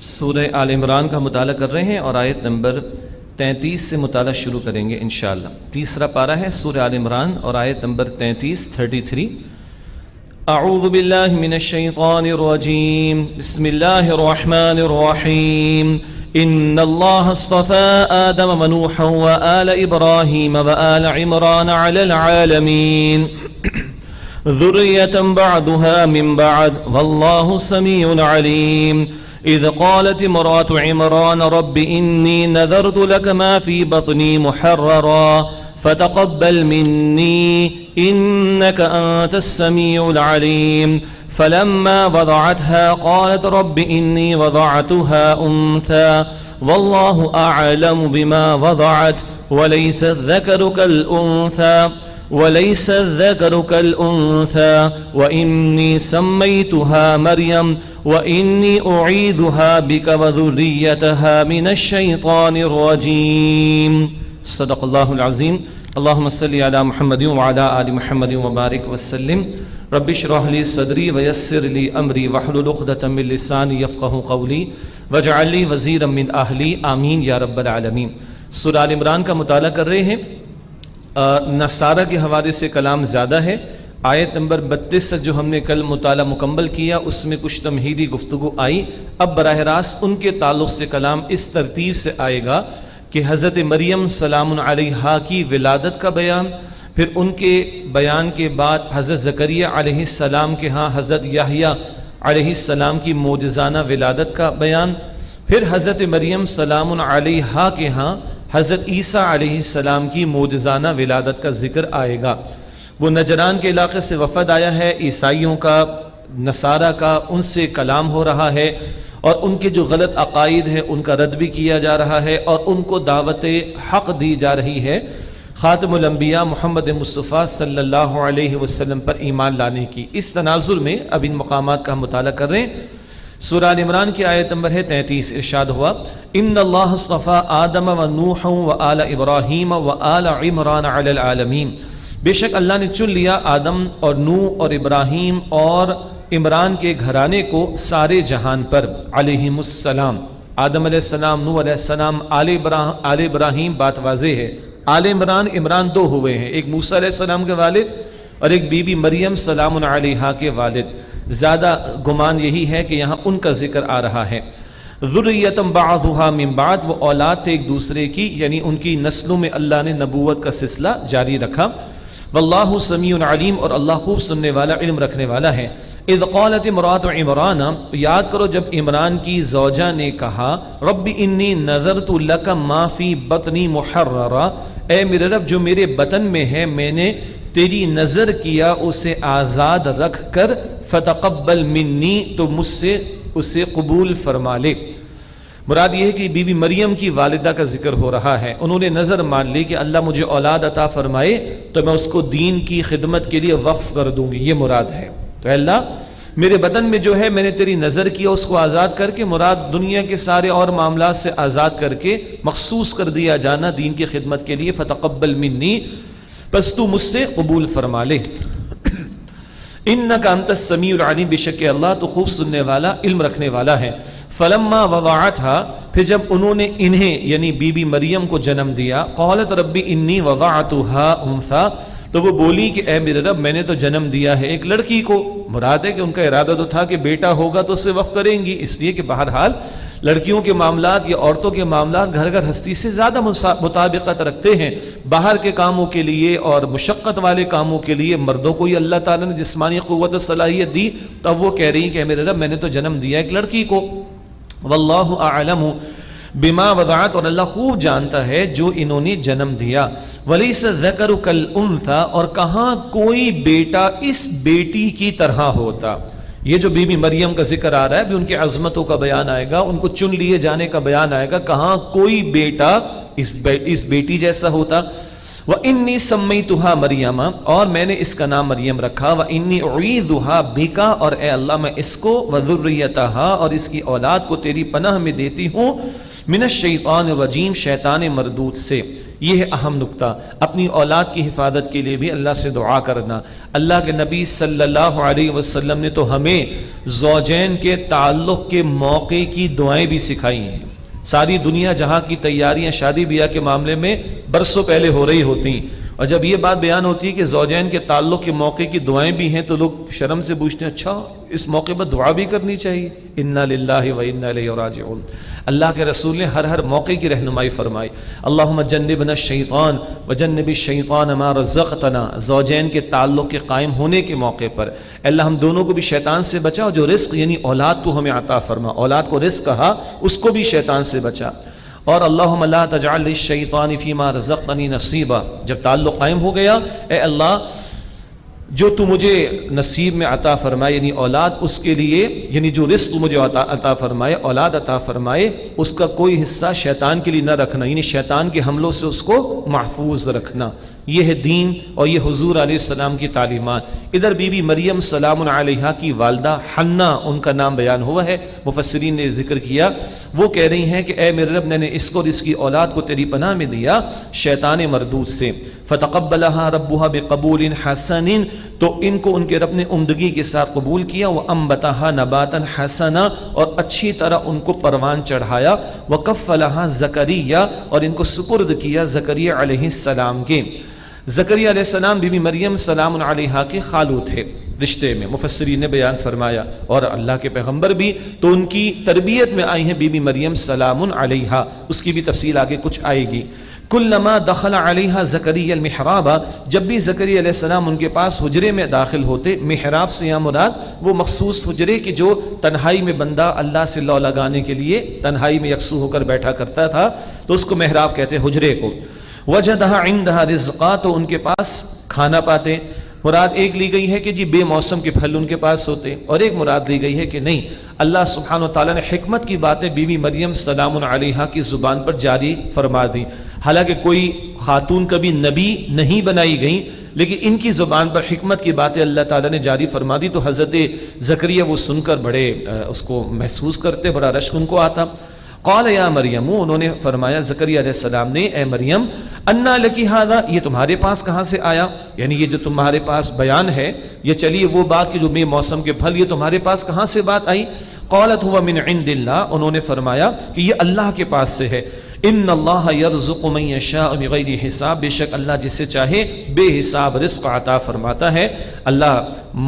سورہ آل عمران کا مطالعہ کر رہے ہیں اور آیت نمبر 33 سے مطالعہ شروع کریں گے انشاءاللہ۔ تیسرا پارہ ہے سورہ آل عمران اور آیت نمبر 33 اعوذ باللہ من الشیطان الرجیم بسم اللہ الرحمن الرحیم ان اللہ اصطفى آدم ونوحا وآل ابراہیم وآل عمران علی العالمین ذریة بعضها من بعض واللہ سمیع علیم اذ قالت امرأة عمران رب انی نذرت لك ما في بطنی محررا فتقبل مني إنك أنت السميع العليم فلما وضعتها قالت رب إني وضعتها أنثى والله أعلم بما وضعت وليس الذكر كالأنثى وإني سميتها مريم وإني أعيذها بك وذريتها من الشيطان الرجيم صدق اللہ العظیم۔ اللہم صلی علی محمد وعلی آل محمد وبارک وسلم۔ رب اشرح لی صدری ویسر لی امری واحلل عقدۃ من لسانی یفقہوا قولی واجعل لی وزیرا من اہلی آمین یا رب العالمین۔ سورہ آل عمران کا مطالعہ کر رہے ہیں۔ نصارہ کے حوالے سے کلام زیادہ ہے۔ آیت نمبر 32 تک جو ہم نے کل مطالعہ مکمل کیا اس میں کچھ تمہیدی گفتگو آئی۔ اب براہ راست ان کے تعلق سے کلام اس ترتیب سے آئے گا کہ حضرت مریم سلام علیہا کی ولادت کا بیان، پھر ان کے بیان کے بعد حضرت زکریا علیہ السلام کے ہاں حضرت یحییٰ علیہ السلام کی معجزانہ ولادت کا بیان، پھر حضرت مریم سلام علیہا کے ہاں حضرت عیسیٰ علیہ السلام کی معجزانہ ولادت کا ذکر آئے گا۔ وہ نجران کے علاقے سے وفد آیا ہے، عیسائیوں کا، نصارہ کا، ان سے کلام ہو رہا ہے اور ان کے جو غلط عقائد ہیں ان کا رد بھی کیا جا رہا ہے اور ان کو دعوت حق دی جا رہی ہے خاتم الانبیاء محمد مصطفیٰ صلی اللہ علیہ وسلم پر ایمان لانے کی۔ اس تناظر میں اب ان مقامات کا مطالعہ کر رہے ہیں۔ سورہ آل عمران کی آیت نمبر ہے 33۔ ارشاد ہوا ان اللہ اصطفى آدم ونوحا وآل ابراہیم وآل عمران علی العالمین، بے شک اللہ نے چن لیا آدم اور نوح اور ابراہیم اور عمران کے گھرانے کو سارے جہان پر، علیہم السلام۔ آدم علیہ السلام، نوح علیہ السلام، آل ابراہیم، بات واضح ہے۔ آل عمران دو ہوئے ہیں، ایک موسیٰ علیہ السلام کے والد اور ایک بی بی مریم سلام علیہا کے والد۔ زیادہ گمان یہی ہے کہ یہاں ان کا ذکر آ رہا ہے۔ ذریۃ بعضھا من بعض، وہ اولاد تھے ایک دوسرے کی، یعنی ان کی نسلوں میں اللہ نے نبوت کا سلسلہ جاری رکھا۔ واللہ سمیع علیم، اور اللہ خوب سننے والا، علم رکھنے والا ہے۔ اذ قالت امرأة عمران، یاد کرو جب عمران کی زوجہ نے کہا رب انی نذرت لک ما فی بطنی محررا، اے میرے رب جو میرے بطن میں ہے میں نے تیری نظر کیا اسے آزاد رکھ کر، فتقبل منی، تو مجھ سے اسے قبول فرما لے۔ مراد یہ ہے کہ بی بی مریم کی والدہ کا ذکر ہو رہا ہے۔ انہوں نے نظر مان لی کہ اللہ مجھے اولاد عطا فرمائے تو میں اس کو دین کی خدمت کے لیے وقف کر دوں گی، یہ مراد ہے۔ تو اللہ میرے بدن میں جو ہے میں نے تیری نظر کیا اس کو آزاد کر کے، مراد دنیا کے سارے اور معاملات سے آزاد کر کے مخصوص کر دیا جانا دین کی خدمت کے لیے، فتقبل منی، پس تو مجھ سے قبول فرما لے۔ انک انت السمیع العلیم، بے شک اللہ تو خوب سننے والا، علم رکھنے والا ہے۔ فلما وضعتها، پھر جب انہوں نے انہیں یعنی بی بی مریم کو جنم دیا، قالت رب انی وضعتها انثى، تو وہ بولی کہ اے میرے رب میں نے تو جنم دیا ہے ایک لڑکی کو۔ مراد ہے کہ ان کا ارادہ تو تھا کہ بیٹا ہوگا تو اس سے وقف کریں گی، اس لیے کہ بہرحال لڑکیوں کے معاملات یا عورتوں کے معاملات گھر گھر ہستی سے زیادہ مطابقت رکھتے ہیں۔ باہر کے کاموں کے لیے اور مشقت والے کاموں کے لیے مردوں کو ہی اللہ تعالیٰ نے جسمانی قوت و صلاحیت دی، تب وہ کہہ رہی ہیں کہ اے میرے رب میں نے تو جنم دیا ایک لڑکی کو۔ واللہ اعلم بما وضعت، اور اللہ خوب جانتا ہے جو انہوں نے جنم دیا۔ ولیس الذکر کالانثی، اور کہاں کوئی بیٹا اس بیٹی کی طرح ہوتا۔ یہ جو بی بی مریم کا ذکر آ رہا ہے بھی ان کی عظمتوں کا بیان آئے گا، ان کو چن لیے جانے کا بیان آئے گا، کہاں کوئی بیٹا اس بیٹی جیسا ہوتا۔ وَإِنِّي سَمَّيْتُهَا مَرْيَمَ، اور میں نے اس کا نام مریم رکھا۔ وَإِنِّي أُعِيذُهَا بِكَ، اور اے اللہ میں اس کو، وَذُرِّيَّتَهَا، اور اس کی اولاد کو تیری پناہ میں دیتی ہوں، من الشیطان الرجیم، شیطان مردود سے۔ یہ ہے اہم نقطہ، اپنی اولاد کی حفاظت کے لیے بھی اللہ سے دعا کرنا۔ اللہ کے نبی صلی اللہ علیہ وسلم نے تو ہمیں زوجین کے تعلق کے موقع کی دعائیں بھی سکھائی ہیں۔ ساری دنیا جہاں کی تیاریاں شادی بیاہ کے معاملے میں برسوں پہلے ہو رہی ہوتی ہیں، اور جب یہ بات بیان ہوتی ہے کہ زوجین کے تعلق کے موقع کی دعائیں بھی ہیں تو لوگ شرم سے پوچھتے ہیں اچھا اس موقع پر دعا بھی کرنی چاہیے۔ انا للہ و انا الیہ راجعون۔ اللہ کے رسول نے ہر موقع کی رہنمائی فرمائی۔ اللہم جنبنا الشیطان وجنب الشیطان ما رزقتنا، زوجین کے تعلق کے قائم ہونے کے موقع پر اے اللہ ہم دونوں کو بھی شیطان سے بچا، اور جو رزق یعنی اولاد تو ہمیں عطا فرما، اولاد کو رزق کہا، اس کو بھی شیطان سے بچا۔ اور اللہم لا تجعل للشیطان فیما رزقتنی نصیبا، جب تعلق قائم ہو گیا اے اللہ جو تو مجھے نصیب میں عطا فرمائے یعنی اولاد، اس کے لیے یعنی جو رزق مجھے عطا فرمائے، اولاد عطا فرمائے، اس کا کوئی حصہ شیطان کے لیے نہ رکھنا، یعنی شیطان کے حملوں سے اس کو محفوظ رکھنا۔ یہ ہے دین اور یہ حضور علیہ السلام کی تعلیمات۔ ادھر بی بی مریم سلام علیہا کی والدہ حنا ان کا نام بیان ہوا ہے، مفسرین نے ذکر کیا، وہ کہہ رہی ہیں کہ اے میرے رب نے اس کو اور اس کی اولاد کو تیری پناہ میں دیا شیطان مردود سے۔ فتقبلها ربها بقبول حسن، تو ان کو ان کے رب نے عمدگی کے ساتھ قبول کیا، وانبتها نباتا حسنا، اور اچھی طرح ان کو پروان چڑھایا، وکفلها زکریا، اور ان کو سپرد کیا زکریا علیہ السلام کے۔ زکریا علیہ السلام بی بی مریم سلام علیہا کے خالو تھے رشتے میں، مفسرین نے بیان فرمایا، اور اللہ کے پیغمبر بھی، تو ان کی تربیت میں آئی ہیں بی بی مریم سلام علیہا، اس کی بھی تفصیل آگے کچھ آئے گی۔ کلما دخل علیہا زکریا المحراب، جب بھی زکریا علیہ السلام ان کے پاس حجرے میں داخل ہوتے، محراب سے یہاں مراد وہ مخصوص حجرے کی جو تنہائی میں بندہ اللہ سے لو لگانے کے لیے تنہائی میں یکسو ہو کر بیٹھا کرتا تھا، تو اس کو محراب کہتے ہیں، حجرے کو۔ وجدہا عندہا رزقا، تو ان کے پاس کھانا پاتے۔ مراد ایک لی گئی ہے کہ جی بے موسم کے پھل ان کے پاس ہوتے، اور ایک مراد لی گئی ہے کہ نہیں، اللہ سبحانہ وتعالیٰ نے حکمت کی باتیں بی بی مریم سلام علیہا کی زبان پر جاری فرما دی۔ حالانکہ کوئی خاتون کبھی نبی نہیں بنائی گئیں، لیکن ان کی زبان پر حکمت کی باتیں اللہ تعالیٰ نے جاری فرما دی، تو حضرت زکریا وہ سن کر بڑے اس کو محسوس کرتے، بڑا رشک ان کو آتا۔ قال یا مریم، انہوں نے فرمایا زکریا علیہ السلام نے، اے مریم، انا لکی ھذا، یہ تمہارے پاس کہاں سے آیا؟ یعنی یہ جو تمہارے پاس بیان ہے، یہ چلیے وہ بات کہ جو بے موسم کے پھل، یہ تمہارے پاس کہاں سے بات آئی؟ قالت هو من عند اللہ، انہوں نے فرمایا کہ یہ اللہ کے پاس سے ہے۔ ان اللہ یرزق من یشاء بغیر حساب، بے شک اللہ جسے چاہے بے حساب رزق عطا فرماتا ہے۔ اللہ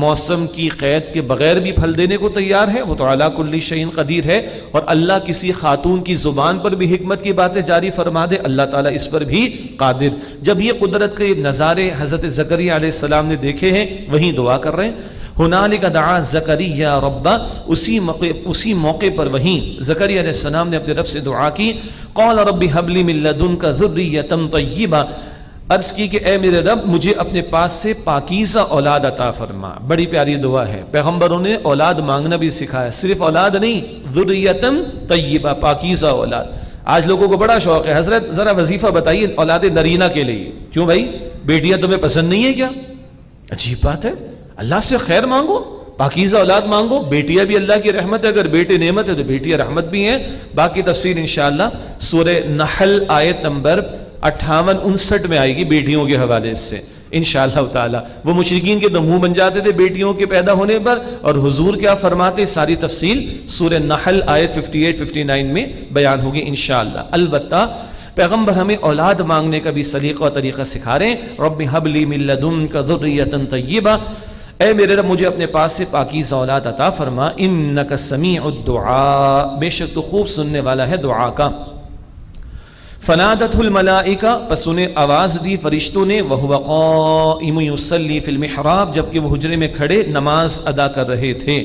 موسم کی قید کے بغیر بھی پھل دینے کو تیار ہے، وہ تو علی کل شیء قدیر ہے، اور اللہ کسی خاتون کی زبان پر بھی حکمت کی باتیں جاری فرما دے، اللہ تعالیٰ اس پر بھی قادر۔ جب یہ قدرت کے نظارے حضرت زکریا علیہ السلام نے دیکھے ہیں، وہیں دعا کر رہے ہیں۔ ہنالک دعا زکریا ربہ، اسی موقع پر وہیں زکریا علیہ السلام نے اپنے رب سے دعا کی۔ قال رب هب لي من لدنك ذرية طیبہ، عرض کی کہ اے میرے رب مجھے اپنے پاس سے پاکیزہ اولاد عطا فرما۔ بڑی پیاری دعا ہے، پیغمبروں نے اولاد مانگنا بھی سکھایا، صرف اولاد نہیں، ذریۃ طیبہ، پاکیزہ اولاد۔ آج لوگوں کو بڑا شوق ہے، حضرت ذرا وظیفہ بتائیے اولاد نرینہ کے لیے۔ کیوں بھائی، بیٹیاں تمہیں پسند نہیں ہے کیا؟ عجیب بات ہے، اللہ سے خیر مانگو، پاکیزہ اولاد مانگو۔ بیٹیاں بھی اللہ کی رحمت ہے، اگر بیٹے نعمت ہے تو بیٹیاں رحمت بھی ہیں۔ باقی تفسیر انشاءاللہ سورہ نحل آیت نمبر 58-59 میں آئے گی بیٹیوں کے حوالے سے انشاءاللہ تعالی۔ وہ مشرکین کے تو منہ بن جاتے تھے بیٹیوں کے پیدا ہونے پر، اور حضور کیا فرماتے، ساری تفصیل سورہ نحل آیت 58-59 میں بیان ہوگی انشاءاللہ۔ البتہ پیغمبر ہمیں اولاد مانگنے کا بھی سلیقہ و طریقہ سکھا رہے ہیں۔ رب ہب لی من لدنک ذریۃ طیبہ، اے میرے رب مجھے اپنے پاس سے پاکیزہ اولاد عطا فرما۔ انک سمیع الدعاء، بے شک تو خوب سننے والا ہے دعا کا۔ فنادته الملائکہ، پس انہیں آواز دی فرشتوں نے، وہو قائم یصلی فی المحراب، جبکہ وہ حجرے میں کھڑے نماز ادا کر رہے تھے۔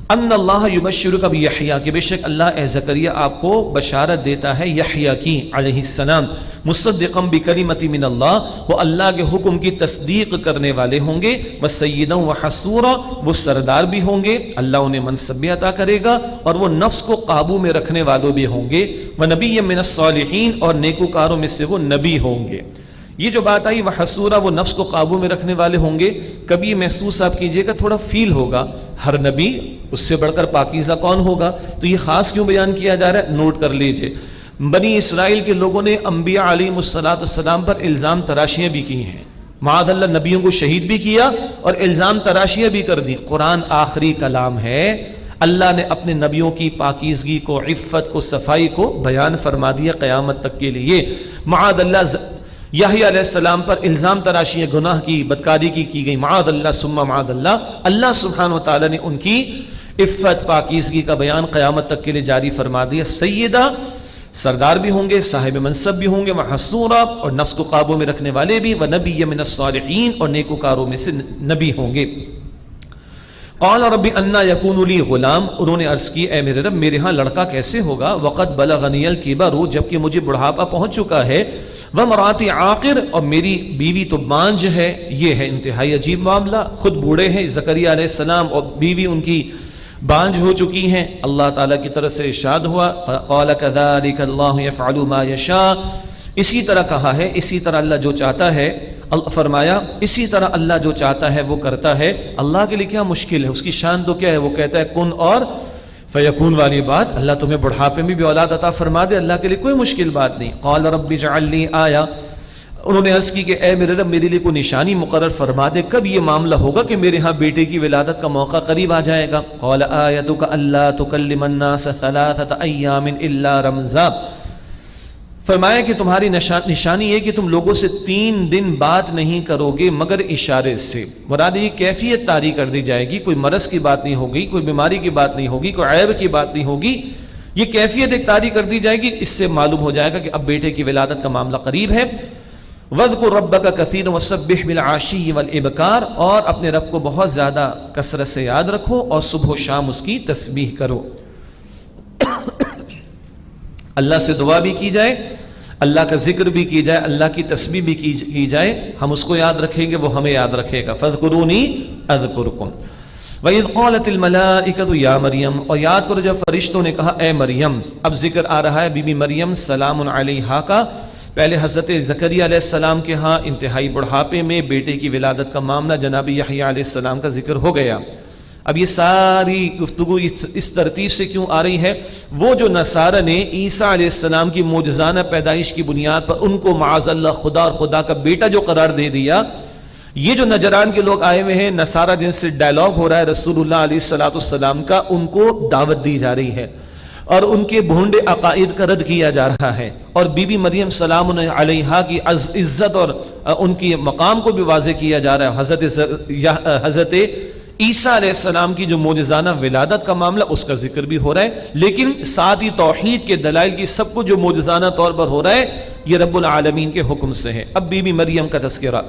ان اللہ یبشرک بیحییٰ، کہ بے شک اللہ اے زکریا آپ کو بشارت دیتا ہے یحییٰ کی علیہ السلام، مصدقا بکلمۃ من اللہ، وہ اللہ کے حکم کی تصدیق کرنے والے ہوں گے، وسیدا وحصورا، وہ سردار بھی ہوں گے، اللہ انہیں منصب بھی عطا کرے گا، اور وہ نفس کو قابو میں رکھنے والوں بھی ہوں گے، ونبیا من الصالحین، اور نیکوکاروں میں سے وہ نبی ہوں گے۔ یہ جو بات آئی وحصورا، وہ نفس کو قابو میں رکھنے والے ہوں گے، کبھی محسوس آپ کیجئے گا، تھوڑا فیل ہوگا، ہر نبی اس سے بڑھ کر پاکیزہ کون ہوگا، تو یہ خاص کیوں بیان کیا جا رہا ہے، نوٹ کر لیجئے۔ بنی اسرائیل کے لوگوں نے انبیاء علیہ السلام پر الزام تراشیاں بھی کی ہیں، معاذ اللہ نبیوں کو شہید بھی کیا اور الزام تراشیاں بھی کر دی۔ قرآن آخری کلام ہے، اللہ نے اپنے نبیوں کی پاکیزگی کو، عفت کو، صفائی کو بیان فرما دیا قیامت تک کے لیے۔ معاذ اللہ یحییٰ علیہ السلام پر الزام تراشیاں، گناہ کی، بدکاری کی گئی، معاذ اللہ ثم معاذ اللہ۔ اللہ سبحانہ و تعالیٰ نے ان کی عفت پاکیزگی کا بیان قیامت تک کے لیے جاری فرما دیا۔ سیدہ، سردار بھی ہوں گے، صاحب منصب بھی ہوں گے، وحصورا، اور نفس کو قابو میں رکھنے والے بھی، ونبی من الصالحین، اور نیکوکاروں میں سے نبی ہوں گے۔ قال رب انا یکون لی غلام، انہوں نے عرض کی اے میرے رب میرے ہاں لڑکا کیسے ہوگا، وقد بلغنی الکبر، جبکہ مجھے بڑھاپا پہنچ چکا ہے، وامراتی عاقر، اور میری بیوی تو بانجھ ہے۔ یہ ہے انتہائی عجیب معاملہ، خود بوڑھے ہیں زکریا علیہ السلام اور بیوی ان کی بانجھ ہو چکی ہیں۔ اللہ تعالیٰ کی طرف سے ارشاد ہوا قال كذلك اللہ يفعل ما يشاء، اسی طرح کہا ہے، اسی طرح اللہ جو چاہتا ہے، فرمایا اسی طرح اللہ جو چاہتا ہے وہ کرتا ہے۔ اللہ کے لیے کیا مشکل ہے، اس کی شان تو کیا ہے، وہ کہتا ہے کن اور فیکون والی بات۔ اللہ تمہیں بڑھاپے میں بھی اولاد عطا فرما دے، اللہ کے لیے کوئی مشکل بات نہیں۔ قال رب اجعل لی آیہ، انہوں نے عرض کی کہ اے میرے رب میرے لیے کوئی نشانی مقرر فرما دے، کب یہ معاملہ ہوگا کہ میرے ہاں بیٹے کی ولادت کا موقع قریب آ جائے گا۔ قال آیتک الا تکلم الناس ثلاثة ایام الا رمزا، فرمایا کہ تمہاری نشانی یہ کہ تم لوگوں سے 3 دن بات نہیں کرو گے مگر اشارے سے۔ مراد یہ کیفیت طاری کر دی جائے گی، کوئی مرض کی بات نہیں ہوگی، کوئی بیماری کی بات نہیں ہوگی، کوئی عیب کی بات نہیں ہوگی، یہ کیفیت ایک طاری کر دی جائے گی۔ اس سے معلوم ہو جائے گا کہ اب بیٹے کی ولادت کا معاملہ قریب ہے۔ وَاذْكُرْ رَبَّكَ كَثِيرًا وَسَبِّحْ بِالْعَشِيِّ وَالْإِبْكَارِ، اور اپنے رب کو بہت زیادہ کثرت سے یاد رکھو اور صبح و شام اس کی تسبیح کرو۔ اللہ سے دعا بھی کی جائے، اللہ کا ذکر بھی کی جائے، اللہ کی تسبیح بھی کی جائے، ہم اس کو یاد رکھیں گے، وہ ہمیں یاد رکھے گا۔ فَاذْكُرُونِي أَذْكُرْكُمْ وَإِذْ قَالَتِ الْمَلَائِكَةُ يَا مَرْيَمُ، اور یاد کرو جب فرشتوں نے کہا اے مریم۔ اب ذکر آ رہا ہے بی بی مریم سلام علیہا کا۔ پہلے حضرت زکریا علیہ السلام کے ہاں انتہائی بڑھاپے میں بیٹے کی ولادت کا معاملہ جناب یحییٰ علیہ السلام کا ذکر ہو گیا۔ اب یہ ساری گفتگو اس ترتیب سے کیوں آ رہی ہے؟ وہ جو نصارہ نے عیسیٰ علیہ السلام کی معجزانہ پیدائش کی بنیاد پر ان کو معاذ اللہ خدا اور خدا کا بیٹا جو قرار دے دیا، یہ جو نجران کے لوگ آئے ہوئے ہیں، نصارہ جن سے ڈائلاگ ہو رہا ہے رسول اللہ علیہ السلام کا، ان کو دعوت دی جا رہی ہے اور ان کے بھونڈے عقائد کا رد کیا جا رہا ہے، اور بی بی مریم سلام علیہا کی عزت اور ان کی مقام کو بھی واضح کیا جا رہا ہے۔ حضرت عیسیٰ علیہ السلام کی جو معجزانہ ولادت کا معاملہ اس کا ذکر بھی ہو رہا ہے، لیکن ساتھ ہی توحید کے دلائل کی سب کو جو معجزانہ طور پر ہو رہا ہے یہ رب العالمین کے حکم سے ہے۔ اب بی بی مریم کا تذکرہ۔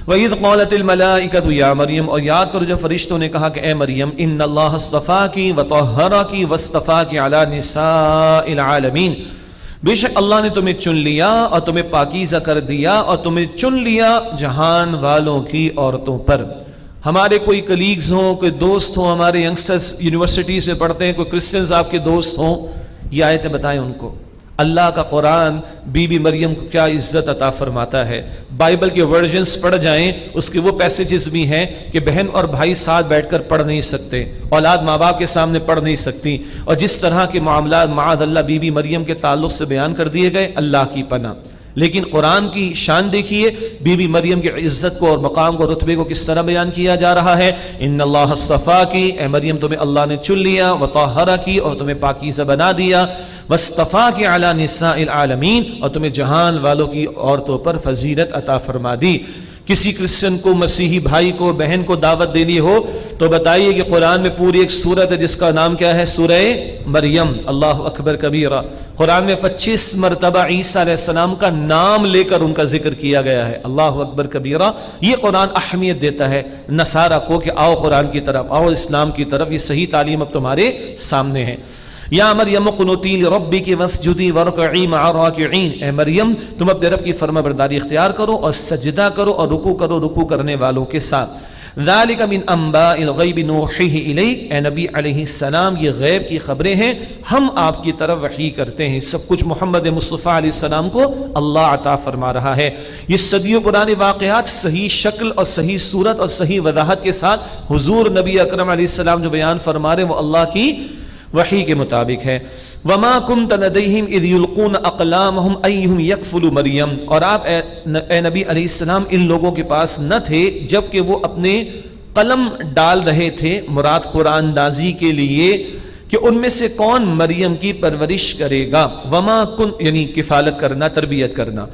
وَإِذْ قَالَتِ الْمَلَائِكَةُ يَا مَرْيَمُ، اور یاد کرو جب فرشتوں نے کہا کہ اے مریم إِنَّ اللَّهَ اصْطَفَاكِ وَطَهَّرَكِ وَاصْطَفَاكِ عَلَى نِسَاءِ الْعَالَمِينَ، بے شک اللہ نے تمہیں چن لیا اور تمہیں پاکیزہ کر دیا اور تمہیں چن لیا جہان والوں کی عورتوں پر۔ ہمارے کوئی کلیگز ہوں، کوئی دوست ہوں، ہمارے ینگسٹرز یونیورسٹیز میں پڑھتے ہیں، کوئی کرسچنز آپ کے دوست ہوں، یہ آیتیں بتائیں ان کو اللہ کا قرآن بی بی مریم کو کیا عزت عطا فرماتا ہے۔ بائبل کے ورژنز پڑھ جائیں، اس کے وہ پیسیجز بھی ہیں کہ بہن اور بھائی ساتھ بیٹھ کر پڑھ نہیں سکتے، اولاد ماں باپ کے سامنے پڑھ نہیں سکتی، اور جس طرح کے معاملات معاذ اللہ بی بی مریم کے تعلق سے بیان کر دیے گئے، اللہ کی پناہ۔ لیکن قرآن کی شان دیکھیے، بی بی مریم کی عزت کو اور مقام کو، رتبے کو کس طرح بیان کیا جا رہا ہے۔ ان اللہ اصطفاکی، اے مریم تمہیں اللہ نے چن لیا، وطہرکی، اور تمہیں پاکیزہ بنا دیا، واصطفاکی علی نساء العالمین، اور تمہیں جہان والوں کی عورتوں پر فضیلت عطا فرما دی۔ کسی کرسچن کو، مسیحی بھائی کو، بہن کو دعوت دینی ہو تو بتائیے کہ قرآن میں پوری ایک سورت ہے جس کا نام کیا ہے، سورہ مریم۔ اللہ اکبر کبیرہ، قرآن میں 25 مرتبہ عیسیٰ علیہ السلام کا نام لے کر ان کا ذکر کیا گیا ہے۔ اللہ اکبر کبیرہ، یہ قرآن اہمیت دیتا ہے نصارہ کو کہ آؤ قرآن کی طرف، آؤ اسلام کی طرف، یہ صحیح تعلیم اب تمہارے سامنے ہے۔ یا مریم قنوتی لربک واسجدی ورکعی مع الراکعین، اے مریم تم اپنے رب کی فرما برداری اختیار کرو اور سجدہ کرو اور رکوع کرنے والوں کے ساتھ۔ ذالک من انباء الغیب نوحیہ الیک، اے نبی علیہ السلام یہ غیب کی خبریں ہیں، ہم آپ کی طرف وحی کرتے ہیں۔ سب کچھ محمد مصطفیٰ علیہ السلام کو اللہ عطا فرما رہا ہے۔ یہ صدیوں پرانے واقعات صحیح شکل اور صحیح صورت اور صحیح وضاحت کے ساتھ حضور نبی اکرم علیہ السلام جو بیان فرما رہے ہیں وہ اللہ کی وحی کے مطابق ہے۔ وما كنت لديهم اذ يلقون اقلامهم ايهم يكفل مریم، اور آپ اے نبی علیہ السلام ان لوگوں کے پاس نہ تھے جب کہ وہ اپنے قلم ڈال رہے تھے مراد قرآن اندازی کے لیے کہ ان میں سے کون مریم کی پرورش کرے گا. وما کن یعنی کفالت کرنا، تربیت کرنا.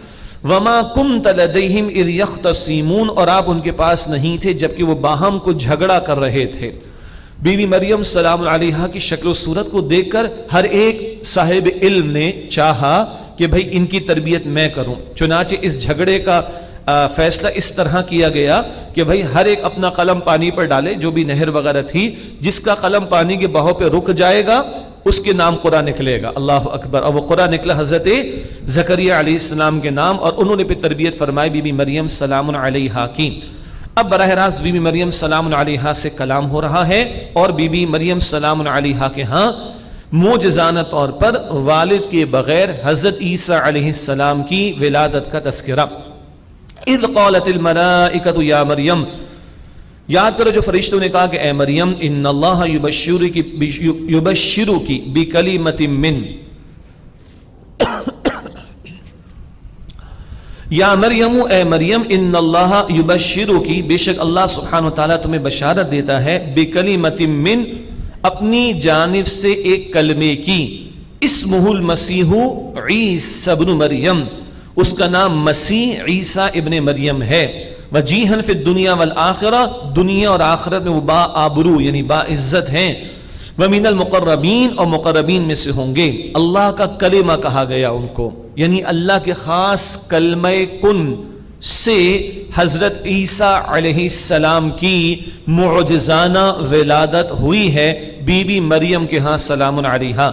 وما كنت لديهم اذ يختصمون، اور آپ ان کے پاس نہیں تھے جبکہ وہ باہم کو جھگڑا کر رہے تھے. بی بی مریم سلام علیہا کی شکل و صورت کو دیکھ کر ہر ایک صاحب علم نے چاہا کہ بھئی ان کی تربیت میں کروں. چنانچہ اس جھگڑے کا فیصلہ اس طرح کیا گیا کہ بھئی ہر ایک اپنا قلم پانی پر ڈالے، جو بھی نہر وغیرہ تھی، جس کا قلم پانی کے بہاؤ پہ رک جائے گا اس کے نام قرآن نکلے گا. اللہ اکبر. اور وہ قرآن نکلا حضرت زکریہ علیہ السلام کے نام، اور انہوں نے پھر تربیت فرمائی بی بی مریم سلام علیہا کی. اب براہ راست بی بی مریم سلام علیہا سے کلام ہو رہا ہے، اور بی بی مریم سلام علیہا کے ہاں معجزانہ طور پر والد کے بغیر حضرت عیسیٰ علیہ السلام کی ولادت کا تذکرہ. اذ قالت الملائکۃ یا مریم، یاد کرو جو فرشتوں نے کہا کہ اے مریم ان اللہ یبشرک بکلمۃ من، یا مریم اے مریم ان اللہ یبشرک، بے شک اللہ سبحانہ وتعالی تمہیں بشارت دیتا ہے، بکلمۃ من، اپنی جانب سے ایک کلمے کی، اسمہ المسیح عیسی ابن مریم، اس کا نام مسیح عیسیٰ ابن مریم ہے. وجیہن فی الدنیا والآخرہ، دنیا اور آخرت میں وہ با آبرو یعنی با عزت ہیں. ومن المقربین، اور مقربین میں سے ہوں گے. اللہ کا کلمہ کہا گیا ان کو، یعنی اللہ کے خاص کلمہ کن سے حضرت عیسیٰ علیہ السلام کی معجزانہ ولادت ہوئی ہے بی بی مریم کے ہاں سلام علیہا.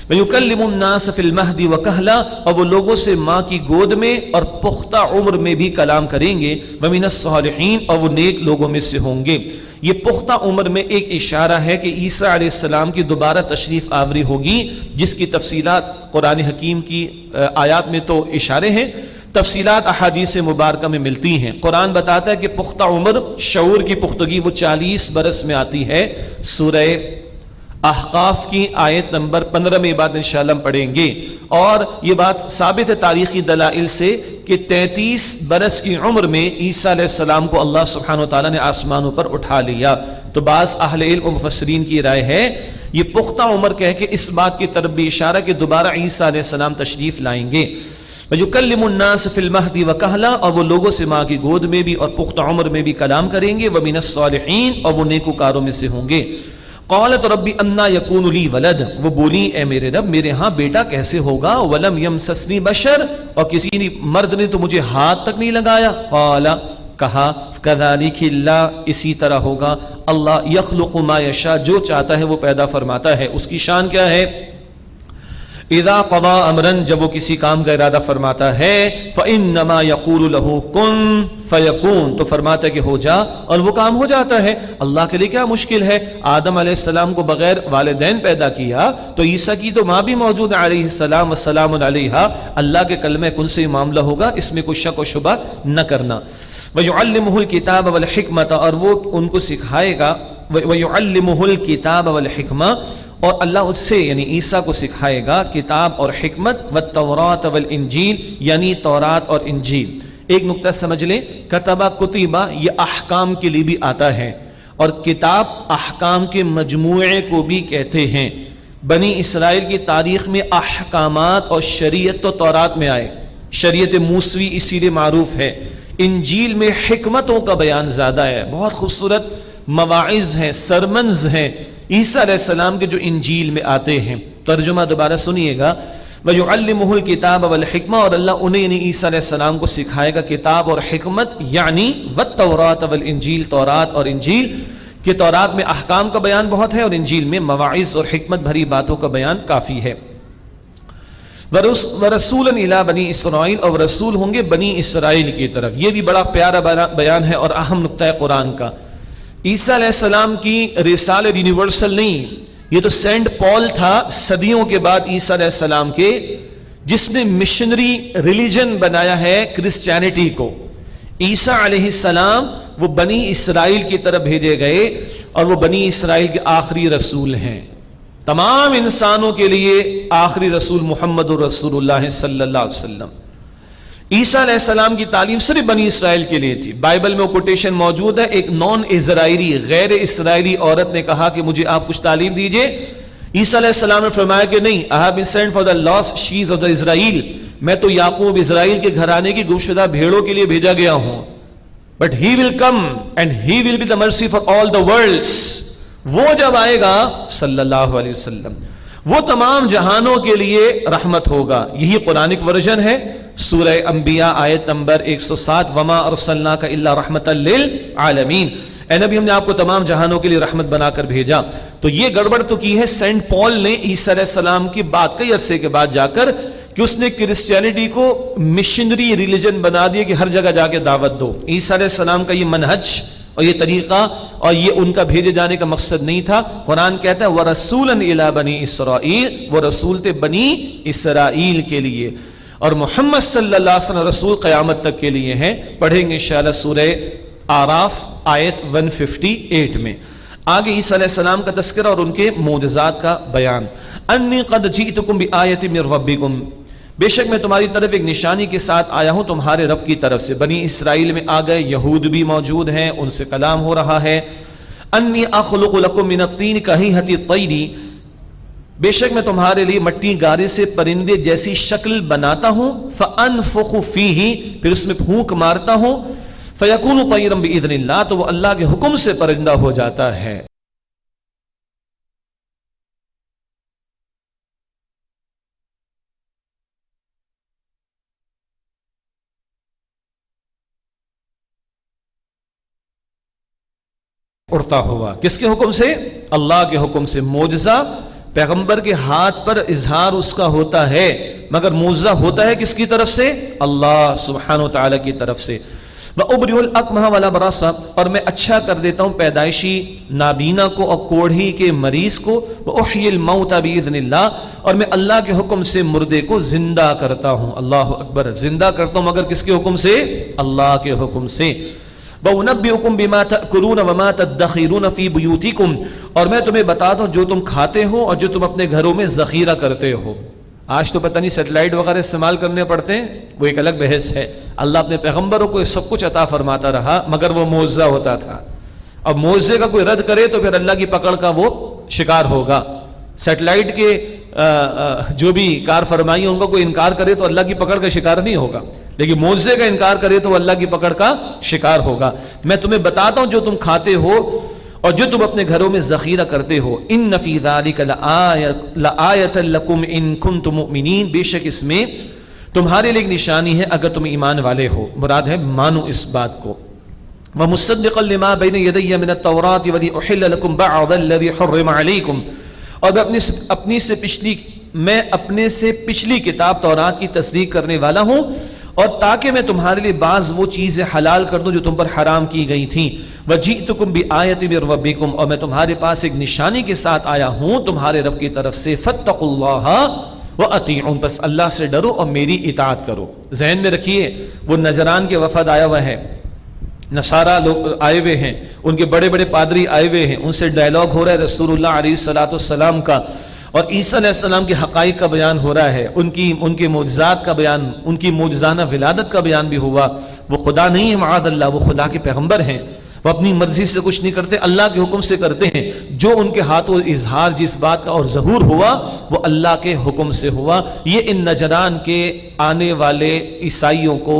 وَيُكَلِّمُ النَّاسَ فِي الْمَهْدِ وَكَهْلًا، اور وہ لوگوں سے ماں کی گود میں اور پختہ عمر میں بھی کلام کریں گے. وَمِنَ الصَّالِحِينَ، اور وہ نیک لوگوں میں سے ہوں گے. یہ پختہ عمر میں ایک اشارہ ہے کہ عیسیٰ علیہ السلام کی دوبارہ تشریف آوری ہوگی، جس کی تفصیلات قرآن حکیم کی آیات میں تو اشارے ہیں، تفصیلات احادیث مبارکہ میں ملتی ہیں. قرآن بتاتا ہے کہ پختہ عمر، شعور کی پختگی، وہ 40 برس میں آتی ہے. سورہ احقاف کی آیت نمبر 15 میں یہ بات انشاءاللہ ہم پڑھیں گے. اور یہ بات ثابت ہے تاریخی دلائل سے کہ 33 برس کی عمر میں عیسیٰ علیہ السلام کو اللہ سبحانہ وتعالیٰ نے آسمانوں پر اٹھا لیا. تو بعض اہل علم و مفسرین کی رائے ہے یہ پختہ عمر کہہ کے اس بات کی طرف بھی اشارہ کہ دوبارہ عیسیٰ علیہ السلام تشریف لائیں گے. وَيُكَلِّمُ النَّاسَ فِي الْمَهْدِ وَكَهْلًا، اور وہ لوگوں سے ماں کی گود میں بھی اور پختہ عمر میں بھی کلام کریں گے. وَمِنَ الصَّالِحِينَ، اور وہ نیکوکاروں میں سے ہوں گے. قالت ربی انا یکون لی ولد، وہ بولی اے میرے رب میرے ہاں بیٹا کیسے ہوگا. ولم یمسسنی بشر، اور کسی مرد نے تو مجھے ہاتھ تک نہیں لگایا. قال، کہا کذالک اللہ، اسی طرح ہوگا. اللہ یخلق ما یشاء، جو چاہتا ہے وہ پیدا فرماتا ہے. اس کی شان کیا ہے؟ اذا قضا امرا، جب وہ کسی کام کا ارادہ فرماتا ہے، فانما یقول له کن فیکون، تو فرماتا ہے کہ ہو جا اور وہ کام ہو جاتا ہے. اللہ کے لیے کیا مشکل ہے؟ آدم علیہ السلام کو بغیر والدین پیدا کیا، تو عیسیٰ کی تو ماں بھی موجود ہے علیہ السلام والسلام علیہا. اللہ کے کلمہ کن سے معاملہ ہوگا، اس میں کوئی شک و شبہ نہ کرنا. وَيُعَلِّمُهُ الْكِتَابَ وَالْحِكْمَةَ، اور وہ ان کو سکھائے گا. وَيُعَلِّمُهُ الْكِتَابَ وَالْحِكْمَةَ، اور اللہ اس سے یعنی عیسیٰ کو سکھائے گا کتاب اور حکمت. والتوراۃ والانجیل، یعنی تورات اور انجیل. ایک نقطہ سمجھ لیں، کتبہ کتبہ یہ احکام کے لیے بھی آتا ہے، اور کتاب احکام کے مجموعے کو بھی کہتے ہیں. بنی اسرائیل کی تاریخ میں احکامات اور شریعت تو تورات میں آئے، شریعت موسوی اسی لیے معروف ہے. انجیل میں حکمتوں کا بیان زیادہ ہے، بہت خوبصورت مواعظ ہیں، سرمنز ہیں عیسیٰ علیہ السلام کے جو انجیل میں آتے ہیں. ترجمہ دوبارہ سنیے گا. وَيُعَلِّمُهُ الْكِتَابَ وَالْحِكْمَةَ، اور اللہ انہیں یعنی عیسیٰ علیہ السلام کو سکھائے گا کتاب اور حکمت، یعنی وَالتَّوْرَاةَ وَالْإِنجِيلَ، تورات اور انجیل. کہ تورات میں احکام کا بیان بہت ہے اور انجیل میں مواعظ اور حکمت بھری باتوں کا بیان کافی ہے. وَرَسُولًا إِلَىٰ بَنِي إِسْرَائِيلَ، اور رسول ہوں گے بنی اسرائیل کی طرف. یہ بھی بڑا پیارا بیان ہے اور اہم نقطہ ہے قرآن کا. عیسیٰ علیہ السلام کی رسالت یونیورسل نہیں، یہ تو سینٹ پال تھا صدیوں کے بعد عیسیٰ علیہ السلام کے، جس نے مشنری ریلیجن بنایا ہے کرسچینٹی کو. عیسیٰ علیہ السلام وہ بنی اسرائیل کی طرف بھیجے گئے، اور وہ بنی اسرائیل کے آخری رسول ہیں. تمام انسانوں کے لیے آخری رسول محمد رسول اللہ صلی اللہ علیہ وسلم. عیسیٰ علیہ السلام کی تعلیم صرف بنی اسرائیل کے لیے تھی. بائبل میں وہ کوٹیشن موجود ہے. ایک نان اسرائیلی غیر اسرائیلی عورت نے کہا کہ مجھے آپ کچھ تعلیم دیجئے. عیسیٰ علیہ السلام نے فرمایا کہ نہیں, I have been sent for the lost sheep of the Israel. میں تو یعقوب اسرائیل کے گھرانے کی گمشدہ بھیڑوں کے لیے بھیجا گیا ہوں. But he will come and he will be the mercy for all the worlds. وہ جب آئے گا صلی اللہ علیہ وسلم, وہ تمام جہانوں کے لیے رحمت ہوگا. یہی قرآنک ورژن ہے سورہ انبیاء آیت نمبر 107, وما ارسلناک الا رحمۃ للعالمین. اے نبی, ہم نے آپ کو تمام جہانوں کے لیے رحمت بنا کر بھیجا. تو یہ گڑبڑ تو کی ہے سینٹ پال نے عیسیٰ علیہ السلام کی بات کئی عرصے کے بعد جا کر, کہ اس نے کرسچینٹی کو مشنری ریلیجن بنا دیا کہ ہر جگہ جا کے دعوت دو. عیسیٰ علیہ السلام کا یہ منہج اور یہ طریقہ اور یہ ان کا بھیجے جانے کا مقصد نہیں تھا. قرآن کہتا ہے وَرَسُولًا إِلَىٰ بَنِي إِسْرَائِيل, وہ رسول تھے بنی اسرائیل کے لیے, اور محمد صلی اللہ علیہ وسلم رسول قیامت تک کے لیے ہیں. پڑھیں گے انشاءاللہ سورہ آراف آیت 158 میں. آگے عیسیٰ علیہ السلام کا تذکرہ اور ان کے معجزات کا بیان. انی قد جئتکم بآیۃ من ربکم, بے شک میں تمہاری طرف ایک نشانی کے ساتھ آیا ہوں تمہارے رب کی طرف سے. بنی اسرائیل میں آ گئے, یہود بھی موجود ہیں, ان سے کلام ہو رہا ہے. انی اخلق لکم من الطین کہیئۃ الطیر, بے شک میں تمہارے لیے مٹی گارے سے پرندے جیسی شکل بناتا ہوں. فانفخ فیہ, پھر اس میں پھونک مارتا ہوں. فیکون طیرا باذن اللہ, تو وہ اللہ کے حکم سے پرندہ ہو جاتا ہے. اڑتا ہوا کس کے حکم سے؟ اللہ کے حکم سے. معجزہ پیغمبر کے ہاتھ پر اظہار اس کا ہوتا ہے, مگر معجزہ ہوتا ہے کس کی طرف سے؟ اللہ سبحانہ وتعالی کی طرف سے. وَأُبْرِئُ الْأَكْمَحَ وَالْأَبْرَصَ, اور میں اچھا کر دیتا ہوں پیدائشی نابینا کو اور کوڑھی کے مریض کو. وَأُحْيِي الْمَوْتَ بِإِذْنِ اللَّهِ, اور میں اللہ کے حکم سے مردے کو زندہ کرتا ہوں. اللہ اکبر, زندہ کرتا ہوں مگر کس کے حکم سے؟ اللہ کے حکم سے. وَأُنَبِّئُكُم بِمَا تَأْكُلُونَ وَمَا تَدَّخِرُونَ فِي بُيُوتِكُمْ, اور میں تمہیں بتاتا ہوں جو تم کھاتے ہو اور جو تم اپنے گھروں میں ذخیرہ کرتے ہو. آج تو پتہ نہیں سیٹلائٹ وغیرہ استعمال کرنے پڑتے ہیں, وہ ایک الگ بحث ہے. اللہ اپنے پیغمبروں کو سب کچھ عطا فرماتا رہا, مگر وہ معجزہ ہوتا تھا. اب معجزے کا کوئی رد کرے تو پھر اللہ کی پکڑ کا وہ شکار ہوگا. سیٹلائٹ کے جو بھی کار فرمائی ان کا کوئی انکار کرے تو اللہ کی پکڑ کا شکار نہیں ہوگا, لیکن معجزے کا انکار کرے تو اللہ کی پکڑ کا شکار ہوگا. میں تمہیں بتاتا ہوں جو تم کھاتے ہو اور جو تم اپنے گھروں میں ذخیرہ کرتے ہو. ان فی ذلک لآیۃ لکم ان کنتم مؤمنین, بے شک اس میں تمہارے لیے ایک نشانی ہے اگر تم ایمان والے ہو. مراد ہے مانو اس بات کو. ومصدقا لما بین یدی من التوراۃ ولاحل لکم بعض الذی حرم علیکم, اور میں اپنے سے پچھلی کتاب تورات کی تصدیق کرنے والا ہوں, اور تاکہ میں تمہارے لیے بعض وہ چیزیں حلال کر دوں جو تم پر حرام کی گئی تھیں. وَجِئْتُكُمْ بِآیَةٍ مِّن رَبِّكُمْ, اور میں تمہارے پاس ایک نشانی کے ساتھ آیا ہوں تمہارے رب کی طرف سے. فَاتَّقُوا اللَّهَ وَأَطِیعُونِ, بس اللہ سے ڈرو اور میری اطاعت کرو. ذہن میں رکھیے وہ نجران کے وفد آیا ہوا ہے, نصارہ لوگ آئے ہوئے ہیں, ان کے بڑے بڑے پادری آئے ہوئے ہیں, ان سے ڈائلاگ ہو رہا ہے رسول اللہ علیہ الصلوۃ والسلام کا, اور عیسیٰ علیہ السلام کے حقائق کا بیان ہو رہا ہے, ان کے معجزات کا بیان, ان کی معجزانہ ولادت کا بیان بھی ہوا. وہ خدا نہیں ہے معاذ اللہ, وہ خدا کے پیغمبر ہیں. وہ اپنی مرضی سے کچھ نہیں کرتے, اللہ کے حکم سے کرتے ہیں. جو ان کے ہاتھوں اظہار جس بات کا اور ظہور ہوا وہ اللہ کے حکم سے ہوا. یہ ان نجران کے آنے والے عیسائیوں کو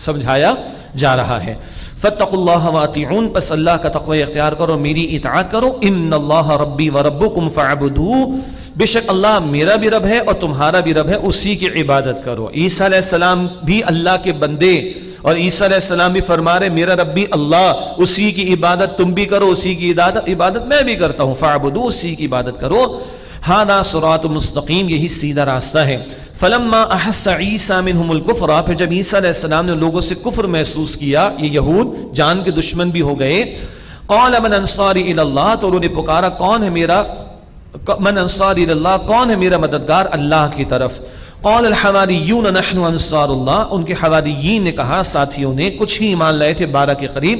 سمجھایا جا رہا ہے. فاتقوا اللہ وَأَطِیعُونِ, پس اللہ کا تقوی اختیار کرو, میری اطاعت کرو. ان اللہ ربی وربکم فاعبدوہ, بے شک اللہ میرا بھی رب ہے اور تمہارا بھی رب ہے, اسی کی عبادت کرو. عیسیٰ علیہ السلام بھی اللہ کے بندے, اور عیسیٰ علیہ السلام بھی فرما رہے میرا رب بھی اللہ, اسی کی عبادت تم بھی کرو, اسی کی عبادت میں بھی کرتا ہوں. فاعبدوہ, اسی کی عبادت کرو. ھذا صراط مستقیم, یہی سیدھا راستہ ہے. فلما احس عیسیٰ منہم الکفر, پھر جب عیسیٰ علیہ السلام نے لوگوں سے کفر محسوس کیا, یہ یہود جان کے دشمن بھی ہو گئے. قال من انصاری الی اللہ, تو انہوں نے پکارا کون ہے میرا, من انصاری الی اللہ, کون ہے میرا مددگار اللہ کی طرف. قال الحواریون نحن انصار اللہ, ان کے حواریین نے کہا, ساتھیوں نے, کچھ ہی ایمان لائے تھے 12 کے قریب.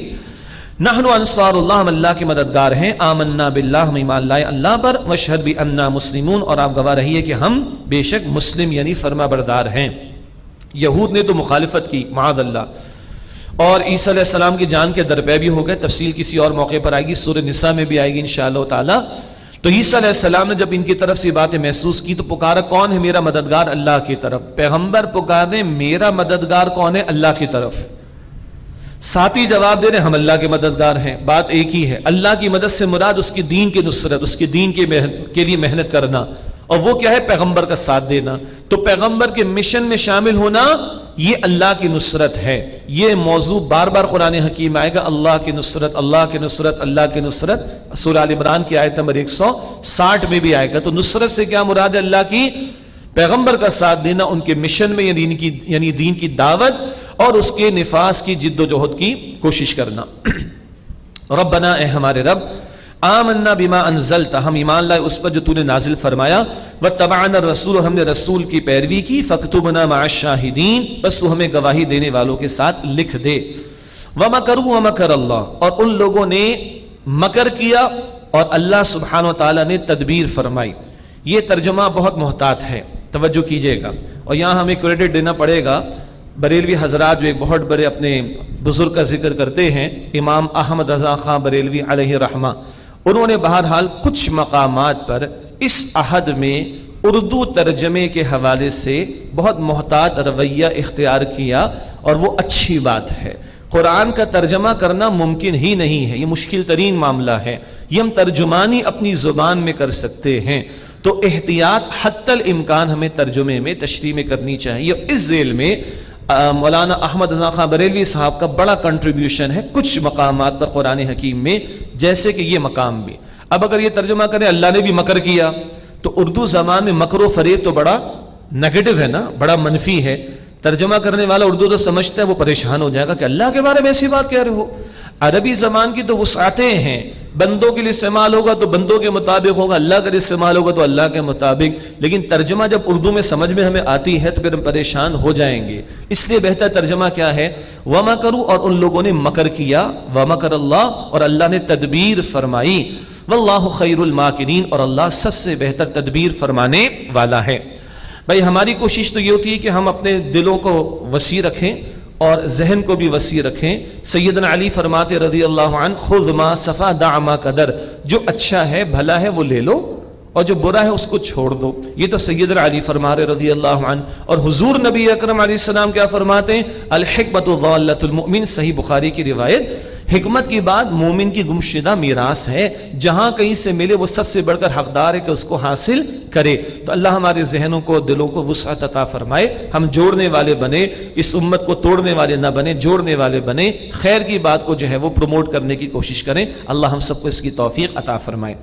نحن انصار اللہ، ہم اللہ کے مددگار ہیں، آمنا باللہ، ہم ایمان لائے اللہ پر، واشہد بأننا مسلمون، اور آپ گواہ رہیے کہ ہم بے شک مسلم یعنی فرما بردار ہیں۔ یہود نے تو مخالفت کی معاذ اللہ، اور عیسیٰ علیہ السلام کی جان کے درپے بھی ہو گئے، تفصیل کسی اور موقع پر آئے گی، سورہ نساء میں بھی آئے گی انشاءاللہ تعالی۔ تو عیسیٰ علیہ السلام نے جب ان کی طرف سے باتیں محسوس کی تو پکارا کون ہے میرا مددگار؟ اللہ کی طرف۔ پیغمبر پکارے میرا مددگار کون ہے؟ اللہ کی طرف۔ ساتھی جواب دے رہے ہم اللہ کے مددگار ہیں، بات ایک ہی ہے۔ اللہ کی مدد سے مراد اس کے دین کی نصرت، اس کے دین کے لیے محنت کرنا، اور وہ کیا ہے؟ پیغمبر کا ساتھ دینا۔ تو پیغمبر کے مشن میں شامل ہونا یہ اللہ کی نصرت ہے۔ یہ موضوع بار بار قرآن حکیم آئے گا، اللہ کی نصرت، اللہ کی نصرت، اللہ کی نصرت۔ سورہ آل عمران کی آیت نمبر 160 میں بھی آئے گا۔ تو نصرت سے کیا مراد ہے؟ اللہ کی، پیغمبر کا ساتھ دینا ان کے مشن میں، یعنی دین کی دعوت اور اس کے نفاذ کی جد و جہد کی کوشش کرنا۔ ربنا، اے ہمارے رب، آمنا بما انزلتا، ہم ایمان لائے اس پر جو تو نے نازل فرمایا، واتبعنا الرسول، ہم نے رسول کی پیروی کی، فاکتبنا مع الشاہدین، بس تو ہمیں گواہی دینے والوں کے ساتھ لکھ دے۔ ومکروا ومکر اللہ، اور ان لوگوں نے مکر کیا اور اللہ سبحانہ و تعالیٰ نے تدبیر فرمائی۔ یہ ترجمہ بہت محتاط ہے، توجہ کیجئے گا، اور یہاں ہمیں کریڈٹ دینا پڑے گا بریلوی حضرات جو ایک بہت بڑے اپنے بزرگ کا ذکر کرتے ہیں، امام احمد رضا خان بریلوی علیہ رحمہ، انہوں نے بہرحال کچھ مقامات پر اس عہد میں اردو ترجمے کے حوالے سے بہت محتاط رویہ اختیار کیا، اور وہ اچھی بات ہے۔ قرآن کا ترجمہ کرنا ممکن ہی نہیں ہے، یہ مشکل ترین معاملہ ہے، یہ ہم ترجمانی اپنی زبان میں کر سکتے ہیں، تو احتیاط حتی الامکان ہمیں ترجمے میں، تشریح میں کرنی چاہیے۔ اس ذیل میں مولانا احمد رضا خان بریلوی صاحب کا بڑا کنٹریبیوشن ہے کچھ مقامات پر قرآن حکیم میں، جیسے کہ یہ مقام بھی۔ اب اگر یہ ترجمہ کریں اللہ نے بھی مکر کیا، تو اردو زبان میں مکر و فریب تو بڑا نیگیٹو ہے نا، بڑا منفی ہے۔ ترجمہ کرنے والا اردو تو سمجھتا ہے، وہ پریشان ہو جائے گا کہ اللہ کے بارے میں ایسی بات کہہ رہے ہو۔ عربی زبان کی تو وسعتیں ہیں، بندوں کے لیے استعمال ہوگا تو بندوں کے مطابق ہوگا، اللہ کے لیے استعمال ہوگا تو اللہ کے مطابق، لیکن ترجمہ جب اردو میں سمجھ میں ہمیں آتی ہے تو پھر ہم پریشان ہو جائیں گے۔ اس لیے بہتر ترجمہ کیا ہے؟ وَمَكَرُوا، اور ان لوگوں نے مکر کیا، وَمَكَرَ اللَّهُ، اور اللہ نے تدبیر فرمائی، وَاللَّهُ خَيْرُ الْمَاكِرِينَ، اور اللہ سب سے بہتر تدبیر فرمانے والا ہے۔ بھائی ہماری کوشش تو یہ ہوتی ہے کہ ہم اپنے دلوں کو وسیع رکھیں اور ذہن کو بھی وسیع رکھیں۔ سیدنا علی فرماتے رضی اللہ عنہ، خذ ما صفا دع ما قدر، جو اچھا ہے بھلا ہے وہ لے لو، اور جو برا ہے اس کو چھوڑ دو۔ یہ تو سیدنا علی فرما رہے رضی اللہ عنہ، اور حضور نبی اکرم علیہ السلام کیا فرماتے ہیں؟ الحکمت ضالۃ المؤمن، صحیح بخاری کی روایت۔ حکمت کی بات مومن کی گمشدہ میراث ہے، جہاں کہیں سے ملے وہ سب سے بڑھ کر حقدار ہے کہ اس کو حاصل کرے۔ تو اللہ ہمارے ذہنوں کو، دلوں کو وسعت عطا فرمائے، ہم جوڑنے والے بنے، اس امت کو توڑنے والے نہ بنے، جوڑنے والے بنے، خیر کی بات کو جو ہے وہ پروموٹ کرنے کی کوشش کریں۔ اللہ ہم سب کو اس کی توفیق عطا فرمائے۔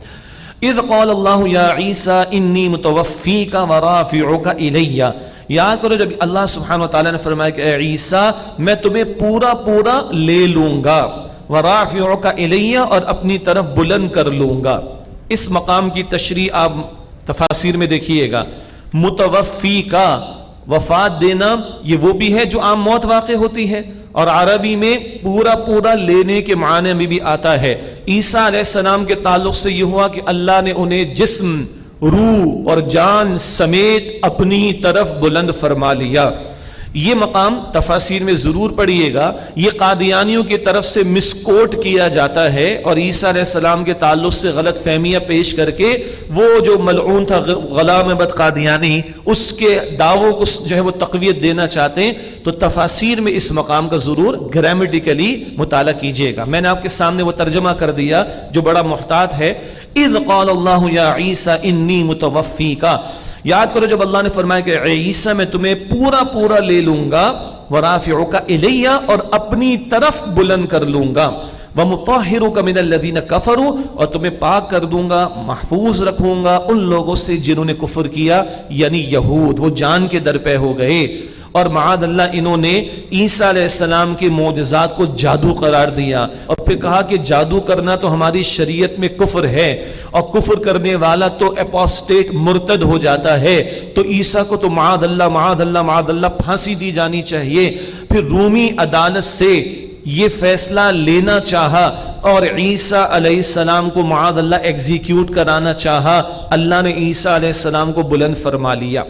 اذ قال اللہ یا عیسیٰ انی متوفیک ورافعک الی، یاد کرو جب اللہ سبحانہ وتعالیٰ نے فرمایا کہ اے عیسیٰ میں تمہیں پورا لے لوں گا، ورافعک الی، اور اپنی طرف بلند کر لوں گا۔ اس مقام کی تشریح آپ تفاسیر میں دیکھیے گا۔ متوفی کا، وفات دینا، یہ وہ بھی ہے جو عام موت واقع ہوتی ہے، اور عربی میں پورا لینے کے معنی میں بھی آتا ہے۔ عیسیٰ علیہ السلام کے تعلق سے یہ ہوا کہ اللہ نے انہیں جسم، روح اور جان سمیت اپنی طرف بلند فرما لیا۔ یہ مقام تفاسیر میں ضرور پڑھیے گا، یہ قادیانیوں کی طرف سے مسکوٹ کیا جاتا ہے، اور عیسیٰ علیہ السلام کے تعلق سے غلط فہمیاں پیش کر کے وہ جو ملعون تھا غلام بد قادیانی، اس کے دعووں کو جو ہے وہ تقویت دینا چاہتے ہیں۔ تو تفاسیر میں اس مقام کا ضرور گرامیٹیکلی مطالعہ کیجیے گا۔ میں نے آپ کے سامنے وہ ترجمہ کر دیا جو بڑا محتاط ہے۔ اذ قال اللہ یا عیسیٰ انی متوفیکا، یاد کرو جب اللہ نے فرمایا کہ اے عیسیٰ میں تمہیں پورا لے لوں گا، ورافعک الی، اور اپنی طرف بلند کر لوں گا، ومطہرک من الذین کفروا، اور تمہیں پاک کر دوں گا، محفوظ رکھوں گا ان لوگوں سے جنہوں نے کفر کیا، یعنی یہود، وہ جان کے در پہ ہو گئے، اور معاذ اللہ انہوں نے عیسیٰ علیہ السلام کے معجزات کو جادو قرار دیا، اور پھر کہا کہ جادو کرنا تو ہماری شریعت میں کفر ہے، اور کفر کرنے والا تو اپوسٹیٹ مرتد ہو جاتا ہے، تو عیسیٰ کو تو معاذ اللہ پھانسی دی جانی چاہیے۔ پھر رومی عدالت سے یہ فیصلہ لینا چاہا اور عیسیٰ علیہ السلام کو معاذ اللہ ایگزیکیوٹ کرانا چاہا، اللہ نے عیسیٰ علیہ السلام کو بلند فرما لیا۔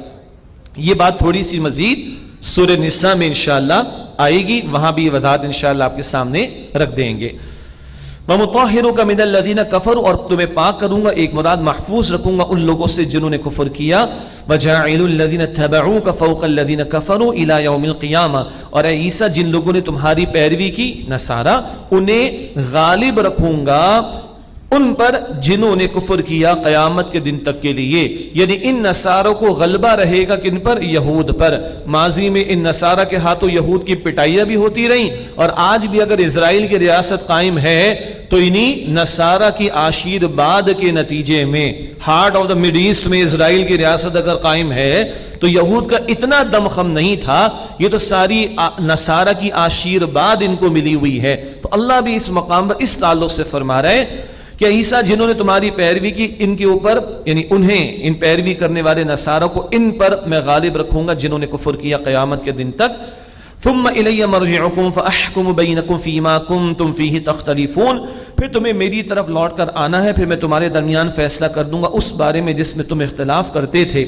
یہ بات تھوڑی سی مزید سورہ نساء میں انشاءاللہ آئے گی، وہاں بھی یہ وضاحت انشاءاللہ آپ کے سامنے رکھ دیں گے۔ وَمُطَهِّرُكَ مِنَ الَّذِينَ كَفَرُوا، اور تمہیں پاک کروں گا، ایک مراد محفوظ رکھوں گا ان لوگوں سے جنہوں نے کفر کیا۔ وَجَاعِلُ الَّذِينَ اتَّبَعُوكَ فَوْقَ الَّذِينَ كَفَرُوا إِلَى يَوْمِ الْقِيَامَةِ، اور اے عیسیٰ جن لوگوں نے تمہاری پیروی کی نصارہ، انہیں غالب رکھوں گا ان پر جنہوں نے کفر کیا قیامت کے دن تک کے لیے، یعنی ان نصاروں کو غلبہ رہے گا کن پر؟ یہود پر۔ ماضی میں ان نصارہ کے ہاتھوں یہود کی پٹائیاں بھی ہوتی رہیں، اور آج بھی اگر اسرائیل کی ریاست قائم ہے تو انہی نصارہ کی آشیرواد کے نتیجے میں، heart of the mid east میں اسرائیل کی ریاست اگر قائم ہے تو یہود کا اتنا دم خم نہیں تھا، یہ تو ساری نصارہ کی آشیرواد ان کو ملی ہوئی ہے۔ تو اللہ بھی اس مقام پر اس تعلق سے فرما رہے ہیں کہ عیسیٰ جنہوں نے تمہاری پیروی کی ان کے اوپر، یعنی انہیں، ان پیروی کرنے والے نصارہ کو ان پر میں غالب رکھوں گا جنہوں نے کفر کیا قیامت کے دن تک۔ ثم الی مرجعکم فاحکم بینکم فیما کنتم فیہ تختلفون، پھر تمہیں میری طرف لوٹ کر آنا ہے، پھر میں تمہارے درمیان فیصلہ کر دوں گا اس بارے میں جس میں تم اختلاف کرتے تھے۔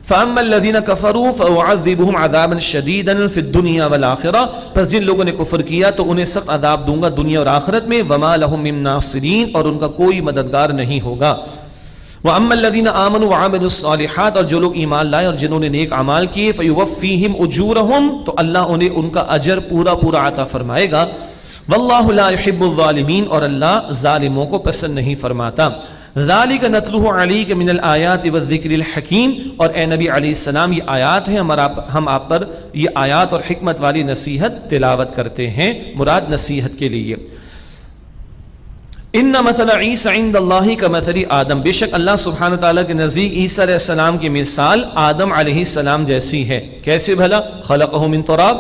فَأَمَّا الَّذِينَ كَفَرُوا فَأُعَذِّبُهُمْ عَذَابًا شَدِيدًا فِي الدُّنْيَا وَالْآخِرَةِ، پس جن لوگوں نے کفر کیا تو انہیں سخت عذاب دوں گا دنیا اور آخرت میں۔ وَمَا لَهُم مِّن نَاصِرِينَ، اور ان کا کوئی مددگار نہیں ہوگا۔ وَأَمَّا الَّذِينَ آمَنُوا وَعَمِلُوا الصَّالِحَاتِ، اور جو لوگ ایمان لائے اور جنہوں نے نیک اعمال کیے، فَيُوَفِّيهِمْ أُجُورَهُمْ، تو اللہ انہیں ان کا اجر پورا پورا عطا فرمائے گا۔ وَاللَّهُ لَا يُحِبُّ الظَّالِمِينَ، اور اللہ ظالموں کو پسند نہیں فرماتا۔ ذَلِكَ نَتْلُوهُ عَلَيْكَ مِنَ الْآيَاتِ وَالذِّكْرِ الْحَكِيمِ، اور اے نبی علیہ السلام یہ آیات ہیں، ہم آپ پر یہ آیات اور حکمت والی نصیحت تلاوت کرتے ہیں، مراد نصیحت کے لیے۔ ان مثل عیسی عند اللہ کمثل آدم، بے شک اللہ سبحانہ تعالیٰ کے نزدیک عیسیٰ علیہ السلام کی مثال آدم علیہ السلام جیسی ہے۔ کیسے بھلا؟ خلقہ من تراب،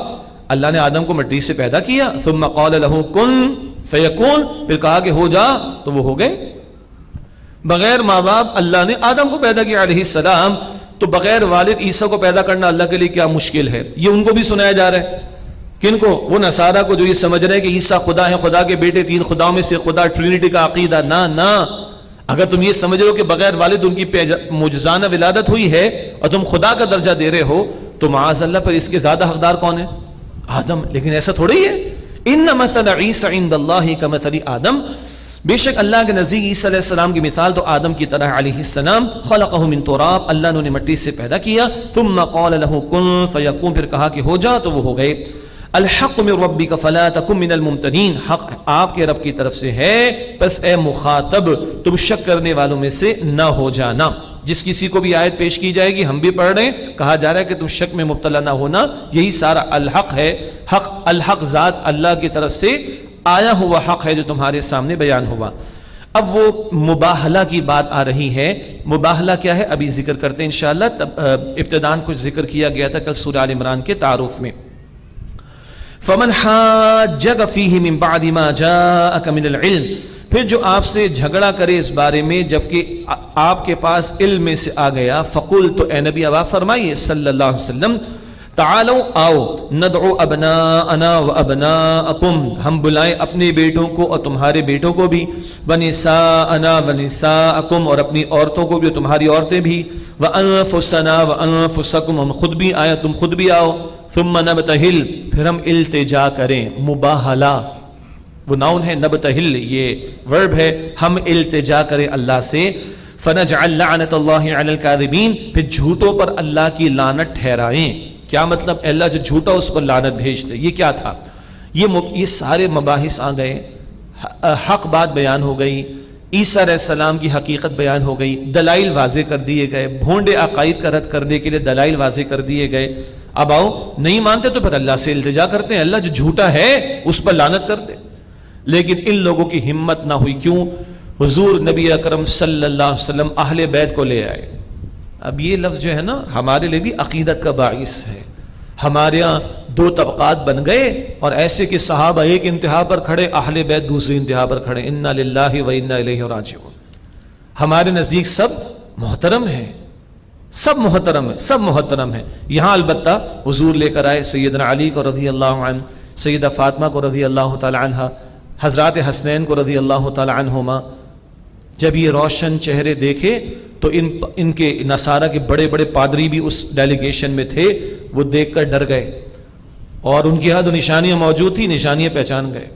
اللہ نے آدم کو مٹی سے پیدا کیا، ثم قال له کن فیکون، پھر کہا کہ ہو جا تو وہ ہو گئے۔ بغیر ماں باپ اللہ نے آدم کو پیدا کیا علیہ السلام، تو بغیر والد عیسیٰ کو پیدا کرنا اللہ کے لیے کیا مشکل ہے؟ یہ ان کو بھی سنایا جا رہا ہے۔ کن کو؟ وہ نصارہ کو جو یہ سمجھ رہے ہیں کہ عیسیٰ خدا ہے، خدا کے بیٹے، تین خداؤں میں سے خدا، ٹرینٹی کا عقیدہ۔ نہ، اگر تم یہ سمجھ رہے ہو کہ بغیر والد ان کی معجزانہ ولادت ہوئی ہے اور تم خدا کا درجہ دے رہے ہو، تو معاذ اللہ پر اس کے زیادہ حقدار کون ہے؟ آدم۔ لیکن ایسا تھوڑی ہے۔ ان مثل عیسی عند اللہ کمثل آدم، بے شک اللہ کے نزدیک عیسیٰ علیہ السلام کی مثال تو آدم کی طرح علیہ السلام، خلقہ من تراب، اللہ نے انہیں مٹی سے پیدا کیا، ثم قال له کن فیکون، پھر کہا کہ ہو جا تو وہ ہو گئے۔ الحق من ربک فلا تکن من الممتنین، حق آپ کے رب کی طرف سے ہے، پس اے مخاطب تم شک کرنے والوں میں سے نہ ہو جانا۔ جس کسی کو بھی آیت پیش کی جائے گی، ہم بھی پڑھ رہے ہیں، کہا جا رہا ہے کہ تم شک میں مبتلا نہ ہونا، یہی سارا الحق ہے۔ حق، الحق ذات اللہ کی طرف سے آیا ہوا حق ہے جو تمہارے سامنے بیان ہوا۔ اب وہ مباہلہ کی بات آ رہی ہے۔ مباہلہ کیا ہے ابھی ذکر کرتے ہیں انشاءاللہ۔ ابتداً کچھ ذکر کیا گیا تھا کل سورہ آل عمران کے تعارف میں۔ فَمَنْ حَاجَّكَ فِيهِ مِنْ بَعْدِ مَا جَاءَكَ مِنَ الْعِلْمِ، پھر جو آپ سے جھگڑا کرے اس بارے میں جبکہ آپ کے پاس علم میں سے آ گیا، فقل، تو اے نبی اب آپ فرمائیے صلی اللہ علیہ وسلم، تعالو آؤ، ندعو ابناءنا و ابناءکم، ہم بلائیں اپنے بیٹوں کو اور تمہارے بیٹوں کو بھی، ونساءنا و نساءکم، اور اپنی عورتوں کو بھی اور تمہاری عورتیں بھی، وانفسنا و انفسکم، ہم خود بھی آئیں تم خود بھی آؤ، ثم نبتہل، پھر ہم التجا کریں۔ مباہلہ وہ ناؤن ہے، نبتہل یہ ورب ہے، ہم التجا کریں اللہ سے۔ فنجعل لعنت اللہ علی الکاذبین، پھر جھوٹوں پر اللہ کی لعنت ٹھہرائیں۔ کیا مطلب؟ اللہ جو جھوٹا اس پر لعنت بھیج دے۔ یہ کیا تھا؟ یہ سارے مباحث آ گئے، حق بات بیان ہو گئی، عیسیٰ علیہ السلام کی حقیقت بیان ہو گئی، دلائل واضح کر دیے گئے، بھونڈے عقائد کا رد کرنے کے لیے دلائل واضح کر دیے گئے۔ اب آؤ، نہیں مانتے تو پھر اللہ سے التجا کرتے ہیں، اللہ جو جھوٹا ہے اس پر لعنت کر دے۔ لیکن ان لوگوں کی ہمت نہ ہوئی۔ کیوں؟ حضور نبی اکرم صلی اللہ علیہ وسلم اہل بیت کو لے آئے۔ اب یہ لفظ جو ہے نا ہمارے لیے بھی عقیدت کا باعث ہے۔ ہمارے ہاں دو طبقات بن گئے، اور ایسے کہ صحابہ ایک انتہا پر کھڑے، اہل بیت دوسری انتہا پر کھڑے۔ انا للہ و انا الیہ راجعون۔ ہمارے نزدیک سب محترم ہیں، سب محترم ہے، سب محترم ہے۔ یہاں البتہ حضور لے کر آئے سیدنا علی کو رضی اللہ عنہ، سیدہ فاطمہ کو رضی اللہ تعالی عنہ، حضرات حسنین کو رضی اللہ تعالی عنہما، جب یہ روشن چہرے دیکھے تو ان کے نصارہ کے بڑے بڑے پادری بھی اس ڈیلیگیشن میں تھے، وہ دیکھ کر ڈر گئے، اور ان کی یہاں تو نشانیاں موجود تھیں، نشانیاں پہچان گئے،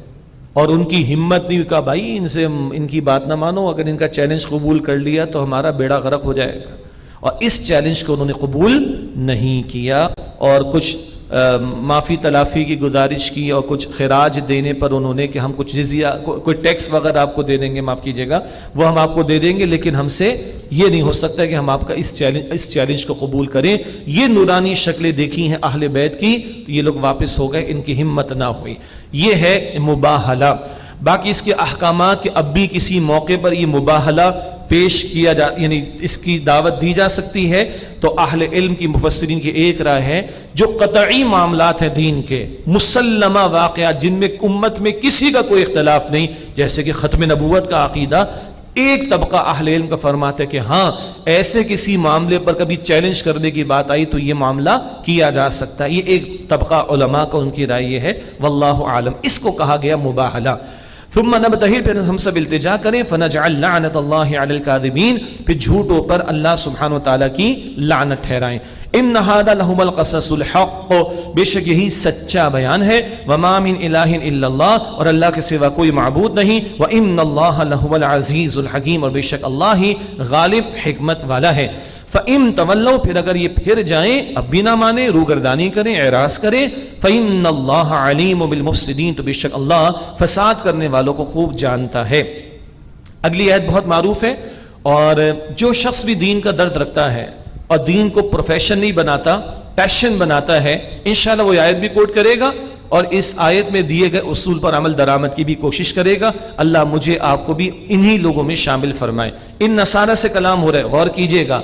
اور ان کی ہمت نہیں، کہا بھائی ان کی بات نہ مانو، اگر ان کا چیلنج قبول کر لیا تو ہمارا بیڑا غرق ہو جائے گا، اور اس چیلنج کو انہوں نے قبول نہیں کیا، اور کچھ معافی تلافی کی گزارش کی، اور کچھ خراج دینے پر انہوں نے کہ ہم کچھ جزیہ، کوئی ٹیکس وغیرہ آپ کو دے دیں گے، معاف کیجیے گا، وہ ہم آپ کو دے دیں گے، لیکن ہم سے یہ نہیں ہو سکتا کہ ہم آپ کا اس چیلنج کو قبول کریں۔ یہ نورانی شکلیں دیکھی ہیں اہل بیت کی، تو یہ لوگ واپس ہو گئے، ان کی ہمت نہ ہوئی۔ یہ ہے مباہلہ۔ باقی اس کے احکامات کہ اب بھی کسی موقع پر یہ مباہلہ پیش کیا یعنی اس کی دعوت دی جا سکتی ہے، تو اہل علم کی مفسرین کی ایک رائے ہے جو قطعی معاملات ہیں دین کے، مسلمہ واقعات جن میں امت میں کسی کا کوئی اختلاف نہیں، جیسے کہ ختم نبوت کا عقیدہ، ایک طبقہ اہل علم کا فرماتا ہے کہ ہاں ایسے کسی معاملے پر کبھی چیلنج کرنے کی بات آئی تو یہ معاملہ کیا جا سکتا ہے۔ یہ ایک طبقہ علماء کا ان کی رائے یہ ہے، واللہ عالم۔ اس کو کہا گیا مباہلہ۔ ثم نبتہل، پھر ہم سب التجا کریں، فنجعل لعنت اللہ علی الکاذبین، پھر جھوٹوں پر اللہ سبحانہ وتعالی کی لعنت ٹھہرائیں۔ ان ھذا لہم القصص الحق، بے شک یہی سچا بیان ہے، وما من الہ الا اللہ، اور اللہ کے سوا کوئی معبود نہیں، وان اللہ لہو العزیز الحکیم، اور بے شک اللہ ہی غالب حکمت والا ہے۔ فَإِن تَوَلَّوْا، پھر اگر یہ پھر جائیں، اب بھی نہ مانیں، روگردانی کریں، اعراض کریں، فَإِنَّ اللَّهَ عَلِيمٌ بِالْمُفْسِدِينَ، تو بے شک اللہ فساد کرنے والوں کو خوب جانتا ہے۔ اگلی آیت بہت معروف ہے، اور جو شخص بھی دین کا درد رکھتا ہے اور دین کو پروفیشن نہیں بناتا، پیشن بناتا ہے، انشاءاللہ وہ آیت بھی کوٹ کرے گا، اور اس آیت میں دیے گئے اصول پر عمل درآمد کی بھی کوشش کرے گا۔ اللہ مجھے آپ کو بھی انہی لوگوں میں شامل فرمائے۔ ان نصارہ سے کلام ہو رہا ہے، غور کیجئے گا،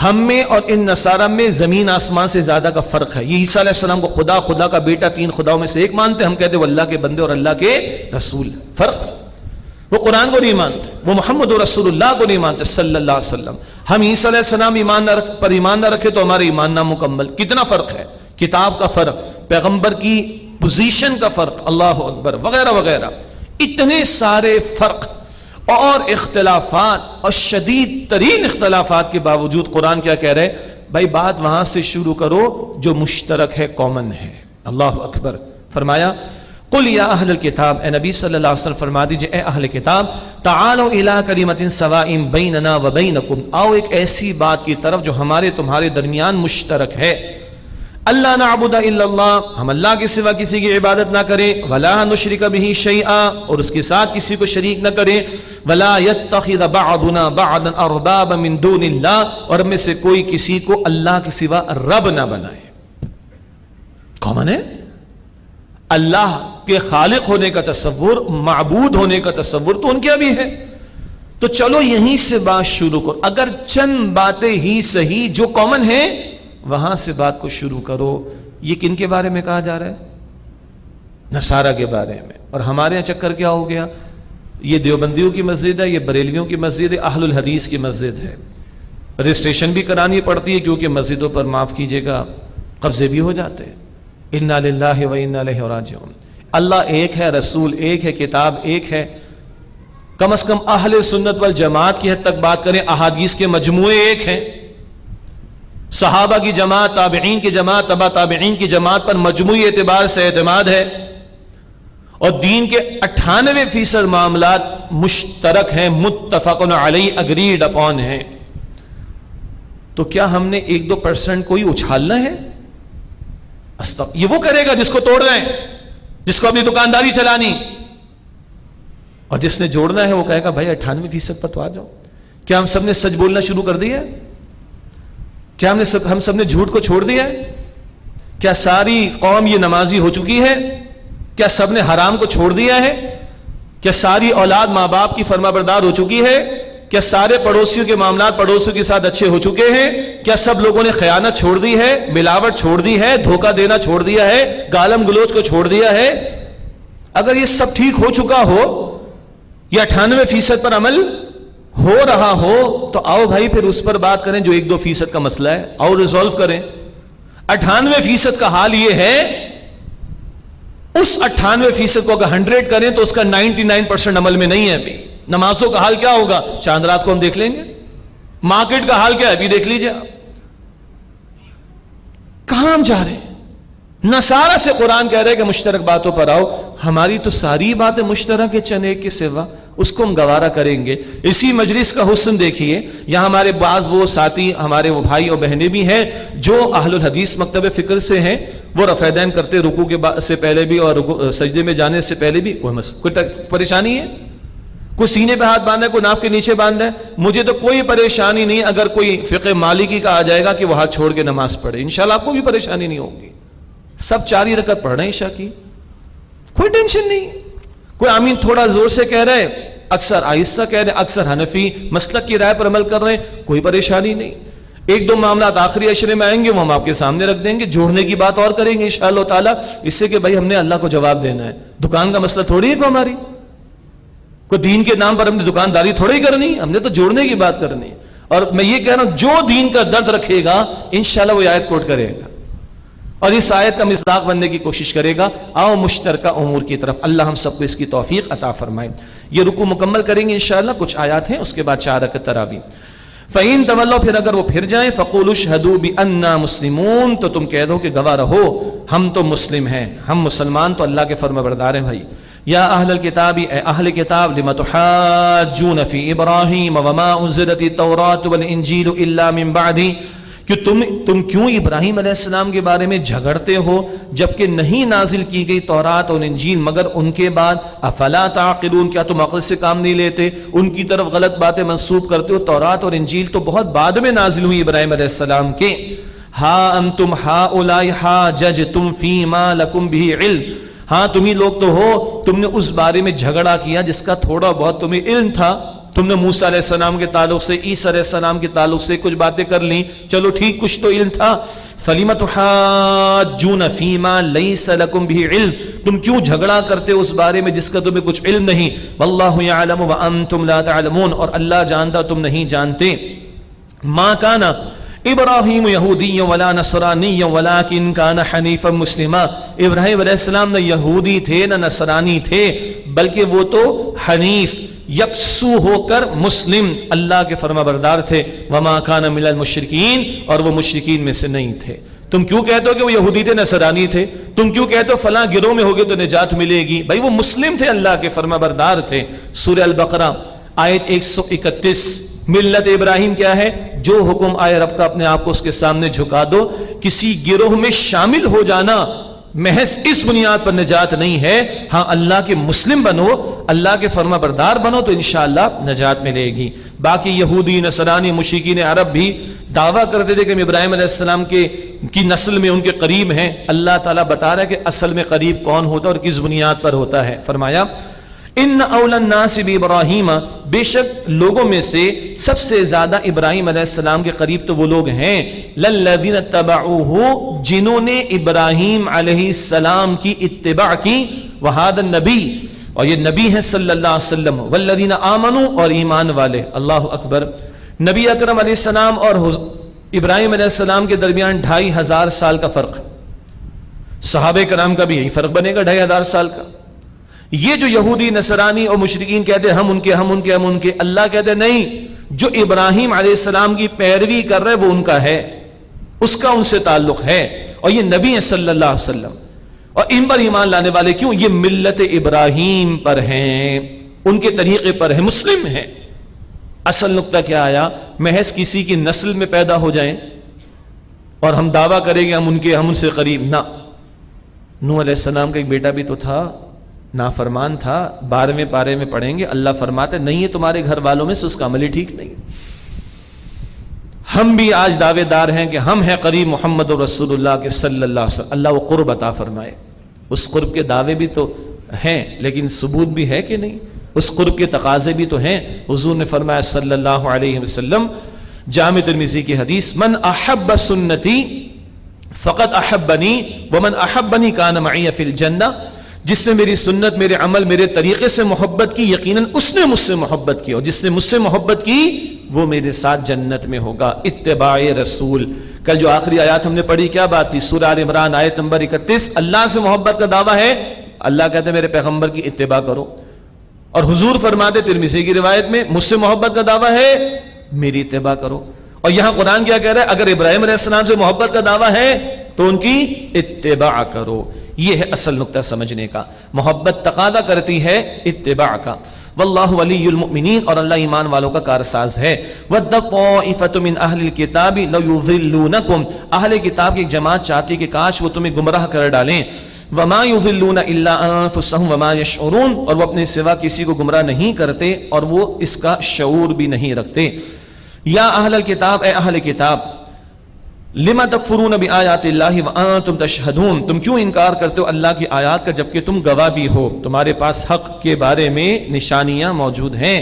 ہم میں اور ان نصارہ میں زمین آسمان سے زیادہ کا فرق ہے۔ یہ عیسیٰ علیہ السلام کو خدا کا بیٹا، تین خداؤں میں سے ایک مانتے، ہم کہتے ہیں وہ اللہ کے بندے اور اللہ کے رسول۔ فرق، وہ قرآن کو نہیں مانتے، وہ محمد رسول اللہ کو نہیں مانتے صلی اللہ علیہ وسلم۔ ہم عیسیٰ علیہ السلام پر ایمان نہ رکھے تو ہمارا ایمان نامکمل۔ کتنا فرق ہے، کتاب کا فرق، پیغمبر کی پوزیشن کا فرق، اللہ اکبر، وغیرہ وغیرہ، اتنے سارے فرق اور اختلافات، اور شدید ترین اختلافات کے باوجود قرآن کیا کہہ رہے؟ بھائی بات وہاں سے شروع کرو جو مشترک ہے، کامن ہے۔ اللہ اکبر۔ فرمایا قل یا اہل الکتاب، اے نبی صلی اللہ علیہ وسلم فرما دیجئے اے اہل کتاب، تعالوا الی کلمۃ سواء بیننا وبینکم، آؤ ایک ایسی بات کی طرف جو ہمارے تمہارے درمیان مشترک ہے۔ اللہ نعبد الا اللہ، ہم اللہ کے سوا کسی کی عبادت نہ کریں، ولا نشرک بہ شیئا، اور اس کے ساتھ کسی کو شریک نہ کریں، ولا یتخذ بعضنا بعضا اربابا من دون اللہ، اور ہم میں سے کوئی کسی کو اللہ کے سوا رب نہ بنائے۔ کامن ہے، اللہ کے خالق ہونے کا تصور، معبود ہونے کا تصور تو ان کے بھی ہے۔ تو چلو یہیں سے بات شروع کرو، اگر چند باتیں ہی صحیح جو کامن ہیں وہاں سے بات کو شروع کرو۔ یہ کن کے بارے میں کہا جا رہا ہے؟ نصارہ کے بارے میں۔ اور ہمارے یہاں چکر کیا ہو گیا؟ یہ دیوبندیوں کی مسجد ہے، یہ بریلویوں کی مسجد ہے، اہل الحدیث کی مسجد ہے۔ رجسٹریشن بھی کرانی پڑتی ہے کیونکہ مسجدوں پر معاف کیجیے گا قبضے بھی ہو جاتے ہیں۔ انا للہ و انا الیہ راجعون۔ اللہ ایک ہے، رسول ایک ہے، کتاب ایک ہے۔ کم از کم اہل سنت والجماعت کی حد تک بات کریں، احادیث کے مجموعے ایک ہیں۔ صحابہ کی جماعت، تابعین کی جماعت، تبع تابعین کی جماعت پر مجموعی اعتبار سے اعتماد ہے، اور دین کے 98% معاملات مشترک ہیں، متفق علیہ، اگریڈ اپون ہیں۔ تو کیا ہم نے 1-2% کوئی اچھالنا ہے؟ یہ وہ کرے گا جس کو توڑ رہے ہیں، جس کو اپنی دکانداری چلانی، اور جس نے جوڑنا ہے وہ کہے گا بھائی 98% پر تو آ جاؤ۔ کیا ہم سب نے سچ بولنا شروع کر دیا ہے؟ کیا ہم سب نے جھوٹ کو چھوڑ دیا ہے؟ کیا ساری قوم یہ نمازی ہو چکی ہے؟ کیا سب نے حرام کو چھوڑ دیا ہے؟ کیا ساری اولاد ماں باپ کی فرما بردار ہو چکی ہے؟ کیا سارے پڑوسیوں کے معاملات پڑوسیوں کے ساتھ اچھے ہو چکے ہیں؟ کیا سب لوگوں نے خیانت چھوڑ دی ہے، ملاوٹ چھوڑ دی ہے، دھوکہ دینا چھوڑ دیا ہے، گالم گلوچ کو چھوڑ دیا ہے؟ اگر یہ سب ٹھیک ہو چکا ہو، یا 98% پر عمل ہو رہا ہو، تو آؤ بھائی پھر اس پر بات کریں جو 1-2% کا مسئلہ ہے، آؤ ریزولو کریں۔ 98% کا حال یہ ہے، اس 98% کو اگر 100 کریں تو اس کا 99% عمل میں نہیں ہے ابھی. نمازوں کا حال کیا ہوگا؟ چاند رات کو ہم دیکھ لیں گے. مارکیٹ کا حال کیا ہے ابھی دیکھ لیجئے آپ. کہاں ہم جا رہے ہیں؟ نصارہ سے قرآن کہہ رہے کہ مشترک باتوں پر آؤ. ہماری تو ساری باتیں مشترک ہے چند ایک کے سوا، اس کو ہم گوارا کریں گے. اسی مجلس کا حسن دیکھیے، یہاں ہمارے بعض وہ ساتھی، ہمارے وہ بھائی اور بہنیں بھی ہیں جو اہل الحدیث مکتب فکر سے ہیں. وہ رفعین کرتے رکوع کے سے پہلے بھی اور سجدے میں جانے سے پہلے بھی. کوئی پریشانی ہے؟ کوئی سینے پہ ہاتھ باندھنا ہے، کوئی ناف کے نیچے باندھنا ہے. مجھے تو کوئی پریشانی نہیں اگر کوئی فقہ مالکی کا آ جائے گا کہ وہ ہاتھ چھوڑ کے نماز پڑھے. انشاءاللہ آپ کو بھی پریشانی نہیں ہوگی. سب 4 رکعت پڑھ رہے ہیں عشاء کی، کوئی ٹینشن نہیں. کوئی آمین تھوڑا زور سے کہہ رہے، اکثر آہستہ کہہ رہے، اکثر حنفی مسلک کی رائے پر عمل کر رہے ہیں، کوئی پریشانی نہیں. 1-2 معاملات آخری عشرے میں آئیں گے وہ ہم آپ کے سامنے رکھ دیں گے. جوڑنے کی بات اور کریں گے انشاءاللہ تعالی، اس سے کہ بھائی ہم نے اللہ کو جواب دینا ہے. دکان کا مسئلہ تھوڑی ہے کو ہماری، کوئی دین کے نام پر ہم نے دکانداری تھوڑی کرنی، ہم نے تو جوڑنے کی بات کرنی. اور میں یہ کہہ رہا ہوں جو دین کا درد رکھے گا انشاءاللہ وہ آیت کوٹ کرے گا اور اس آیت کا مصداق بننے کی کوشش کرے گا. آؤ مشترکہ امور کی طرف، اللہ ہم سب کو اس کی توفیق عطا فرمائے. یہ رکوع مکمل کریں گے انشاءاللہ. کچھ آیات ہیں، اس کے بعد 4 رکعت تراویح. فَإِن تَوَلَّوْا، پھر اگر وہ پھر جائیں، فَقُولُوا اشْهَدُوا بِأَنَّا مُسْلِمُونَ، تو تم کہہ دو کہ گواہ رہو ہم تو مسلم ہیں، ہم مسلمان تو اللہ کے فرما بردار ہیں. بھائی یا اہل الکتاب، اے اہل کتاب، لِمَ تُحَاجُّونَ فِي إِبْرَاهِيمَ وَمَا أُنزِلَتِ التَّوْرَاةُ وَالْإِنجِيلُ إِلَّا مِن بَعْدِهِ، کہ تم کیوں ابراہیم علیہ السلام کے بارے میں جھگڑتے ہو جبکہ نہیں نازل کی گئی تورات اور انجیل مگر ان کے بعد. افلا تعقلون، کیا تم عقل سے کام نہیں لیتے؟ ان کی طرف غلط باتیں منسوب کرتے ہو. تورات اور انجیل تو بہت بعد میں نازل ہوئی ابراہیم علیہ السلام کے. ہا انتم ہؤلاء حاججتم فیما لکم بہ علم، ہاں تمہیں لوگ تو ہو، تم نے اس بارے میں جھگڑا کیا جس کا تھوڑا بہت تمہیں علم تھا. تم نے موسیٰ علیہ السلام کے تعلق سے، عیسیٰ علیہ السلام کے تعلق سے کچھ باتیں کر لیں، چلو ٹھیک کچھ تو علم تھا. فَلِمَ تُحَاجُّونَ فِيمَا لَيْسَ لَكُمْ بِهِ علم، تم کیوں جھگڑا کرتے اس بارے میں جس کا تمہیں کچھ علم نہیں. وَاللَّهُ يَعْلَمُ وَأَنْتُمْ لَا تَعْلَمُونَ، اور اللہ جانتا تم نہیں جانتے. مَا كَانَ ابراہیم یہودی ولا نصرانی ولکن کان حنیفا مسلما، ابراہیم علیہ السلام نہ یہودی تھے نہ نصرانی تھے بلکہ وہ تو حنیف، یکسو ہو کر مسلم، اللہ کے فرما بردار تھے. وما کان من المشرکین، اور وہ مشرکین میں سے نہیں تھے. تم کیوں کہتے ہو کہ وہ یہودی تھے نصرانی تھے؟ تم کیوں کہتے ہو فلاں گروہ میں ہوگے تو نجات ملے گی؟ بھائی وہ مسلم تھے، اللہ کے فرما بردار تھے. سورہ البقرہ آیت 131. ملت ابراہیم کیا ہے؟ جو حکم آئے رب کا اپنے آپ کو اس کے سامنے جھکا دو. کسی گروہ میں شامل ہو جانا محض اس بنیاد پر نجات نہیں ہے. ہاں اللہ کے مسلم بنو، اللہ کے فرما بردار بنو تو انشاءاللہ نجات ملے گی. باقی یہودی نصرانی مشرکین عرب بھی دعویٰ کرتے تھے کہ ہم ابراہیم علیہ السلام کی نسل میں ان کے قریب ہیں. اللہ تعالیٰ بتا رہا ہے کہ اصل میں قریب کون ہوتا ہے اور کس بنیاد پر ہوتا ہے. فرمایا ان اول الناس بابراہیم، بے شک لوگوں میں سے سب سے زیادہ ابراہیم علیہ السلام کے قریب تو وہ لوگ ہیں للذین اتبعوہ، جنہوں نے ابراہیم علیہ السلام کی اتباع کی، وہذا النبی، اور یہ نبی ہے صلی اللہ علیہ وسلم، والذین آمنوا، اور ایمان والے. اللہ اکبر. نبی اکرم علیہ السلام اور ابراہیم علیہ السلام کے درمیان 2500 سال کا فرق. صحابہ کرام کا بھی یہی فرق بنے گا 2500 سال کا. یہ جو یہودی نصرانی اور مشرکین کہتے ہیں ہم ان کے، اللہ کہتے ہیں نہیں، جو ابراہیم علیہ السلام کی پیروی کر رہے وہ ان کا ہے، اس کا ان سے تعلق ہے، اور یہ نبی ہے صلی اللہ علیہ وسلم. اور ان پر ایمان لانے والے کیوں؟ یہ ملت ابراہیم پر ہیں، ان کے طریقے پر ہیں، مسلم ہیں. اصل نقطہ کیا آیا؟ محض کسی کی نسل میں پیدا ہو جائیں اور ہم دعویٰ کریں گے ہم ان سے قریب نہ. نوح علیہ السلام کا ایک بیٹا بھی تو تھا، نافرمان تھا. 12ویں پارے میں پڑھیں گے اللہ فرماتے نہیں ہے تمہارے گھر والوں میں سے اس کا عمل ہی ٹھیک نہیں. ہم بھی آج دعوے دار ہیں کہ ہم ہیں قریب محمد رسول اللہ کے صلی اللہ علیہ وسلم. اللہ وہ قرب عطا فرمائے. اس قرب کے دعوے بھی تو ہیں لیکن ثبوت بھی ہے کہ نہیں؟ اس قرب کے تقاضے بھی تو ہیں. حضور نے فرمایا صلی اللہ علیہ وسلم، جامع ترمذی کی حدیث، من احب سنتی فقد احبنی ومن احبنی کان معی فی الجنہ، جس نے میری سنت، میرے عمل، میرے طریقے سے محبت کی یقیناً اس نے مجھ سے محبت کی، اور جس نے مجھ سے محبت کی وہ میرے ساتھ جنت میں ہوگا. اتباع رسول. کل جو آخری آیات ہم نے پڑھی کیا بات تھی؟ سورہ آل عمران آیت نمبر 31. اللہ سے محبت کا دعویٰ ہے، اللہ کہتے ہیں میرے پیغمبر کی اتباع کرو، اور حضور فرماتے ترمذی کی روایت میں مجھ سے محبت کا دعویٰ ہے میری اتباع کرو. اور یہاں قرآن کیا کہہ رہا ہے؟ اگر ابراہیم علیہ السلام سے محبت کا دعویٰ ہے تو ان کی اتباع کرو. یہ ہے اصل نقطہ سمجھنے کا. محبت تقاضا کرتی ہے اتباع کا. واللہ ولی المؤمنین، اور اللہ ایمان والوں کا کارساز ہے. وَدَّ طَائِفَةٌ مِّنْ أَهْلِ الْكِتَابِ لَوْ يُضِلُّونَكُمْ، اہل کتاب کی ایک جماعت چاہتی کہ کاش وہ تمہیں گمراہ کر ڈالیں. وَمَا يُضِلُّونَ إِلَّا أَنفُسَهُمْ وَمَا يَشْعُرُونَ، اور وہ اپنے سوا کسی کو گمراہ نہیں کرتے اور وہ اس کا شعور بھی نہیں رکھتے. یا اہل الکتاب، اے اہل کتاب، لما تکفرون بآیات اللہ وانتم تشہدون، تم کیوں انکار کرتے ہو اللہ کی آیات کا جبکہ تم گواہ بھی ہو، تمہارے پاس حق کے بارے میں نشانیاں موجود ہیں.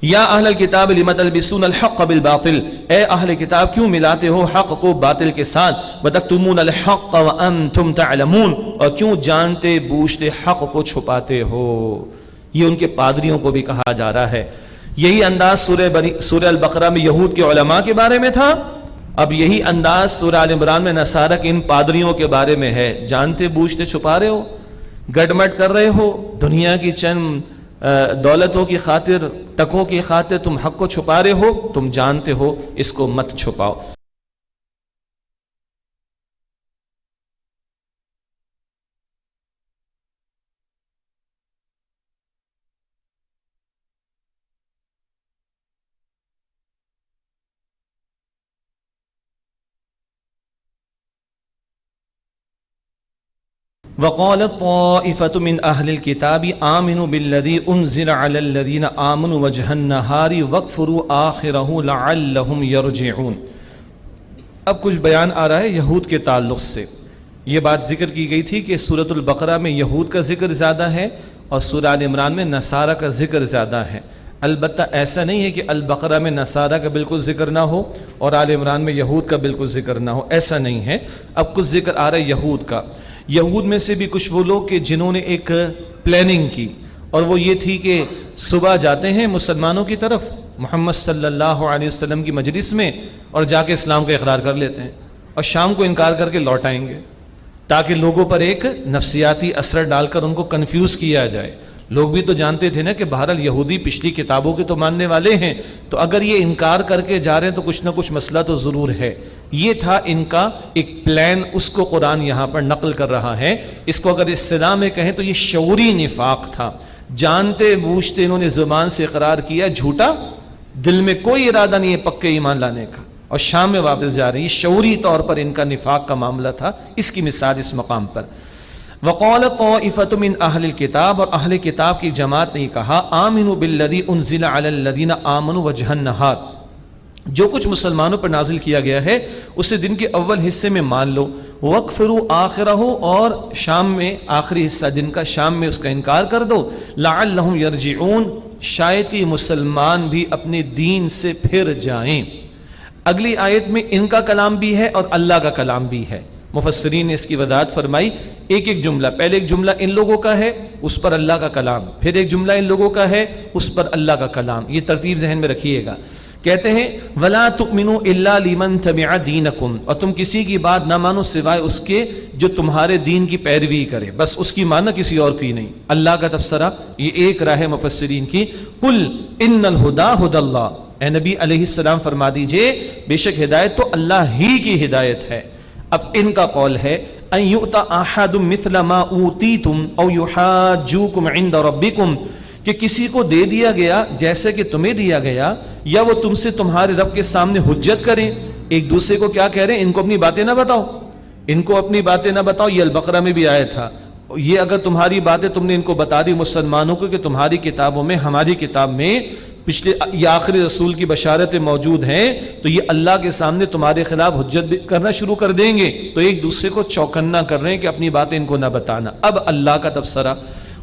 یا اہل الکتاب لما تلبسون الحق بالباطل، اے اہل کتاب کیوں ملاتے ہو حق کو باطل کے ساتھ. وتکتمون الحق وانتم تعلمون، اور کیوں جانتے بوجھتے حق کو چھپاتے ہو. یہ ان کے پادریوں کو بھی کہا جا رہا ہے. یہی انداز سورہ البقرہ میں یہود کے علماء کے بارے میں تھا، اب یہی انداز سورہ آل عمران میں نصارہ کے ان پادریوں کے بارے میں ہے. جانتے بوجھتے چھپا رہے ہو، گڈمٹ کر رہے ہو، دنیا کی چند دولتوں کی خاطر، ٹکوں کی خاطر تم حق کو چھپا رہے ہو، تم جانتے ہو اس کو مت چھپاؤ. وقالت طائفة من أهل الكتاب آمنوا بالذي أنزل على الذين آمنوا وجه النهار واكفروا آخره لعلهم يرجعون. اب کچھ بیان آ رہا ہے یہود کے تعلق سے. یہ بات ذکر کی گئی تھی کہ سورۃ البقرہ میں یہود کا ذکر زیادہ ہے اور سورہ آل عمران میں نصارہ کا ذکر زیادہ ہے. البتہ ایسا نہیں ہے کہ البقرہ میں نصارہ کا بالکل ذکر نہ ہو اور آل عمران میں یہود کا بالکل ذکر نہ ہو، ایسا نہیں ہے. اب کچھ ذکر آ رہا ہے یہود کا. یہود میں سے بھی کچھ وہ لوگ کہ جنہوں نے ایک پلاننگ کی، اور وہ یہ تھی کہ صبح جاتے ہیں مسلمانوں کی طرف محمد صلی اللہ علیہ وسلم کی مجلس میں اور جا کے اسلام کا اقرار کر لیتے ہیں، اور شام کو انکار کر کے لوٹ آئیں گے تاکہ لوگوں پر ایک نفسیاتی اثر ڈال کر ان کو کنفیوز کیا جائے. لوگ بھی تو جانتے تھے نا کہ بہرحال یہودی پچھلی کتابوں کے تو ماننے والے ہیں، تو اگر یہ انکار کر کے جا رہے ہیں تو کچھ نہ کچھ مسئلہ تو ضرور ہے. یہ تھا ان کا ایک پلان، اس کو قرآن یہاں پر نقل کر رہا ہے. اس کو اگر اصطلاح میں کہیں تو یہ شعوری نفاق تھا. جانتے بوجھتے انہوں نے زبان سے اقرار کیا جھوٹا، دل میں کوئی ارادہ نہیں ہے پکے ایمان لانے کا، اور شام میں واپس جا رہے ہیں. شعوری طور پر ان کا نفاق کا معاملہ تھا. اس کی مثال اس مقام پر وقال طائفة من اہل الکتاب، اور اہل کتاب کی جماعت نے کہا آمنوا بالذی انزل علی الذین آمنوا وجہ النہار، جو کچھ مسلمانوں پر نازل کیا گیا ہے اسے دن کے اول حصے میں مان لو. وَاكْفِرُوا آخِرَهُ، اور شام میں آخری حصہ دن کا شام میں اس کا انکار کر دو. لَعَلَّهُمْ يَرْجِعُونَ، شاید کہ مسلمان بھی اپنے دین سے پھر جائیں. اگلی آیت میں ان کا کلام بھی ہے اور اللہ کا کلام بھی ہے. مفسرین نے اس کی وضاحت فرمائی. ایک ایک جملہ، پہلے ایک جملہ ان لوگوں کا ہے اس پر اللہ کا کلام، پھر ایک جملہ ان لوگوں کا ہے اس پر اللہ کا کلام. یہ ترتیب ذہن میں رکھیے گا. کہتے ہیں وَلَا تُؤْمِنُوا إِلَّا لِمَنْ تَبِعَ دِينَكُمْ، اور تم کسی کی بات نہ مانو سوائے اس کے جو تمہارے دین کی پیروی کرے، بس اس کی ماننا، کسی اور کی نہیں. اللہ کا تفسیرہ یہ ایک راہ ہے مفسرین کی. قُلْ إِنَّ الْهُدَى هُدَى اللَّهِ، اے نبی علیہ السلام فرما دیجئے بے شک ہدایت تو اللہ ہی کی ہدایت ہے. اب ان کا قول ہے ان یؤتی احد مثل ما اوتیتم او یحاجوکم عند ربکم، کہ کسی کو دے دیا گیا جیسے کہ تمہیں دیا گیا، یا وہ تم سے تمہارے رب کے سامنے حجت کریں. ایک دوسرے کو کیا کہہ رہے ہیں؟ ان کو اپنی باتیں نہ بتاؤ، ان کو اپنی باتیں نہ بتاؤ. یہ البقرہ میں بھی آیا تھا. یہ اگر تمہاری باتیں تم نے ان کو بتا دی مسلمانوں کو کہ تمہاری کتابوں میں، ہماری کتاب میں پچھلے یہ آخری رسول کی بشارتیں موجود ہیں، تو یہ اللہ کے سامنے تمہارے خلاف حجت کرنا شروع کر دیں گے. تو ایک دوسرے کو چوکنا کر رہے ہیں کہ اپنی باتیں ان کو نہ بتانا. اب اللہ کا تبصرہ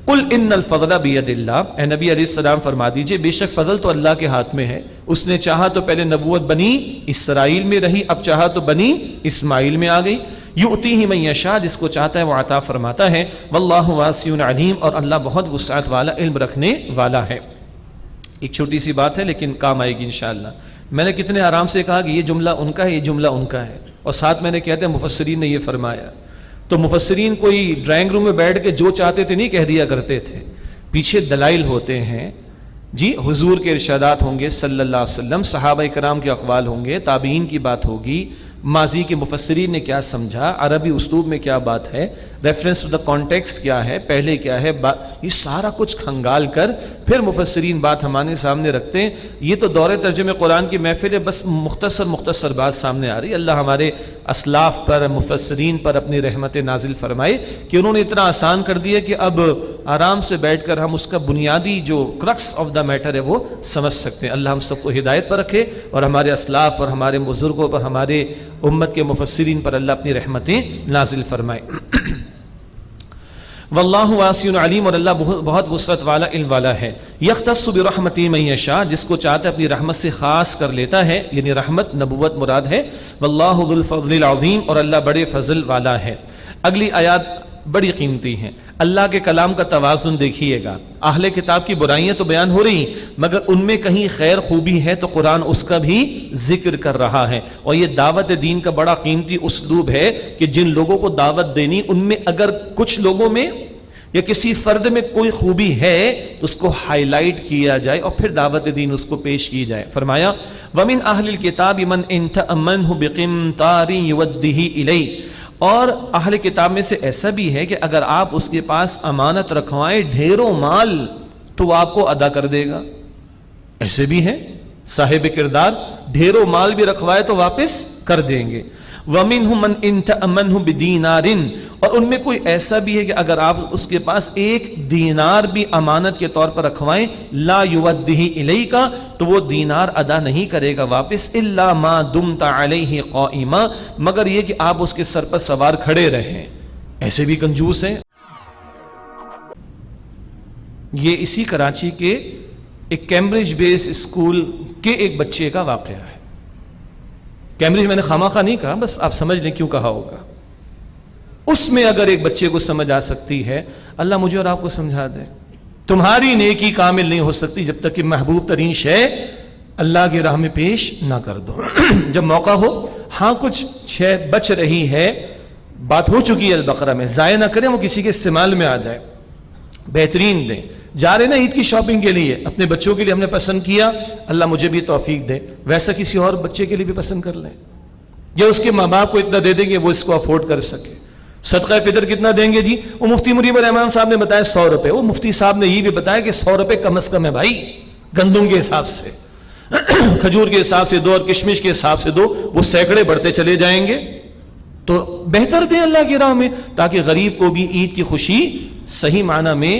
قل ان الفضل بید اللہ، اے نبی علیہ السلام فرما دیجئے بے شک فضل تو اللہ کے ہاتھ میں ہے. اس نے چاہا تو پہلے نبوت بنی اسرائیل میں رہی، اب چاہا تو بنی اسماعیل میں آ گئی. یؤتیہ من یشاء، جس کو چاہتا ہے وہ عطا فرماتا ہے. واللہ واسع علیم، اور اللہ بہت وسعت والا، علم رکھنے والا ہے. ایک چھوٹی سی بات ہے لیکن کام آئے گی انشاءاللہ. میں نے کتنے آرام سے کہا کہ یہ جملہ ان کا ہے، یہ جملہ ان کا ہے، اور ساتھ میں نے کہتے ہیں مفسرین نے یہ فرمایا. تو مفسرین کوئی ڈرائنگ روم میں بیٹھ کے جو چاہتے تھے نہیں کہہ دیا کرتے تھے، پیچھے دلائل ہوتے ہیں جی، حضور کے ارشادات ہوں گے صلی اللہ علیہ وسلم، صحابہ کرام کے اقوال ہوں گے، تابعین کی بات ہوگی، ماضی کے مفسرین نے کیا سمجھا، عربی اسلوب میں کیا بات ہے، ریفرنس ٹو دا کانٹیکسٹ کیا ہے، پہلے کیا ہے، یہ سارا کچھ کھنگال کر پھر مفسرین بات ہمارے سامنے رکھتے ہیں۔ یہ تو دور ترجمہ قرآن کی محفل ہے، بس مختصر بات سامنے آ رہی ہے۔ اللہ ہمارے اسلاف پر، مفسرین پر اپنی رحمت نازل فرمائے کہ انہوں نے اتنا آسان کر دیا کہ اب آرام سے بیٹھ کر ہم اس کا بنیادی جو کرکس آف دا میٹر ہے وہ سمجھ سکتے ہیں۔ اللہ ہم سب کو ہدایت پر رکھے اور ہمارے اسلاف اور ہمارے بزرگوں پر، ہمارے امت کے مفسرین پر اللہ اپنی رحمتیں نازل فرمائے۔ واللہ واسع علیم، اور اللہ بہت وسعت والا، علم والا ہے۔ یختص برحمتہ من یشاء، جس کو چاہتا ہے اپنی رحمت سے خاص کر لیتا ہے، یعنی رحمت نبوت مراد ہے۔ واللہ ذو الفضل العظیم، اور اللہ بڑے فضل والا ہے۔ اگلی آیات بڑی قیمتی ہیں۔ اللہ کے کلام کا توازن دیکھیے گا، اہل کتاب کی برائیاں تو بیان ہو رہی ہیں، مگر ان میں کہیں خیر خوبی ہے تو قرآن اس کا بھی ذکر کر رہا ہے۔ اور یہ دعوت دین کا بڑا قیمتی اسلوب ہے کہ جن لوگوں کو دعوت دینی، ان میں اگر کچھ لوگوں میں یا کسی فرد میں کوئی خوبی ہے تو اس کو ہائی لائٹ کیا جائے اور پھر دعوت دین اس کو پیش کی جائے۔ فرمایا وَمِنْ أَهْلِ الْكِتَابِ مَنْ إِنْ تَأْمَنْهُ بِقِنْطَارٍ يُؤَدِّهِ إِلَيْهِ، اور اہل کتاب میں سے ایسا بھی ہے کہ اگر آپ اس کے پاس امانت رکھوائیں ڈھیروں مال تو وہ آپ کو ادا کر دے گا۔ ایسے بھی ہیں صاحب کردار، ڈھیروں مال بھی رکھوائے تو واپس کر دیں گے۔ وَمِنْهُمْ مَنْ إِنْ تَأْمَنْهُ بِدِينَارٍ، اور ان میں کوئی ایسا بھی ہے کہ اگر آپ اس کے پاس ایک دینار بھی امانت کے طور پر رکھوائیں، لا يُوَدِّهِ إِلَيْكَ، تو وہ دینار ادا نہیں کرے گا واپس، إِلَّا مَا دُمْتَ عَلَيْهِ قَائِمًا، مگر یہ کہ آپ اس کے سر پر سوار کھڑے رہیں۔ ایسے بھی کنجوس ہیں۔ یہ اسی کراچی کے ایک کیمبرج بیس اسکول کے ایک بچے کا واقعہ ہے۔ کیمبرج میں نے خامخواہ نہیں کہا، بس آپ سمجھ لیں کیوں کہا ہوگا۔ اس میں اگر ایک بچے کو سمجھ آ سکتی ہے، اللہ مجھے اور آپ کو سمجھا دے۔ تمہاری نیکی کامل نہیں ہو سکتی جب تک کہ محبوب ترین شے اللہ کی راہ میں پیش نہ کر دو۔ جب موقع ہو، ہاں کچھ شے بچ رہی ہے، بات ہو چکی ہے البقرہ میں، ضائع نہ کریں، وہ کسی کے استعمال میں آ جائے، بہترین دیں۔ جا رہے نا عید کی شاپنگ کے لیے، اپنے بچوں کے لیے ہم نے پسند کیا، اللہ مجھے بھی توفیق دے، ویسا کسی اور بچے کے لیے بھی پسند کر لیں، یا اس کے ماں باپ کو اتنا دے دیں گے وہ اس کو افورڈ کر سکے۔ صدقہ فطر کتنا دیں گے جی؟ وہ مفتی مریم الرحمان صاحب نے بتایا 100 روپے، وہ مفتی صاحب نے یہ بھی بتایا کہ 100 روپے کم از کم ہے بھائی، گندم کے حساب سے، کھجور کے حساب سے دو اور کشمش کے حساب سے دو، وہ سینکڑے بڑھتے چلے جائیں گے، تو بہتر دیں اللہ کی راہ میں، تاکہ غریب کو بھی عید کی خوشی صحیح معنی میں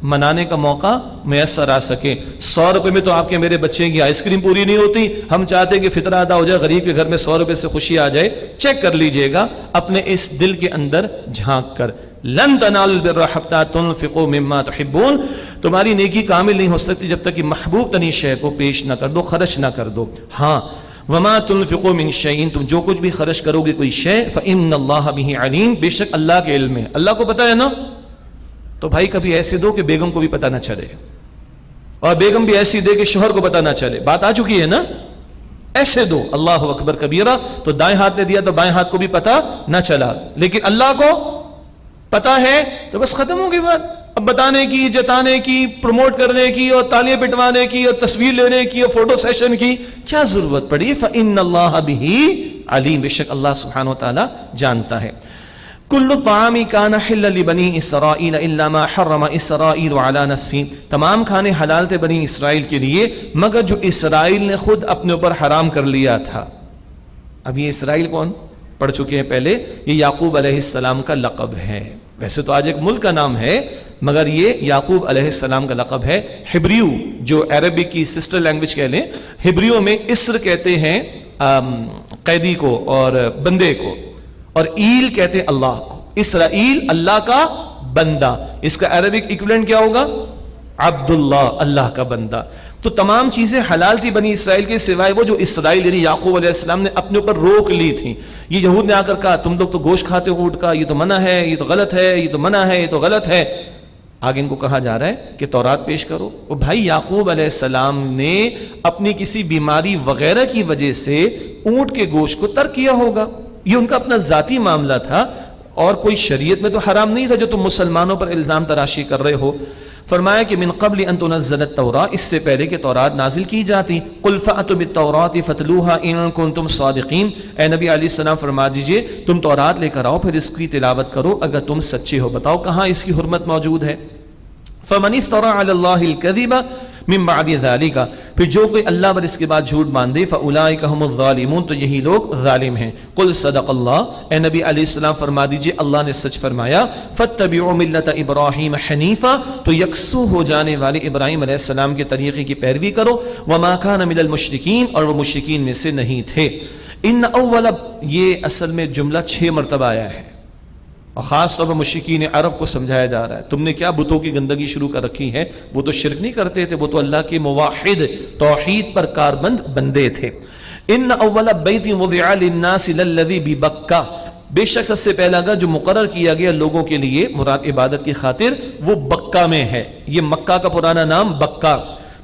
منانے کا موقع میسر آ سکے۔ 100 روپے میں تو آپ کے میرے بچے کی آئس کریم پوری نہیں ہوتی، ہم چاہتے ہیں کہ فطرہ ادا ہو جائے، غریب کے گھر میں 100 روپے سے خوشی آ جائے۔ چیک کر لیجئے گا اپنے اس دل کے اندر جھانک کر، لن تنالوا البر حتى تنفقوا مما تحبون، تمہاری نیکی کامل نہیں ہو سکتی جب تک کہ محبوب ترین شے کو پیش نہ کر دو، خرچ نہ کر دو۔ ہاں وما تنفقوا من شيء، تم جو کچھ بھی خرچ کرو گے کوئی شے، فإن الله به علیم، بے شک اللہ کے علم ہے، اللہ کو پتہ ہے نا، تو بھائی کبھی ایسے دو کہ بیگم کو بھی پتہ نہ چلے، اور بیگم بھی ایسی دے کہ شوہر کو پتہ نہ چلے، بات آ چکی ہے نا، ایسے دو، اللہ اکبر کبیرہ، تو دائیں ہاتھ نے دیا تو بائیں ہاتھ کو بھی پتہ نہ چلا، لیکن اللہ کو پتہ ہے تو بس ختم ہو گئی بات۔ اب بتانے کی، جتانے کی، پروموٹ کرنے کی، اور تالیاں پٹوانے کی، اور تصویر لینے کی، اور فوٹو سیشن کی کیا ضرورت پڑی؟ فإن اللہ به علیم، بے شک اللہ سبحانہ وتعالی جانتا ہے۔ کل الطعام کان حلا لبنی اسرائیل الا ما حرم اسرائیل علی نفسہ، تمام کھانے حلال تھے بنی اسرائیل کے لیے مگر جو اسرائیل نے خود اپنے اوپر حرام کر لیا تھا۔ اب یہ اسرائیل کون پڑھ چکے ہیں پہلے، یہ یعقوب علیہ السلام کا لقب ہے، ویسے تو آج ایک ملک کا نام ہے مگر یہ یعقوب علیہ السلام کا لقب ہے۔ ہبریو جو عربک کی سسٹر لینگویج کہہ لیں، ہبریو میں اسر کہتے ہیں قیدی کو اور بندے کو، اور ایل کہتے ہیں اللہ کو، اسرائیل اللہ کا بندہ، اس کا عربک ایکویلنٹ کیا ہوگا؟ عبداللہ، اللہ کا بندہ۔ تو تمام چیزیں حلال تھی بنی اسرائیل کے سوائے وہ جو اسرائیل یعنی یعقوب علیہ السلام نے اپنے اوپر روک لی تھی۔ یہ یہود نے آ کر کہا تم لوگ تو گوشت کھاتے ہو اونٹ کا، یہ تو منع ہے، یہ تو غلط ہے، یہ تو منع ہے، یہ تو غلط ہے۔ آگے ان کو کہا جا رہا ہے کہ تورات پیش کرو۔ اور بھائی یعقوب علیہ السلام نے اپنی کسی بیماری وغیرہ کی وجہ سے اونٹ کے گوشت کو ترک کیا ہوگا، یہ ان کا اپنا ذاتی معاملہ تھا، اور کوئی شریعت میں تو حرام نہیں تھا جو تم مسلمانوں پر الزام تراشی کر رہے ہو. فرمایا کہ من قبل ان تنزل التوراۃ، اس سے پہلے کہ تورات نازل کی جاتی. قل فأتوا بالتوراۃ فاتلوها ان کنتم صادقین، اے نبی علیہ السلام فرما دیجئے تم تورات لے کر آؤ پھر اس کی تلاوت کرو اگر تم سچے ہو. بتاؤ کہاں اس کی حرمت موجود ہے. فمن افترى على الله الكذب من بعد ذلك، پھر جو کوئی اللہ پر اس کے بعد جھوٹ باندھے، فاولئک هم الظالمون، تو یہی لوگ ظالم ہیں. قل صدق اللہ، اے نبی علیہ السلام فرما دیجئے اللہ نے سچ فرمایا. فاتبعوا ملت ابراہیم حنیفا، تو یکسو ہو جانے والے ابراہیم علیہ السلام کے طریقے کی پیروی کرو. وما كان من المشرکین، اور وہ مشرکین میں سے نہیں تھے. ان اول، یہ اصل میں جملہ 6 مرتبہ آیا ہے اور خاص طور پر مشرکین عرب کو سمجھایا جا رہا ہے تم نے کیا بتوں کی گندگی شروع کر رکھی ہے. وہ تو شرک نہیں کرتے تھے، وہ تو اللہ کے موحد توحید پر کاربند بندے تھے. ان اول بیت وضع للناس للذی ببکہ، بے شک سب سے پہلا گھر جو مقرر کیا گیا لوگوں کے لیے مراد عبادت کی خاطر وہ بکہ میں ہے. یہ مکہ کا پرانا نام بکہ،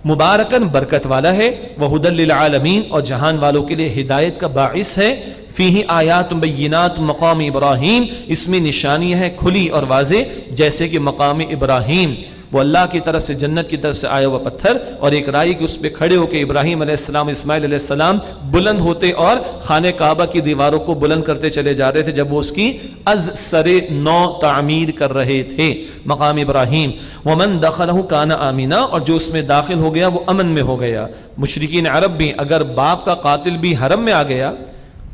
مبارکن برکت والا ہے، وہدی للعالمین، اور جہان والوں کے لیے ہدایت کا باعث ہے. فیہ آیات بینات مقام ابراہیم، اس میں نشانیاں ہیں کھلی اور واضح، جیسے کہ مقام ابراہیم وہ اللہ کی طرف سے جنت کی طرف سے آیا ہوا پتھر، اور ایک رائی کہ اس پہ کھڑے ہو کے ابراہیم علیہ السلام اسماعیل علیہ السلام بلند ہوتے اور خانہ کعبہ کی دیواروں کو بلند کرتے چلے جا رہے تھے جب وہ اس کی از سر نو تعمیر کر رہے تھے. مقام ابراہیم. ومن دخلہ کان آمنا، اور جو اس میں داخل ہو گیا وہ امن میں ہو گیا. مشرکین عرب بھی اگر باپ کا قاتل بھی حرم میں آ گیا،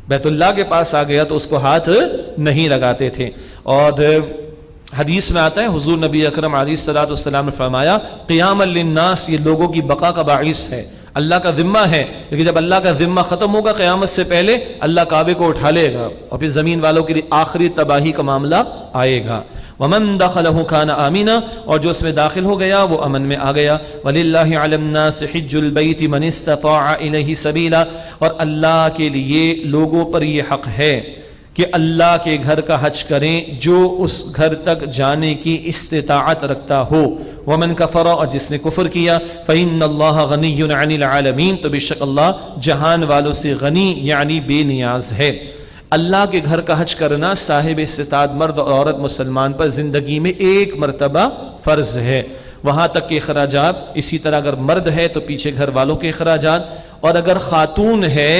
بیت اللہ کے پاس آ گیا، تو اس کو ہاتھ نہیں لگاتے تھے. اور حدیث میں آتا ہے حضور نبی اکرم علیہ الصلوۃ والسلام نے فرمایا قیام للناس، یہ لوگوں کی بقا کا باعث ہے. اللہ کا ذمہ ہے، لیکن جب اللہ کا ذمہ ختم ہوگا قیامت سے پہلے اللہ کعبے کو اٹھا لے گا اور پھر زمین والوں کے لیے آخری تباہی کا معاملہ آئے گا. ومن دخلہ کان آمنا، اور جو اس میں داخل ہو گیا وہ امن میں آ گیا. وللہ علی الناس حج البیت من استطاع الیہ سبیلا، اور اللہ کے لیے لوگوں پر یہ حق ہے کہ اللہ کے گھر کا حج کریں جو اس گھر تک جانے کی استطاعت رکھتا ہو. ومن کفر، اور جس نے کفر کیا، فإن اللہ غنی عن العالمین، تو بے شک اللہ جہان والوں سے غنی یعنی بے نیاز ہے. اللہ کے گھر کا حج کرنا صاحب استطاعت مرد اور عورت مسلمان پر زندگی میں ایک مرتبہ فرض ہے. وہاں تک کے اخراجات، اسی طرح اگر مرد ہے تو پیچھے گھر والوں کے اخراجات، اور اگر خاتون ہے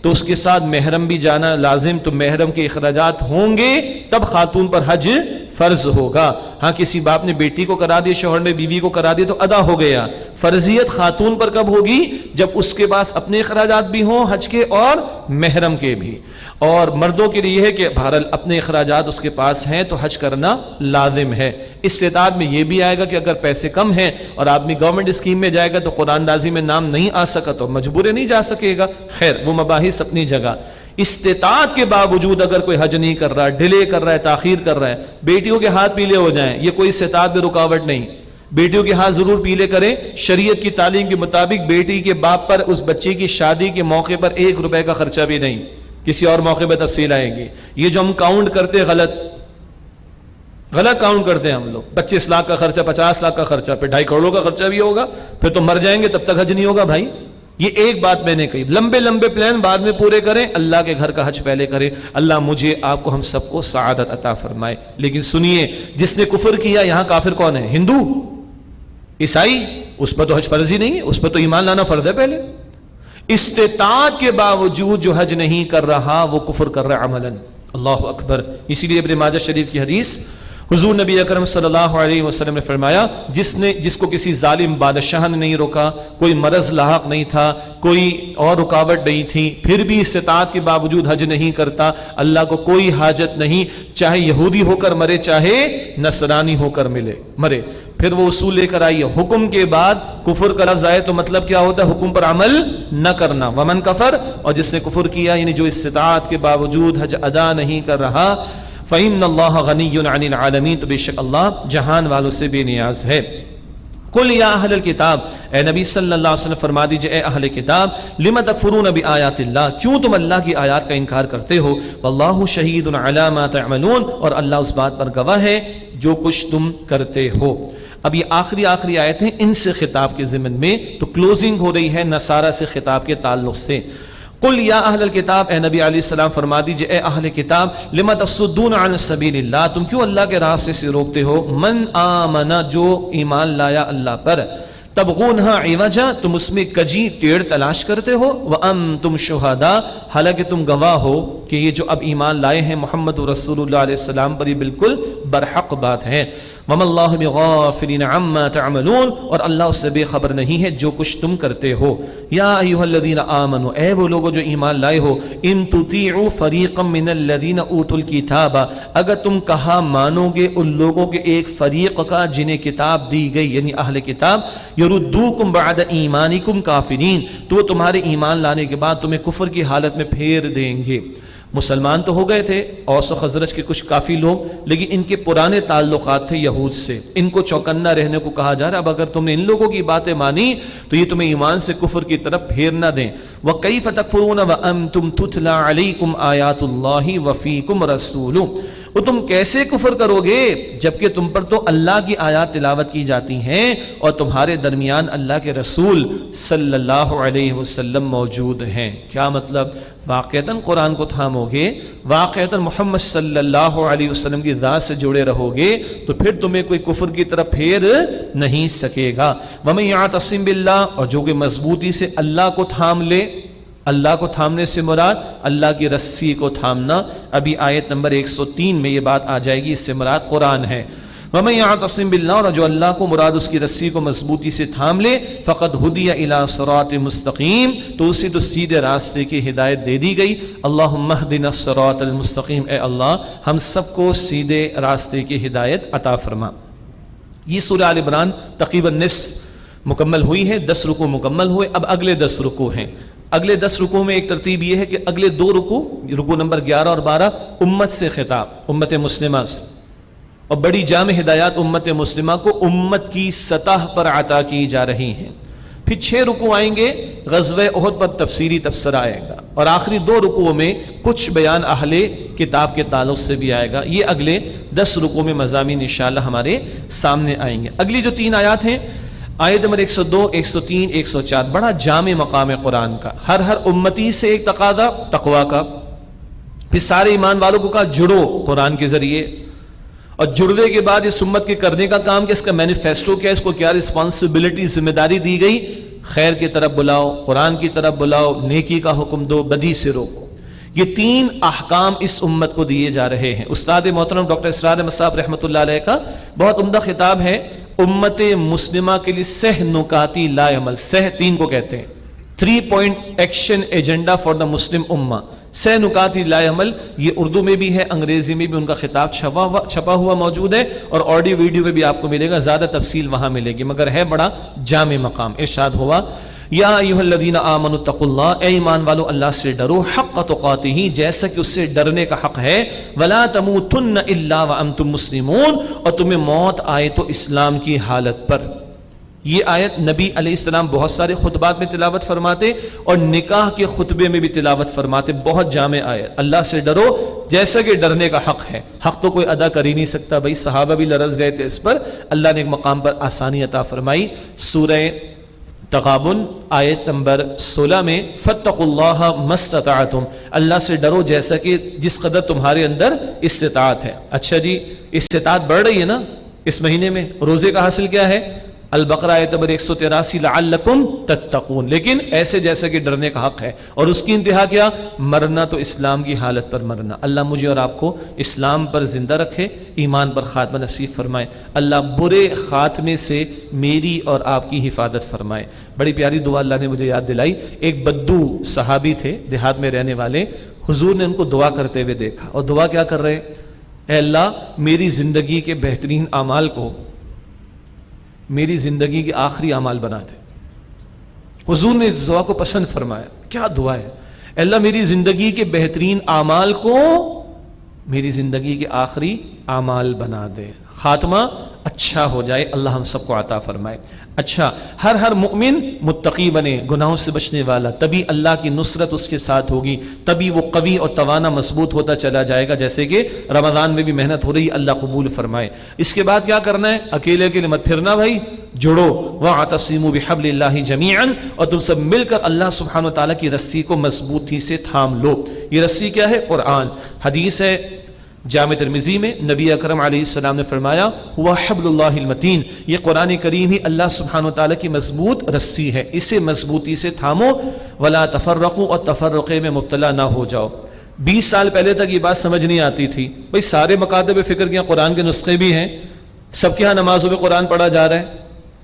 تو اس کے ساتھ محرم بھی جانا لازم، تو محرم کے اخراجات ہوں گے تب خاتون پر حج فرض ہوگا. ہاں کسی باپ نے بیٹی کو کرا دیا، شوہر نے بیوی کو کرا دیا تو ادا ہو گیا. فرضیت خاتون پر کب ہوگی؟ جب اس کے پاس اپنے اخراجات بھی ہوں حج کے اور محرم کے بھی. اور مردوں کے لیے یہ ہے کہ بہرحال اپنے اخراجات اس کے پاس ہیں تو حج کرنا لازم ہے. استطاعت میں یہ بھی آئے گا کہ اگر پیسے کم ہیں اور آدمی گورنمنٹ اسکیم میں جائے گا تو قرآن اندازی میں نام نہیں آ سکا تو مجبور نہیں جا سکے گا. خیر وہ مباحث اپنی جگہ. استطاعت کے باوجود اگر کوئی حج نہیں کر رہا ہے، ڈیلے کر رہا ہے، تاخیر کر رہا ہے، بیٹیوں کے ہاتھ پیلے ہو جائیں، یہ کوئی استطاعت میں رکاوٹ نہیں. بیٹیوں کے ہاتھ ضرور پیلے کریں. شریعت کی تعلیم کے مطابق بیٹی کے باپ پر اس بچے کی شادی کے موقع پر 1 روپے کا خرچہ بھی نہیں. کسی اور موقع پہ تفصیل آئے گی. یہ جو ہم کاؤنٹ کرتے غلط کاؤنٹ کرتے ہیں ہم لوگ. 25 لاکھ کا خرچہ، 50 لاکھ کا خرچہ، پھر 2.5 کروڑ کا خرچہ بھی ہوگا، پھر تو مر جائیں گے تب تک حج نہیں ہوگا. بھائی یہ ایک بات میں نے کہی، لمبے پلان بعد میں پورے کریں، اللہ کے گھر کا حج پہلے کریں. اللہ مجھے آپ کو ہم سب کو سعادت عطا فرمائے. لیکن سنیے، جس نے کفر کیا، یہاں کافر کون ہے؟ ہندو، عیسائی، اس پر تو حج فرض ہی نہیں ہے، اس پر تو ایمان لانا فرض ہے پہلے. استطاعت کے باوجود جو حج نہیں کر رہا وہ کفر کر رہا عملاً. اللہ اکبر. اسی لیے ابن ماجہ شریف کی حدیث، حضور نبی اکرم صلی اللہ علیہ وسلم نے فرمایا جس کو کسی ظالم بادشاہ نے نہیں روکا، کوئی مرض لاحق نہیں تھا، کوئی اور رکاوٹ نہیں تھی، پھر بھی استطاعت کے باوجود حج نہیں کرتا، اللہ کو کوئی حاجت نہیں، چاہے یہودی ہو کر مرے چاہے نصرانی ہو کر مرے. پھر وہ اصول لے کر آئیے، حکم کے بعد کفر کا لفظ آئے تو مطلب کیا ہوتا ہے؟ حکم پر عمل نہ کرنا. ومن کفر، اور جس نے کفر کیا یعنی جو استطاعت کے باوجود حج ادا نہیں کر رہا، فإن اللہ غنی عن العالمین، تو بے شک اللہ جہان والوں سے بے نیاز ہے. قل یا اہل الکتاب، اے نبی صلی اللہ علیہ وسلم فرما دیجئے اے اہل کتاب، لم تکفرون بآیات اللہ، کیوں تم اللہ کی آیات کا انکار کرتے ہو؟ واللہ شہید علی ما تعملون، اور اللہ اس بات پر گواہ ہے جو کچھ تم کرتے ہو. اب یہ آخری آیتیں ان سے خطاب کے ضمن میں، تو کلوزنگ ہو رہی ہے نصارہ سے خطاب کے تعلق سے. قل یا اہل الکتاب، اے نبی علیہ السلام فرما دیجئے اے اہل کتاب، لما تصدون عن سبیل اللہ، تم کیوں اللہ کے راستے سے روکتے ہو، من آمن، جو ایمان لایا اللہ پر، تبغونہا عوجا، تم اس میں کجی ٹیڑھ تلاش کرتے ہو، وانتم شہداء، حالانکہ تم گواہ ہو کہ یہ جو اب ایمان لائے ہیں محمد رسول اللہ علیہ السلام پر، یہ بالکل برحق بات ہے۔ وَمَا اللَّهُ بِغَافِلٍ عَمَّا تَعْمَلُونَ، اور اللہ اس سے بے خبر نہیں ہے جو کچھ تم کرتے ہو۔ یا ایھا الذین آمنوا، اے وہ لوگوں جو ایمان لائے ہو، ان تطیعوا فریقا من الذین اوتوا الکتاب، اگر تم کہا مانو گے ان لوگوں کے ایک فریق کا جنہیں کتاب دی گئی، یعنی اہل کتاب، یردوکم بعد ایمانکم کافرین، تو وہ تمہارے ایمان لانے کے بعد تمہیں کفر کی حالت میں پھیر دیں گے۔ مسلمان تو ہو گئے تھے اوس و خزرج کے کچھ کافی لوگ، لیکن ان کے پرانے تعلقات تھے یہود سے، ان کو چوکنا رہنے کو کہا جا رہا ہے۔ اب اگر تم نے ان لوگوں کی باتیں مانی تو یہ تمہیں ایمان سے کفر کی طرف پھیر نہ دیں۔ وَكَيْفَ تَكْفُرُونَ وَأَنْتُمْ تُتْلَى عَلَيْكُمْ آيَاتُ اللَّهِ وَفِيكُمْ رَسُولُهُ، وہ تم کیسے کفر کرو گے جبکہ تم پر تو اللہ کی آیات تلاوت کی جاتی ہیں اور تمہارے درمیان اللہ کے رسول صلی اللہ علیہ وسلم موجود ہیں۔ کیا مطلب؟ واقعتاً قرآن کو تھامو گے، واقعتاً محمد صلی اللہ علیہ وسلم کی ذات سے جڑے رہو گے تو پھر تمہیں کوئی کفر کی طرف پھیر نہیں سکے گا۔ وَمَن يَعْتَصِم بِاللَّهِ، اور جو کہ مضبوطی سے اللہ کو تھام لے، اللہ کو تھامنے سے مراد اللہ کی رسی کو تھامنا، ابھی آیت نمبر 103 میں یہ بات آ جائے گی، اس سے مراد قرآن ہے۔ وَمَن يَعْتَصِم بِاللَّهِ، اور جو اللہ کو مراد اس کی رسی کو مضبوطی سے تھام لے، فَقَدْ هُدِيَ إِلَىٰ صِرَاطٍ مُسْتَقِيمٍ، تو اسے تو سیدھے راستے کی ہدایت دے دی گئی۔ اللہم اہدنا الصراط المستقیم، اے اللہ ہم سب کو سیدھے راستے کی ہدایت عطا فرما۔ یہ سورہ آل عمران تقریباً نصف مکمل ہوئی ہے، 10 رکوع مکمل ہوئے، اب اگلے 10 رکوع ہیں۔ اگلے 10 رکوع میں ایک ترتیب یہ ہے کہ اگلے 2 رکوع، رکوع نمبر 11 اور 12، امت سے خطاب، امت مسلمہ سے، اور بڑی جامع ہدایات امت مسلمہ کو امت کی سطح پر عطا کی جا رہی ہیں۔ پھر 6 رکوع آئیں گے، غزوہ احد پر تفسیری تبصرہ آئے گا، اور آخری 2 رکوعوں میں کچھ بیان اہل کتاب کے تعلق سے بھی آئے گا۔ یہ اگلے 10 رکوع میں مضامین انشاءاللہ ہمارے سامنے آئیں گے۔ اگلی جو 3 آیات ہیں، آیت نمبر 102، 103، 104، بڑا جامع مقام ہے قرآن کا۔ ہر امتی سے ایک تقاضا تقوی کا، پھر سارے ایمان والوں کو کہا جڑو قرآن کے ذریعے، اور جڑنے کے بعد اس امت کے کرنے کا کام کیا، اس کا مینیفیسٹو کیا، اس کو کیا رسپانسبلٹی، ذمہ داری دی گئی، خیر کی طرف بلاؤ، قرآن کی طرف بلاؤ، نیکی کا حکم دو، بدی سے روکو۔ یہ 3 احکام اس امت کو دیے جا رہے ہیں۔ استاد محترم ڈاکٹر اسرار احمد صاحب رحمۃ اللہ علیہ کا بہت عمدہ خطاب ہے امت مسلمہ کے لیے، سہ نکاتی لا عمل، سہ 3 کو کہتے ہیں، 3 point action agenda for the Muslim ummah, سہ نکاتی لا عمل۔ یہ اردو میں بھی ہے، انگریزی میں بھی ان کا خطاب چھپا ہوا موجود ہے، اور آڈیو ویڈیو میں بھی آپ کو ملے گا، زیادہ تفصیل وہاں ملے گی، مگر ہے بڑا جامع مقام۔ ارشاد ہوا، یا ایھا الذین آمنوا اتقوا اللہ، اے ایمان والو اللہ سے ڈرو، حق تقاتہ، جیسا کہ اس سے ڈرنے کا حق ہے، ولا تموتن الا وانتم مسلمون، اور تمہیں موت آئے تو اسلام کی حالت پر۔ یہ آیت نبی علیہ السلام بہت سارے خطبات میں تلاوت فرماتے اور نکاح کے خطبے میں بھی تلاوت فرماتے، بہت جامع آیت۔ اللہ سے ڈرو جیسا کہ ڈرنے کا حق ہے، حق تو کوئی ادا کر ہی نہیں سکتا بھائی، صحابہ بھی لرز گئے تھے اس پر، اللہ نے ایک مقام پر آسانی عطا فرمائی۔ سورہ تغابن آیت نمبر 16 میں، فاتقوا اللہ ما استطعتم، اللہ سے ڈرو جیسا کہ جس قدر تمہارے اندر استطاعت ہے۔ اچھا جی، استطاعت بڑھ رہی ہے نا اس مہینے میں، روزے کا حاصل کیا ہے؟ البقرہ آیت نمبر 183، لعلکم تتقون، لیکن ایسے جیسا کہ ڈرنے کا حق ہے، اور اس کی انتہا کیا؟ مرنا تو اسلام کی حالت پر مرنا۔ اللہ مجھے اور آپ کو اسلام پر زندہ رکھے، ایمان پر خاتمہ نصیب فرمائے، اللہ برے خاتمے سے میری اور آپ کی حفاظت فرمائے۔ بڑی پیاری دعا اللہ نے مجھے یاد دلائی، ایک بدو صحابی تھے دیہات میں رہنے والے، حضور نے ان کو دعا کرتے ہوئے دیکھا، اور دعا کیا کر رہے؟ اے اللہ میری زندگی کے بہترین اعمال کو میری زندگی کے آخری اعمال بنا دے۔ حضور نے اس دعا کو پسند فرمایا۔ کیا دعا ہے؟ اے اللہ میری زندگی کے بہترین اعمال کو میری زندگی کے آخری اعمال بنا دے، خاتمہ اچھا ہو جائے، اللہ ہم سب کو عطا فرمائے۔ اچھا، ہر مؤمن متقی بنے، گناہوں سے بچنے والا، تبھی اللہ کی نصرت اس کے ساتھ ہوگی، تبھی وہ قوی اور توانا مضبوط ہوتا چلا جائے گا، جیسے کہ رمضان میں بھی محنت ہو رہی ہے، اللہ قبول فرمائے۔ اس کے بعد کیا کرنا ہے؟ اکیلے مت پھرنا بھائی، جڑو وَاعْتَصِمُوا بِحَبْلِ اللَّهِ جَمِيعًا اور تم سب مل کر اللہ سبحانہ وتعالیٰ کی رسی کو مضبوطی سے تھام لو. یہ رسی کیا ہے؟ قرآن. حدیث ہے جامع ترمذی میں نبی اکرم علیہ السلام نے فرمایا ہوا حبل اللہ المتین، یہ قرآن کریم ہی اللہ سبحانہ وتعالیٰ کی مضبوط رسی ہے، اسے مضبوطی سے تھامو. ولا تفرقوا، اور تفرقے میں مبتلا نہ ہو جاؤ. 20 سال پہلے تک یہ بات سمجھ نہیں آتی تھی. بھئی سارے مکاتب فکر کے قرآن کے نسخے بھی ہیں، سب کے ہاں نمازوں میں قرآن پڑھا جا رہا ہے،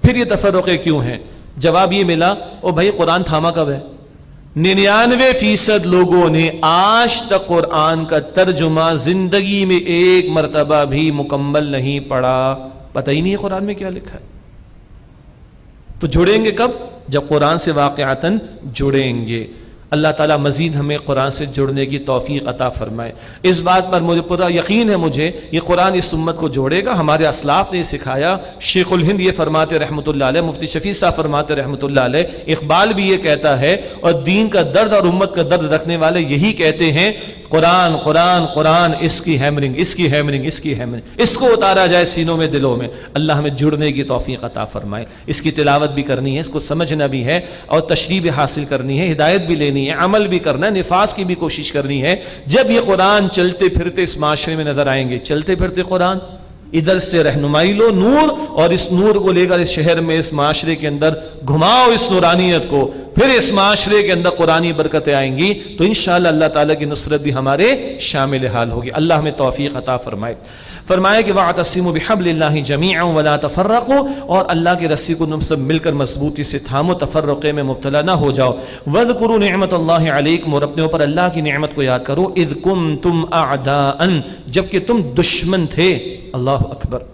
پھر یہ تفرقے کیوں ہیں؟ جواب یہ ملا او بھائی قرآن تھاما کب ہے؟ 99% لوگوں نے آج تک قرآن کا ترجمہ زندگی میں ایک مرتبہ بھی مکمل نہیں پڑھا، پتہ ہی نہیں ہے قرآن میں کیا لکھا ہے. تو جڑیں گے کب؟ جب قرآن سے واقعتاً جڑیں گے. اللہ تعالیٰ مزید ہمیں قرآن سے جڑنے کی توفیق عطا فرمائے. اس بات پر مجھے پورا یقین ہے مجھے یہ قرآن اس امت کو جوڑے گا. ہمارے اسلاف نے سکھایا. شیخ الہند یہ فرماتے رحمۃ اللہ علیہ، مفتی شفیع صاحب فرماتے رحمۃ اللہ علیہ، اقبال بھی یہ کہتا ہے، اور دین کا درد اور امت کا درد رکھنے والے یہی کہتے ہیں قرآن قرآن قرآن، اس کی ہیمرنگ اس کی ہیمرنگ اس کی ہیمرنگ، اس کو اتارا جائے سینوں میں دلوں میں. اللہ ہمیں جڑنے کی توفیق عطا فرمائے. اس کی تلاوت بھی کرنی ہے، اس کو سمجھنا بھی ہے، اور تشریح بھی حاصل کرنی ہے، ہدایت بھی لینی ہے، عمل بھی کرنا ہے، نفاذ کی بھی کوشش کرنی ہے. جب یہ قرآن چلتے پھرتے اس معاشرے میں نظر آئیں گے، چلتے پھرتے قرآن، ادھر سے رہنمائی لو نور، اور اس نور کو لے کر اس شہر میں اس معاشرے کے اندر گھماؤ اس نورانیت کو، پھر اس معاشرے کے اندر قرآنی برکتیں آئیں گی تو انشاءاللہ اللہ تعالیٰ کی نصرت بھی ہمارے شامل حال ہوگی. اللہ ہمیں توفیق عطا فرمائے. فرمایا کہ وَاعْتَصِمُوا بِحَبْلِ اللَّهِ جَمِيعًا وَلَا تَفَرَّقُوا، اور اللہ کی رسی کو تم سب مل کر مضبوطی سے تھامو، تفرقے میں مبتلا نہ ہو جاؤ. وَاذْكُرُوا نِعْمَةَ اللَّهِ عَلَيْكُمْ، اور اپنے اوپر اللہ کی نعمت کو یاد کرو. اِذْ كُنْتُمْ أَعْدَاءً، جبکہ تم دشمن تھے. اللہ اکبر.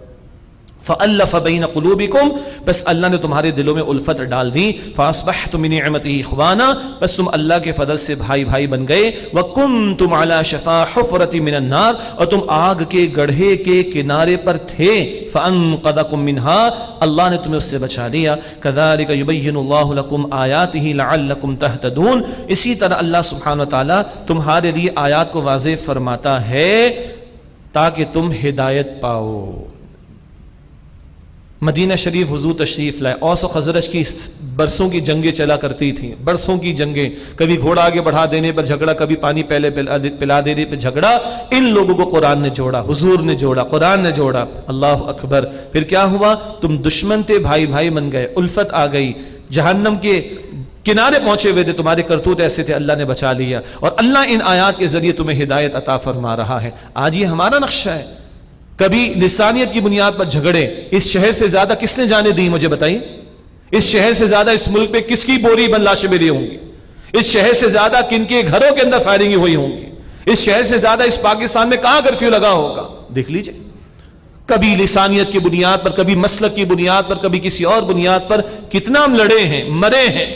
فَأَلَّفَ بَيْنَ قُلُوبِكُمْ، بس اللہ نے تمہارے دلوں میں الفت ڈال دی. فَأَصْبَحْتُمْ بِنِعْمَتِهِ إِخْوَانًا، بس تم اللہ کے فضل سے بھائی بھائی بن گئے. وَكُنْتُمْ عَلَى شَفَا حُفْرَةٍ مِّنَ النَّارِ، اور تم آگ کے گڑھے کے کنارے پر تھے. فَأَنْقَذَكُم مِّنْهَا، اللہ نے تمہیں اس سے بچا لیا. كَذَلِكَ يُبَيِّنُ اللَّهُ لَكُمْ آيَاتِهِ لَعَلَّكُمْ تَهْتَدُونَ، اسی طرح اللہ سبحانہ وتعالیٰ تمہارے لیے آیات کو واضح فرماتا ہے تاکہ تم ہدایت پاؤ. مدینہ شریف حضور تشریف لائے. اوس و خزرج کی برسوں کی جنگیں چلا کرتی تھیں، برسوں کی جنگیں، کبھی گھوڑا آگے بڑھا دینے پر جھگڑا، کبھی پانی پہلے پلا دینے پر جھگڑا. ان لوگوں کو قرآن نے جوڑا، حضور نے جوڑا، قرآن نے جوڑا. اللہ اکبر. پھر کیا ہوا؟ تم دشمن تھے، بھائی بھائی بن گئے، الفت آ گئی، جہنم کے کنارے پہنچے ہوئے تھے، تمہارے کرتوت ایسے تھے، اللہ نے بچا لیا. اور اللہ ان آیات کے ذریعے تمہیں ہدایت عطا فرما رہا ہے. آج یہ ہمارا نقشہ ہے. کبھی لسانیت کی بنیاد پر جھگڑے. اس شہر سے زیادہ کس نے جانے دی؟ مجھے بتائیے. اس شہر سے زیادہ اس ملک پہ کس کی بوری بند لاشیں ملی ہوں گی؟ اس شہر سے زیادہ کن کے گھروں کے اندر فائرنگ ہوئی ہوں گی؟ اس شہر سے زیادہ اس پاکستان میں کہاں کرفیو لگا ہوگا؟ دیکھ لیجئے. کبھی لسانیت کی بنیاد پر، کبھی مسلک کی بنیاد پر، کبھی کسی اور بنیاد پر کتنا ہم لڑے ہیں، مرے ہیں.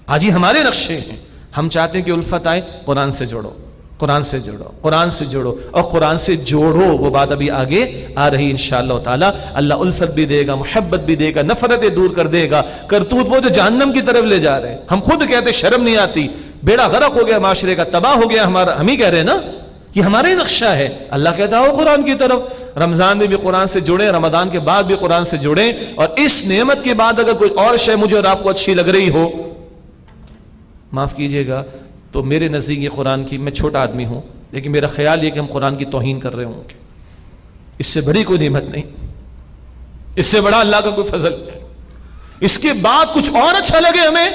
آج یہ ہمارے نقشے ہیں. ہم چاہتے ہیں کہ الفت آئے. قرآن سے جوڑو، قرآن سے جوڑو، قرآن سے جوڑو، اور قرآن سے جوڑو. وہ بات ابھی آگے آ رہی انشاءاللہ تعالی. اللہ الفت بھی دے گا، محبت بھی دے گا، نفرتیں دور کر دے گا. کرتوت وہ جو جہنم کی طرف لے جا رہے ہیں، ہم خود کہتے شرم نہیں آتی، بیڑا غرق ہو گیا معاشرے کا، تباہ ہو گیا ہمارا، ہم ہی کہہ رہے ہیں نا، یہ ہمارا ہی نقشہ ہے. اللہ کہتا ہو قرآن کی طرف. رمضان میں بھی قرآن سے جڑیں، رمضان کے بعد بھی قرآن سے جڑیں. اور اس نعمت کے بعد اگر کوئی اور شے مجھے اور آپ کو اچھی لگ رہی ہو، معاف کیجئے گا، تو میرے نزدیک یہ قرآن کی، میں چھوٹا آدمی ہوں لیکن میرا خیال یہ کہ ہم قرآن کی توہین کر رہے ہوں گے. اس سے بڑی کوئی نعمت نہیں، اس سے بڑا اللہ کا کوئی فضل نہیں. اس کے بعد کچھ اور اچھا لگے ہمیں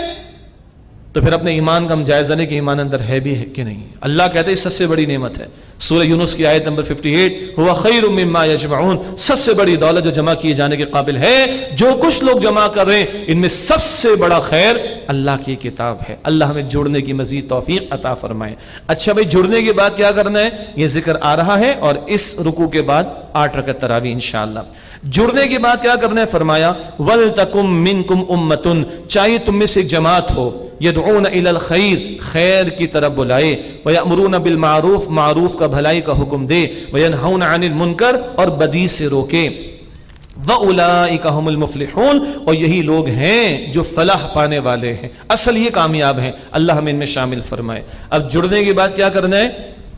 تو پھر اپنے ایمان کا ہم جائزہ لیں کہ ایمان اندر ہے بھی ہے کہ نہیں. اللہ کہتے ہیں سب سے بڑی نعمت ہے. سورہ یونس کی آیت نمبر 58، ہوا خیر مما یجمعون، سب سے بڑی دولت جو جمع کیے جانے کے قابل ہے، جو کچھ لوگ جمع کر رہے ہیں ان میں سب سے بڑا خیر اللہ کی کتاب ہے. اللہ ہمیں جڑنے کی مزید توفیق عطا فرمائے. اچھا بھائی، جڑنے کے بعد کیا کرنا ہے یہ ذکر آ رہا ہے، اور اس رکوع کے بعد 8 رکعت تراویح انشاءاللہ. جڑنے کے بعد کیا کرنا ہے؟ فرمایا وَلْتَكُمْ مِنْكُمْ أُمَّةٌ، چاہیے تم میں سے ایک جماعت ہو، يَدْعُونَ إِلَى الْخَيْرِ، خیر کی طرف بلائے، وَيَأْمُرُونَ بِالْمَعْرُوفِ، معروف کا بھلائی کا حکم دے، وَيَنْهَوْنَ عَنِ الْمُنْكَرِ، اور بدی سے روکے. وَأُولَئِكَ هُمُ الْمُفْلِحُونَ، اور یہی لوگ ہیں جو فلاح پانے والے ہیں. اصل یہ کامیاب ہیں. اللہ ہمیں ان میں شامل فرمائے. اب جڑنے کے بعد کیا کرنا ہے؟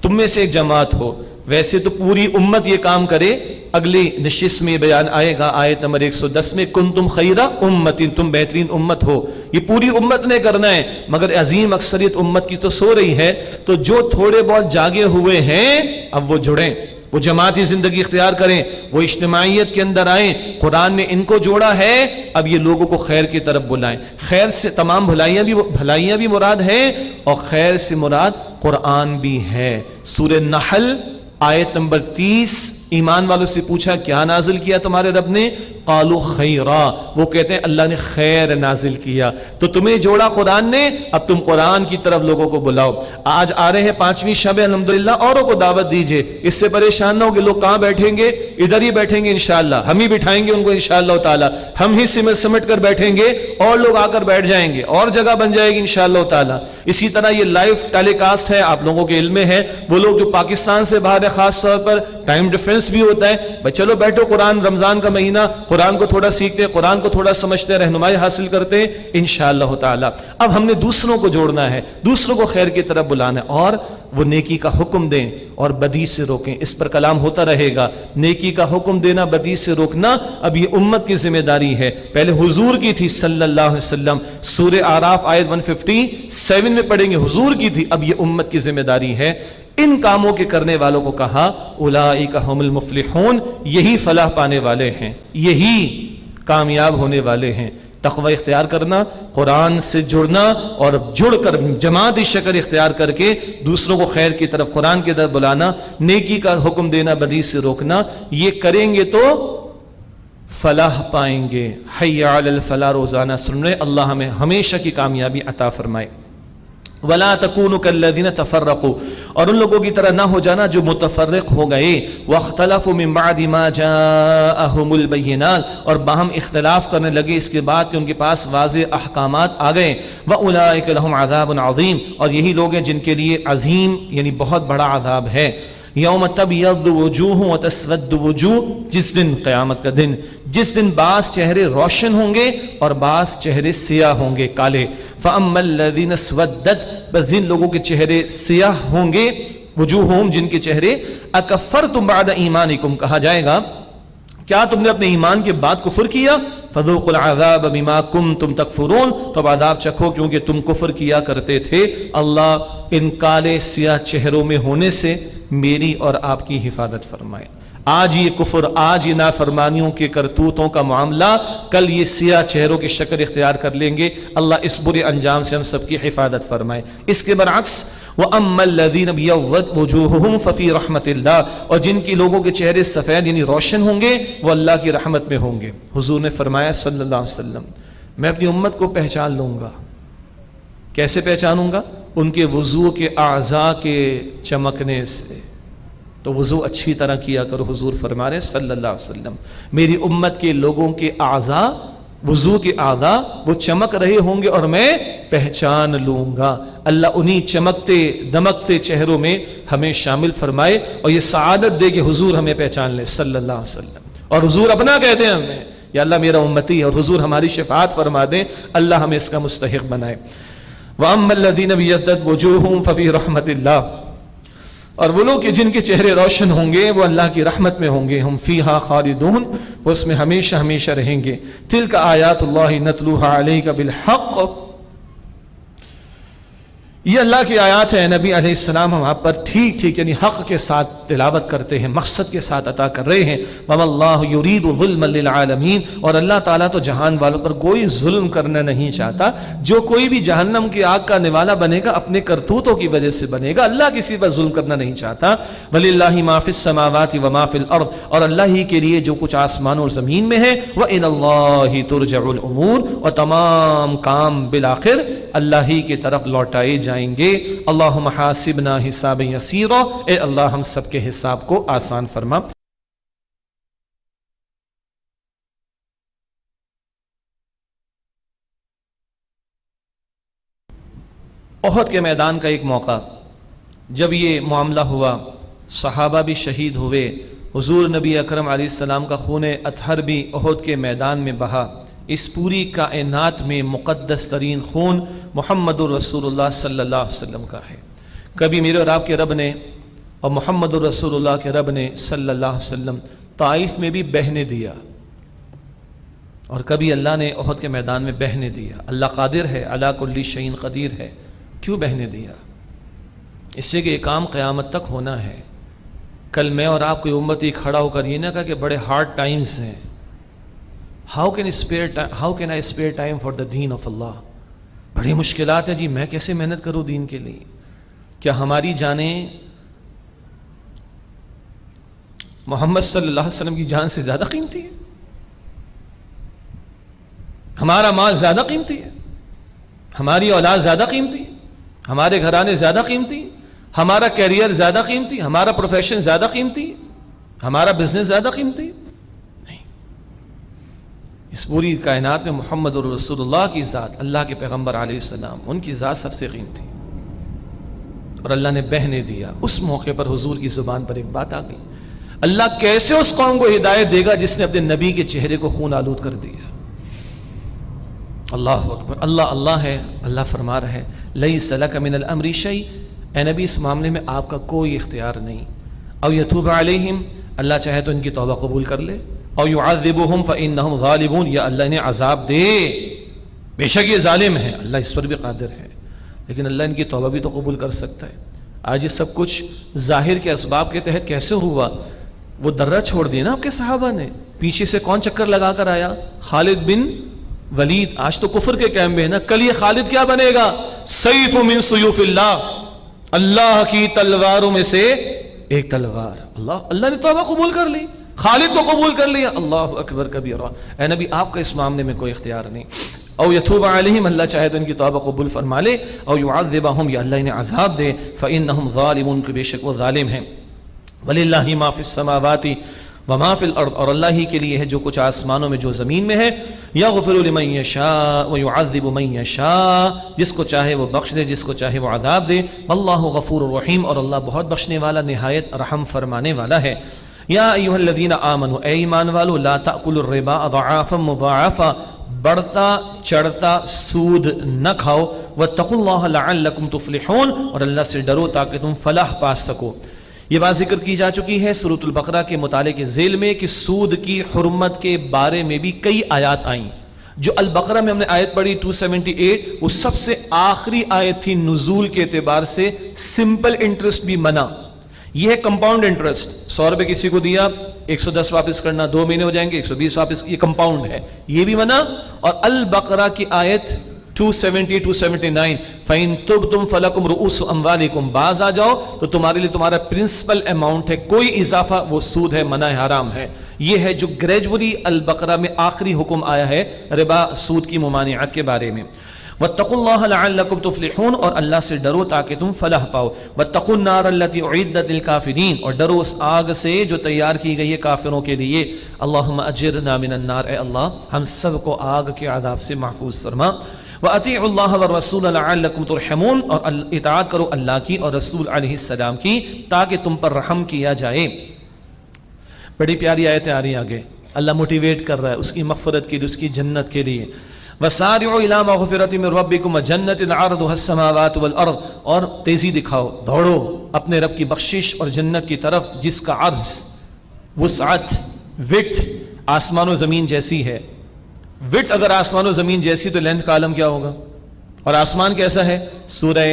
تم میں سے ایک جماعت ہو. ویسے تو پوری امت یہ کام کرے، اگلی نشست میں بیان آئے گا آیت نمبر 110 میں، کنتم خیرہ امت، تم بہترین امت ہو. یہ پوری امت نے کرنا ہے، مگر عظیم اکثریت امت کی تو سو رہی ہے. تو جو تھوڑے بہت جاگے ہوئے ہیں اب وہ جڑیں، وہ جماعتی زندگی اختیار کریں، وہ اجتماعیت کے اندر آئیں. قرآن نے ان کو جوڑا ہے، اب یہ لوگوں کو خیر کی طرف بلائیں. خیر سے تمام بھلائیاں بھی مراد ہیں، اور خیر سے مراد قرآن بھی ہے. سورہ نحل آیت نمبر 30، ایمان والوں سے پوچھا کیا نازل کیا تمہارے رب نے؟ قالوا خیرا، وہ کہتے ہیں اللہ نے خیر نازل کیا. تو تمہیں جوڑا قرآن نے، اب تم قرآن کی طرف لوگوں کو بلاؤ. آج آ رہے ہیں 5ویں شب، الحمدللہ اوروں کو دعوت دیجئے. اس سے پریشان نہ ہو کہ لوگ کہاں بیٹھیں گے، ادھر ہی بیٹھیں گے انشاءاللہ، ہم ہی بٹھائیں گے ان کو انشاءاللہ تعالی، ہم ہی سمٹ کر بیٹھیں گے اور لوگ آ کر بیٹھ جائیں گے اور جگہ بن جائے گی انشاءاللہ تعالی. اسی طرح یہ لائیو ٹیلی کاسٹ ہے، آپ لوگوں کے علم میں ہے. وہ لوگ جو پاکستان سے باہر ہے، خاص طور پر ٹائم ڈیفرنس بھی ہوتا ہے، بھائی چلو بیٹھو، قرآن رمضان کا مہینہ، قرآن کو تھوڑا سیکھتے، قرآن کو تھوڑا سمجھتے، رہنمائی حاصل کرتے انشاءاللہ تعالی. اب ہم نے دوسروں کو جوڑنا ہے، دوسروں کو خیر کی طرف بلانا ہے، اور وہ نیکی کا حکم دیں اور بدی سے روکیں. اس پر کلام ہوتا رہے گا. نیکی کا حکم دینا، بدی سے روکنا اب یہ امت کی ذمہ داری ہے. پہلے حضور کی تھی صلی اللہ علیہ وسلم، سورہ اعراف آیت 157 میں پڑھیں گے، حضور کی تھی، اب یہ امت کی ذمہ داری ہے. ان کاموں کے کرنے والوں کو کہا اولئک ھم المفلحون، یہی فلاح پانے والے ہیں، یہی کامیاب ہونے والے ہیں. تقوی اختیار کرنا، قرآن سے جڑنا، اور جڑ کر جماعتی شکل اختیار کر کے دوسروں کو خیر کی طرف، قرآن کی طرف بلانا، نیکی کا حکم دینا، بدی سے روکنا. یہ کریں گے تو فلاح پائیں گے. حی علی الفلاح روزانہ سن رہے، اللہ ہمیں ہمیشہ کی کامیابی عطا فرمائے. وَلَا تَكُونُوا كَالَّذِينَ تَفَرَّقُوا، اور ان لوگوں کی طرح نہ ہو جانا جو متفرق ہو گئے. وَاخْتَلَفُوا مِن بَعْدِ مَا جَاءَهُمُ الْبَيِّنَاتُ، اور باہم اختلاف کرنے لگے اس کے بعد کہ ان کے پاس واضح احکامات آ گئے. وَأُولَئِكَ لَهُمْ عَذَابٌ عَظِيمٌ، اور یہی لوگ ہیں جن کے لیے عظیم یعنی بہت بڑا عذاب ہے. یوم تبیض وجوہ وتسود وجوہ، جس دن، قیامت کا دن، جس دن بعض چہرے روشن ہوں گے اور بعض چہرے سیاہ ہوں گے، کالے. فَأَمَّا الَّذِينَ اسْوَدَّتْ، بس جن لوگوں کے چہرے سیاہ ہوں گے، وجوہہم، جن کے چہرے، اکفرتم بعد ایمانکم، کہا جائے گا کیا تم نے اپنے ایمان کے بعد کفر کیا؟ فذوقوا العذاب بما کنتم تکفرون، تو عذاب چکھو کیونکہ تم کفر کیا کرتے تھے. اللہ ان کالے سیاہ چہروں میں ہونے سے میری اور آپ کی حفاظت فرمائے. آج یہ کفر، آج یہ نافرمانیوں کے کرتوتوں کا معاملہ، کل یہ سیاہ چہروں کی شکل اختیار کر لیں گے. اللہ اس برے انجام سے ہم سب کی حفاظت فرمائے. اس کے برعکس وَأَمَّا الَّذِينَ ابْيَضَّتْ وُجُوهُهُمْ فَفِي رَحْمَةِ اللَّهِ، اور جن کی لوگوں کے چہرے سفید یعنی روشن ہوں گے وہ اللہ کی رحمت میں ہوں گے. حضور نے فرمایا صلی اللہ علیہ وسلم، میں اپنی امت کو پہچان لوں گا. کیسے پہچانوں گا؟ ان کے وضو کے اعضاء کے چمکنے سے. تو وضو اچھی طرح کیا کرو. حضور فرما رہے صلی اللہ علیہ وسلم، میری امت کے لوگوں کے اعضاء، وضو کے اعضاء وہ چمک رہے ہوں گے اور میں پہچان لوں گا. اللہ انہی چمکتے دمکتے چہروں میں ہمیں شامل فرمائے اور یہ سعادت دے کہ حضور ہمیں پہچان لے صلی اللہ علیہ وسلم. اور حضور اپنا کہتے ہیں ہمیں، یا اللہ میرا امتی ہے، اور حضور ہماری شفاعت فرما دیں. اللہ ہمیں اس کا مستحق بنائے. وَأَمَّا الَّذِينَ ابْيَضَّتْ وُجُوهُهُمْ فَفِي رَحْمَةِ اللَّهِ، اور وہ لوگ جن کے چہرے روشن ہوں گے وہ اللہ کی رحمت میں ہوں گے. ہم فیہا خالدون، وہ اس میں ہمیشہ ہمیشہ رہیں گے. تلک آیات اللہ نتلوہا علیک بالحق، یہ اللہ کی آیات ہے نبی علیہ السلام، ہم آپ پر ٹھیک ٹھیک یعنی حق کے ساتھ تلاوت کرتے ہیں، مقصد کے ساتھ عطا کر رہے ہیں. وَمَا اللَّهُ يُرِيدُ ظُلْمًا لِلْعَالَمِينَ، اور اللہ تعالیٰ تو جہان والوں پر کوئی ظلم کرنا نہیں چاہتا. جو کوئی بھی جہنم کی آگ کا نوالا بنے گا اپنے کرتوتوں کی وجہ سے بنے گا. اللہ کسی پر ظلم کرنا نہیں چاہتا. وَلِلَّهِ مَا فِي السَّمَاوَاتِ وَمَا فِي الْأَرْضِ، اور اللہ ہی کے لیے جو کچھ آسمانوں اور زمین میں ہے. وَإِلَى اللَّهِ تُرْجَعُ الْأُمُورُ، اور تمام کام بالآخر اللہ ہی کی طرف لوٹائے جائیں گے. اللہم حاسبنا حسابا یسیرا، اے اللہ ہم سب کے حساب کو آسان فرما. احد کے میدان کا ایک موقع، جب یہ معاملہ ہوا، صحابہ بھی شہید ہوئے، حضور نبی اکرم علیہ السلام کا خون اطہر بھی احد کے میدان میں بہا. اس پوری کائنات میں مقدس ترین خون محمد الرسول اللہ صلی اللہ علیہ وسلم کا ہے. کبھی میرے اور آپ کے رب نے اور محمد الرسول اللہ کے رب نے صلی اللہ علیہ وسلم طائف میں بھی بہنے دیا اور کبھی اللہ نے احد کے میدان میں بہنے دیا. اللہ قادر ہے، علی کل شیء قدیر ہے. کیوں بہنے دیا؟ اس سے کہ یہ کام قیامت تک ہونا ہے. کل میں اور آپ کوئی امتی کھڑا ہو کر یہ نہ کہا کہ بڑے ہارڈ ٹائمز ہیں، how can I spare time for the deen of Allah. بڑی مشکلات ہیں جی، میں کیسے محنت کروں دین کے لیے؟ کیا ہماری جانیں محمد صلی اللہ علیہ وسلم کی جان سے زیادہ قیمتی ہے؟ ہمارا مال زیادہ قیمتی ہے؟ ہماری اولاد زیادہ قیمتی ہے؟ ہمارے گھرانے زیادہ قیمتی؟ ہمارا کیریئر زیادہ قیمتی؟ ہمارا پروفیشن زیادہ قیمتی؟ ہمارا بزنس زیادہ قیمتی؟ نہیں. اس پوری کائنات میں محمد رسول اللہ کی ذات، اللہ کے پیغمبر علیہ السلام، ان کی ذات سب سے قیمتی. اور اللہ نے بہنے دیا. اس موقع پر حضور کی زبان پر ایک بات آ گئی، اللہ کیسے اس قوم کو ہدایت دے گا جس نے اپنے نبی کے چہرے کو خون آلود کر دیا. اللہ اکبر. اللہ اللہ ہے. اللہ فرما رہا ہے لیس لک من الامر شیء، اے نبی اس معاملے میں آپ کا کوئی اختیار نہیں. او یتوب علیہم، اللہ چاہے تو ان کی توبہ قبول کر لے. او یعذبہم فانہم ظالمون، یا اللہ انہیں عذاب دے، بے شک یہ ظالم ہے، اللہ اس پر بھی قادر ہے، لیکن اللہ ان کی توبہ بھی تو قبول کر سکتا ہے. آج یہ سب کچھ ظاہر کے اسباب کے تحت کیسے ہوا؟ وہ درہ چھوڑ دیا نا آپ کے صحابہ نے. پیچھے سے کون چکر لگا کر آیا؟ خالد بن ولید. آج تو کفر کے کیمپ میں ہے نا، کل یہ خالد کیا بنے گا؟ سیف من سیوف اللہ، اللہ کی تلواروں میں سے ایک تلوار. اللہ نے توبہ قبول کر لی، خالد کو قبول کر لیا. اللہ اکبر کبیرہ. اے نبی آپ کا اس معاملے میں کوئی اختیار نہیں. او یتوب علیہم، اللہ چاہے تو ان کی توبہ قبول فرما لے. او یعذبہم، یا اللہ انہیں عذاب دے. فانہم ظالمون، کہ بے شک وہ ظالم ہیں. وللہ ما فی السماوات وما فی الارض، اور اللہ ہی کے لیے ہے جو کچھ آسمانوں میں جو زمین میں ہے. یغفر لمن یشاء ویعذب من یشاء، جس کو چاہے وہ بخش دے، جس کو چاہے وہ عذاب دے. واللہ غفور الرحیم، اور اللہ بہت بخشنے والا، نہایت رحم فرمانے والا ہے. یا ایھا الذین آمنوا، اے ایمان والو، لا تأکلوا الربا اضعافا مضاعفا، بڑھتا چڑھتا سود نہ کھاؤ. واتقوا اللہ لعلکم تفلحون، اور اللہ سے ڈرو تاکہ تم فلاح پا سکو. یہ بات ذکر کی جا چکی ہے سورۃ البقرہ کے مطالعے کے ذیل میں کہ سود کی حرمت کے بارے میں بھی کئی آیات آئیں. جو البقرہ میں ہم نے آیت پڑھی 278، وہ سب سے آخری آیت تھی نزول کے اعتبار سے. سمپل انٹرسٹ بھی منع. یہ ہے کمپاؤنڈ انٹرسٹ. 100 روپے کسی کو دیا، 110 واپس کرنا، 2 مہینے ہو جائیں گے 120 واپس، یہ کمپاؤنڈ ہے، یہ بھی منع. اور البقرہ کی آیت 279 فَإِن تُبْتُمْ فَلَكُمْ رُؤُوسُ أَمْوَالِكُمْ، باز آ جاؤ تو تمہارے لیے تمہارا پرنسپل اماؤنٹ ہے، کوئی اضافہ وہ سود ہے، منع حرام ہے. یہ ہے جو گریجولی البقرہ میں آخری حکم آیا ہے ربا، سود کی ممانعت کے بارے میں. وَاتَّقُوا اللَّهَ لَعَلَّكُمْ تُفْلِحُونَ، اور اللہ سے ڈرو تاکہ تم فلاح پاؤ. وَاتَّقُوا النَّارَ الَّتِي أُعِدَّتْ لِلْكَافِرِينَ، اور ڈرو اس آگ سے جو تیار کی گئی ہے کافروں کے لیے. اللہم اجرنا من النار، اے اللہ ہم سب کو آگ کے عذاب سے محفوظ فرما. وَأَطِيعُوا اللَّهَ وَالرَّسُولَ لَعَلَّكُمْ تُرْحَمُونَ، اور اطاعت کرو اللہ کی اور رسول علیہ السلام کی تاکہ تم پر رحم کیا جائے. بڑی پیاری آیتیں آ رہی ہیں آگے. اللہ موٹیویٹ کر رہا ہے اس کی مغفرت کے لیے، اس کی جنت کے لیے. وَسَارِعُوا إِلَىٰ مَغْفِرَةٍ مِّن رَّبِّكُمْ وَجَنَّةٍ عَرْضُهَا السَّمَاوَاتُ وَالْأَرْضُ، اور تیزی دکھاؤ، دوڑو اپنے رب کی بخشش اور جنت کی طرف جس کا عرض، وسعت، وڈتھ آسمان و زمین جیسی ہے. وڈتھ اگر آسمان و زمین جیسی تو لینتھ کا عالم کیا ہوگا؟ اور آسمان کیسا ہے؟ سورہ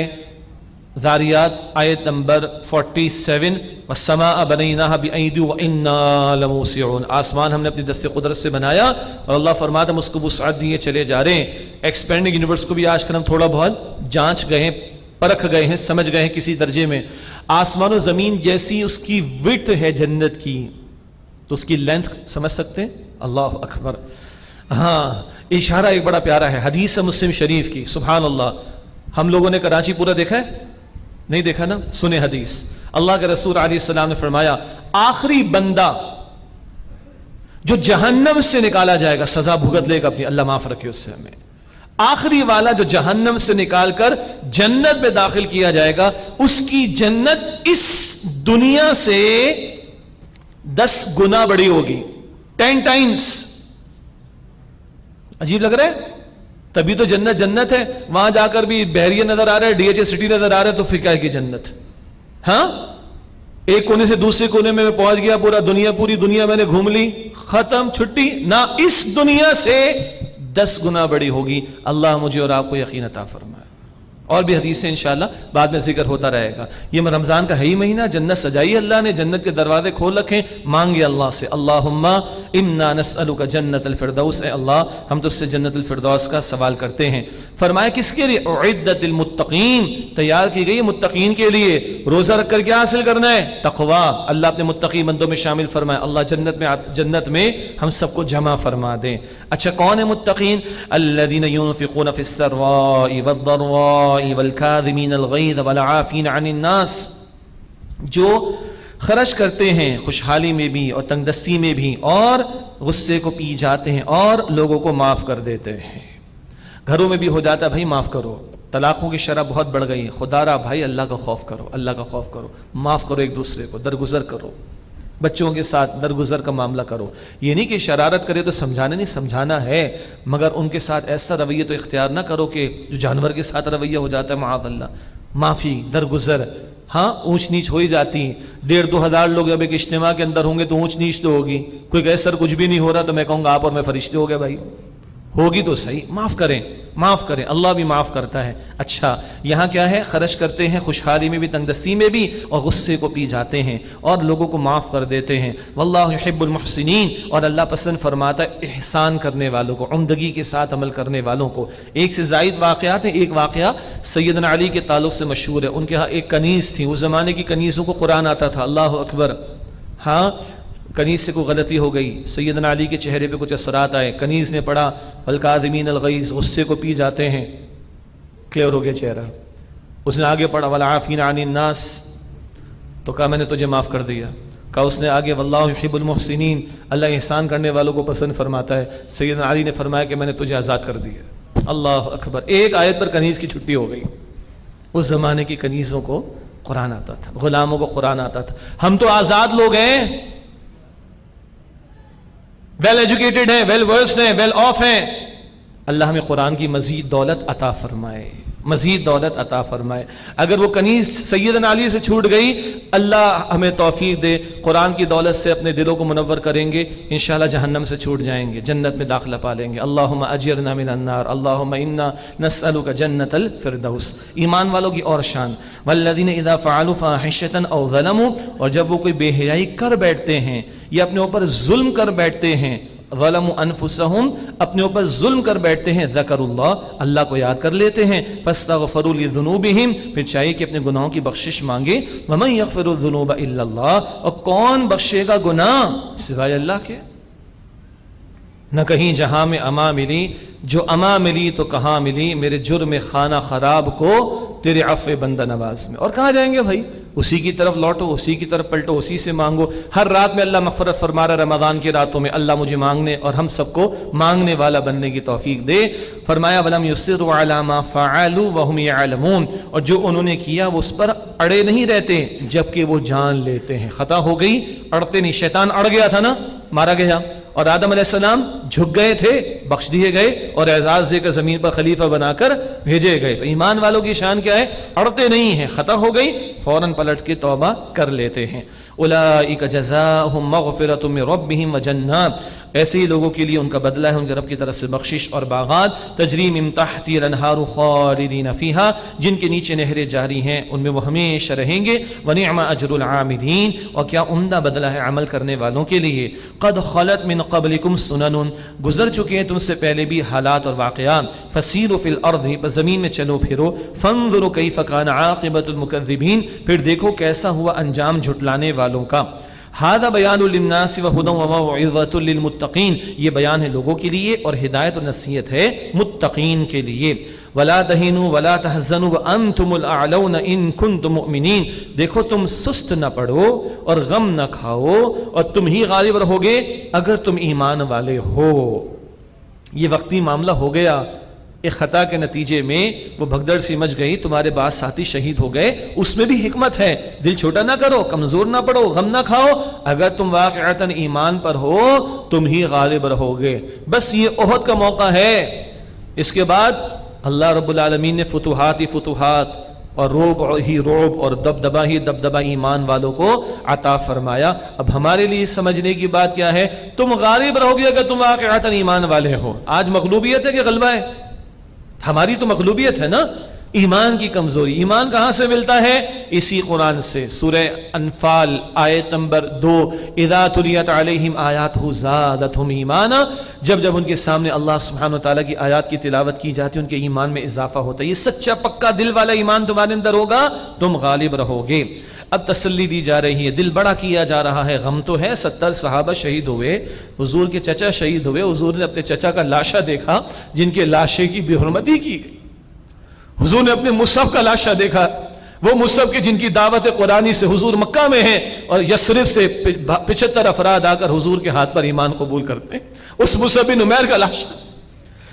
ذاریات آیت نمبر 47، والسماء بنیناہا بأید وإنا لموسعون، آسمان ہم نے اپنی دست قدرت سے بنایا، اور اللہ فرماتا ہم اس کو وسعت دیے چلے جا رہے ہیں. ایکسپینڈنگ یونیورس کو بھی آج کل ہم تھوڑا بہت جانچ گئے ہیں، پرکھ گئے ہیں، سمجھ گئے ہیں کسی درجے میں. آسمان و زمین جیسی اس کی وڈتھ ہے جنت کی، تو اس کی لینتھ سمجھ سکتے ہیں؟ اللہ اکبر. ہاں اشارہ ایک بڑا پیارا ہے، حدیث مسلم شریف کی. سبحان اللہ. ہم لوگوں نے کراچی پورا دیکھا ہے؟ نہیں دیکھا نا؟ سنیں حدیث. اللہ کے رسول علیہ السلام نے فرمایا آخری بندہ جو جہنم سے نکالا جائے گا، سزا بھگت لے گا اپنی، اللہ معاف رکھے اس سے ہمیں. آخری والا جو جہنم سے نکال کر جنت میں داخل کیا جائے گا، اس کی جنت اس دنیا سے 10 گنا بڑی ہوگی، 10 ٹائمز. عجیب لگ رہا ہے؟ تبھی تو جنت جنت ہے. وہاں جا کر بھی بحریہ نظر آ رہا ہے، ڈی ایچ اے سٹی نظر آ رہا ہے، تو پھر کیا ہے کہ جنت. ہاں ایک کونے سے دوسرے کونے میں پہنچ گیا, پوری دنیا میں نے گھوم لی, ختم, چھٹی نہ, اس دنیا سے 10 گنا بڑی ہوگی. اللہ مجھے اور آپ کو یقین عطا فرمائے. اور بھی حدیث سے انشاءاللہ بعد میں ذکر ہوتا رہے گا. یہ رمضان کا ہے ہی مہینہ, جنت سجائی اللہ نے, جنت کے دروازے کھول رکھیں, مانگے اللہ سے, اللہم انا نسألک جنت الفردوس, اے اللہ ہم تو اس سے جنت الفردوس کا سوال کرتے ہیں. فرمایا کس کے لیے؟ اعدت المتقین, تیار کی گئی متقین کے لیے. روزہ رکھ کر کیا حاصل کرنا ہے؟ تقوی. اللہ اپنے متقی بندوں میں شامل فرمائے. اللہ جنت میں ہم سب کو جمع فرما دیں. اچھا کون ہے متقین؟ الذین ينفقون فی السراء والضراء والکاظمین الغیظ والعافین عن الناس, جو خرچ کرتے ہیں خوشحالی میں بھی اور تنگ دستی میں بھی, اور غصے کو پی جاتے ہیں اور لوگوں کو معاف کر دیتے ہیں. گھروں میں بھی ہو جاتا ہے بھائی معاف کرو, طلاقوں کی شرح بہت بڑھ گئی ہے, خدا را بھائی اللہ کا خوف کرو, اللہ کا خوف کرو, معاف کرو ایک دوسرے کو, درگزر کرو, بچوں کے ساتھ درگزر کا معاملہ کرو. یہ نہیں کہ شرارت کرے تو سمجھانا نہیں, سمجھانا ہے, مگر ان کے ساتھ ایسا رویہ تو اختیار نہ کرو کہ جو جانور کے ساتھ رویہ ہو جاتا ہے, معاذ اللہ. معافی, درگزر. ہاں اونچ نیچ ہو ہی جاتی ہیں. 1,500 2,000 لوگ جب ایک اجتماع کے اندر ہوں گے تو اونچ نیچ تو ہوگی. کوئی کہے سر کچھ بھی نہیں ہو رہا تو میں کہوں گا آپ اور میں فرشتے ہو گئے. بھائی ہوگی تو صحیح, معاف کریں, معاف کریں, اللہ بھی معاف کرتا ہے. اچھا یہاں کیا ہے؟ خرچ کرتے ہیں خوشحالی میں بھی تنگ دستی میں بھی, اور غصے کو پی جاتے ہیں اور لوگوں کو معاف کر دیتے ہیں. واللہ یحب المحسنین, اور اللہ پسند فرماتا ہے احسان کرنے والوں کو, عمدگی کے ساتھ عمل کرنے والوں کو. ایک سے زائد واقعات ہیں. ایک واقعہ سیدنا علی کے تعلق سے مشہور ہے. ان کے ہاں ایک کنیز تھی, اس زمانے کی کنیزوں کو قرآن آتا تھا. اللہ اکبر. ہاں کنیز سے کوئی غلطی ہو گئی, سیدنا علی کے چہرے پہ کچھ اثرات آئے, کنیز نے پڑھا والکاظمین الغیظ, غصے کو پی جاتے ہیں, کلیئر ہو گیا چہرہ. اس نے آگے پڑھا والعافین عن الناس, تو کہا میں نے تجھے معاف کر دیا. کہا اس نے آگے واللہ یحب المحسنین, اللہ احسان کرنے والوں کو پسند فرماتا ہے. سیدنا علی نے فرمایا کہ میں نے تجھے آزاد کر دیا. اللہ اکبر. ایک آیت پر کنیز کی چھٹی ہو گئی. اس زمانے کی کنیزوں کو قرآن آتا تھا, غلاموں کو قرآن آتا تھا. ہم تو آزاد لوگ ہیں, ویل ایجوکیٹڈ ہیں, ویل ورسڈ ہیں, ویل آف ہیں. اللہ ہمیں قرآن کی مزید دولت عطا فرمائے, مزید دولت عطا فرمائے. اگر وہ کنیز سیدنا علی سے چھوٹ گئی, اللہ ہمیں توفیق دے, قرآن کی دولت سے اپنے دلوں کو منور کریں گے, انشاءاللہ جہنم سے چھوٹ جائیں گے, جنت میں داخلہ پا لیں گے. اللہم اجرنا من النار, اللہم انا نسألک جنت الفردوس. ایمان والوں کی اور شان. والذین اذا فعلوا فاحشۃ او ظلموا, اور جب وہ کوئی بے حیائی کر بیٹھتے ہیں یا اپنے اوپر ظلم کر بیٹھتے ہیں, ظلموا انفسہم, اپنے اوپر ظلم کر بیٹھتے ہیں, ذکر اللہ, اللہ کو یاد کر لیتے ہیں, فاستغفروا لذنوبہم, پھر چاہیے کہ اپنے گناہوں کی بخشش مانگے. ومن یغفر الذنوب الا اللہ, اور کون بخشے گا گناہ سوائے اللہ کے. نہ کہیں جہاں میں اما ملی, جو اما ملی تو کہاں ملی, میرے جرم خانہ خراب کو تیرے عفو بندہ نواز میں. اور کہاں جائیں گے بھائی؟ اسی کی طرف لوٹو, اسی کی طرف پلٹو, اسی سے مانگو. ہر رات میں اللہ مغفرت فرما رہا, رمضان کی راتوں میں اللہ مجھے مانگنے اور ہم سب کو مانگنے والا بننے کی توفیق دے. فرمایا ولم یصروا علی ما فعلوا وهم يعلمون, اور جو انہوں نے کیا وہ اس پر اڑے نہیں رہتے جبکہ وہ جان لیتے ہیں. خطا ہو گئی, اڑتے نہیں. شیطان اڑ گیا تھا نا, مارا گیا, اور آدم علیہ السلام جھک گئے تھے, بخش دیے گئے, اور اعزاز دے کر زمین پر خلیفہ بنا کر بھیجے گئے. تو ایمان والوں کی شان کیا ہے؟ اڑتے نہیں ہیں. خطا ہو گئی فوراً پلٹ کے توبہ کر لیتے ہیں. اولئک جزاؤہم مغفرۃ من ربہم وجنات, ایسے ہی لوگوں کے لیے ان کا بدلہ ہے ان کے رب کی طرف سے بخشش اور باغات. تجری من تحتہا الانہار خالدین فیہا, جن کے نیچے نہریں جاری ہیں ان میں وہ ہمیشہ رہیں گے. ونعم اجر العاملین, اور کیا عمدہ بدلہ ہے عمل کرنے والوں کے لیے. قد خلت من قبلکم سنن, گزر چکے ہیں تم سے پہلے بھی حالات اور واقعات. فسیروا فی الارض, بس زمین میں چلو پھرو. فانظروا کیف کان عاقبۃ المکذبین, پھر دیکھو کیسا ہوا انجام جھٹلانے والوں کا. ھذا بیان للناس وہدی وموعظۃ للمتقین, یہ بیان ہے لوگوں کے لیے اور ہدایت و نصیحت ہے متقین کے لیے. ولا تہنوا ولا تحزنوا وانتم الاعلون ان کنتم مؤمنین, دیکھو تم سست نہ پڑو اور غم نہ کھاؤ, اور تم ہی غالب رہو گے اگر تم ایمان والے ہو. یہ وقتی معاملہ ہو گیا, ایک خطا کے نتیجے میں وہ بھگدڑ سی مچ گئی, تمہارے بعض ساتھی شہید ہو گئے, اس میں بھی حکمت ہے. دل چھوٹا نہ کرو, کمزور نہ پڑو, غم نہ کھاؤ, اگر تم واقعتاً ایمان پر ہو تم ہی غالب رہو گے. بس یہ احد کا موقع ہے, اس کے بعد اللہ رب العالمین نے فتوحات ہی فتوحات, اور رعب اور دبدبا ہی دبدبا ایمان والوں کو عطا فرمایا۔ اب ہمارے لیے سمجھنے کی بات کیا ہے؟ تم غالب رہو گے اگر تم واقعتاً ایمان والے ہو۔ آج مغلوبیت ہے کہ غلبہ ہے؟ ہماری تو مغلوبیت ہے نا، ایمان کی کمزوری۔ ایمان کہاں سے ملتا ہے؟ اسی قرآن سے۔ سورہ انفال آیت نمبر 2، اذا تلیت علیہم آیاتہ زادتہم ایمانا، جب ان کے سامنے اللہ سبحانہ وتعالیٰ کی آیات کی تلاوت کی جاتی ہے ان کے ایمان میں اضافہ ہوتا ہے۔ یہ سچا پکا دل والا ایمان تمہارے اندر ہوگا، تم غالب رہو گے۔ اب تسلی دی جا رہی ہے، دل بڑا کیا جا رہا ہے۔ غم تو ہے، 70 صحابہ شہید ہوئے، حضور کے چچا شہید ہوئے، حضور نے اپنے چچا کا لاشا دیکھا جن کے لاشے کی بے حرمتی کی گئی، حضور نے اپنے مصحف کا لاشا دیکھا، وہ مصحف کے جن کی دعوت قرآنی سے حضور مکہ میں ہیں اور یثرب سے 75 افراد آ کر حضور کے ہاتھ پر ایمان قبول کرتے ہیں، اس مصعب بن عمیر کا لاشا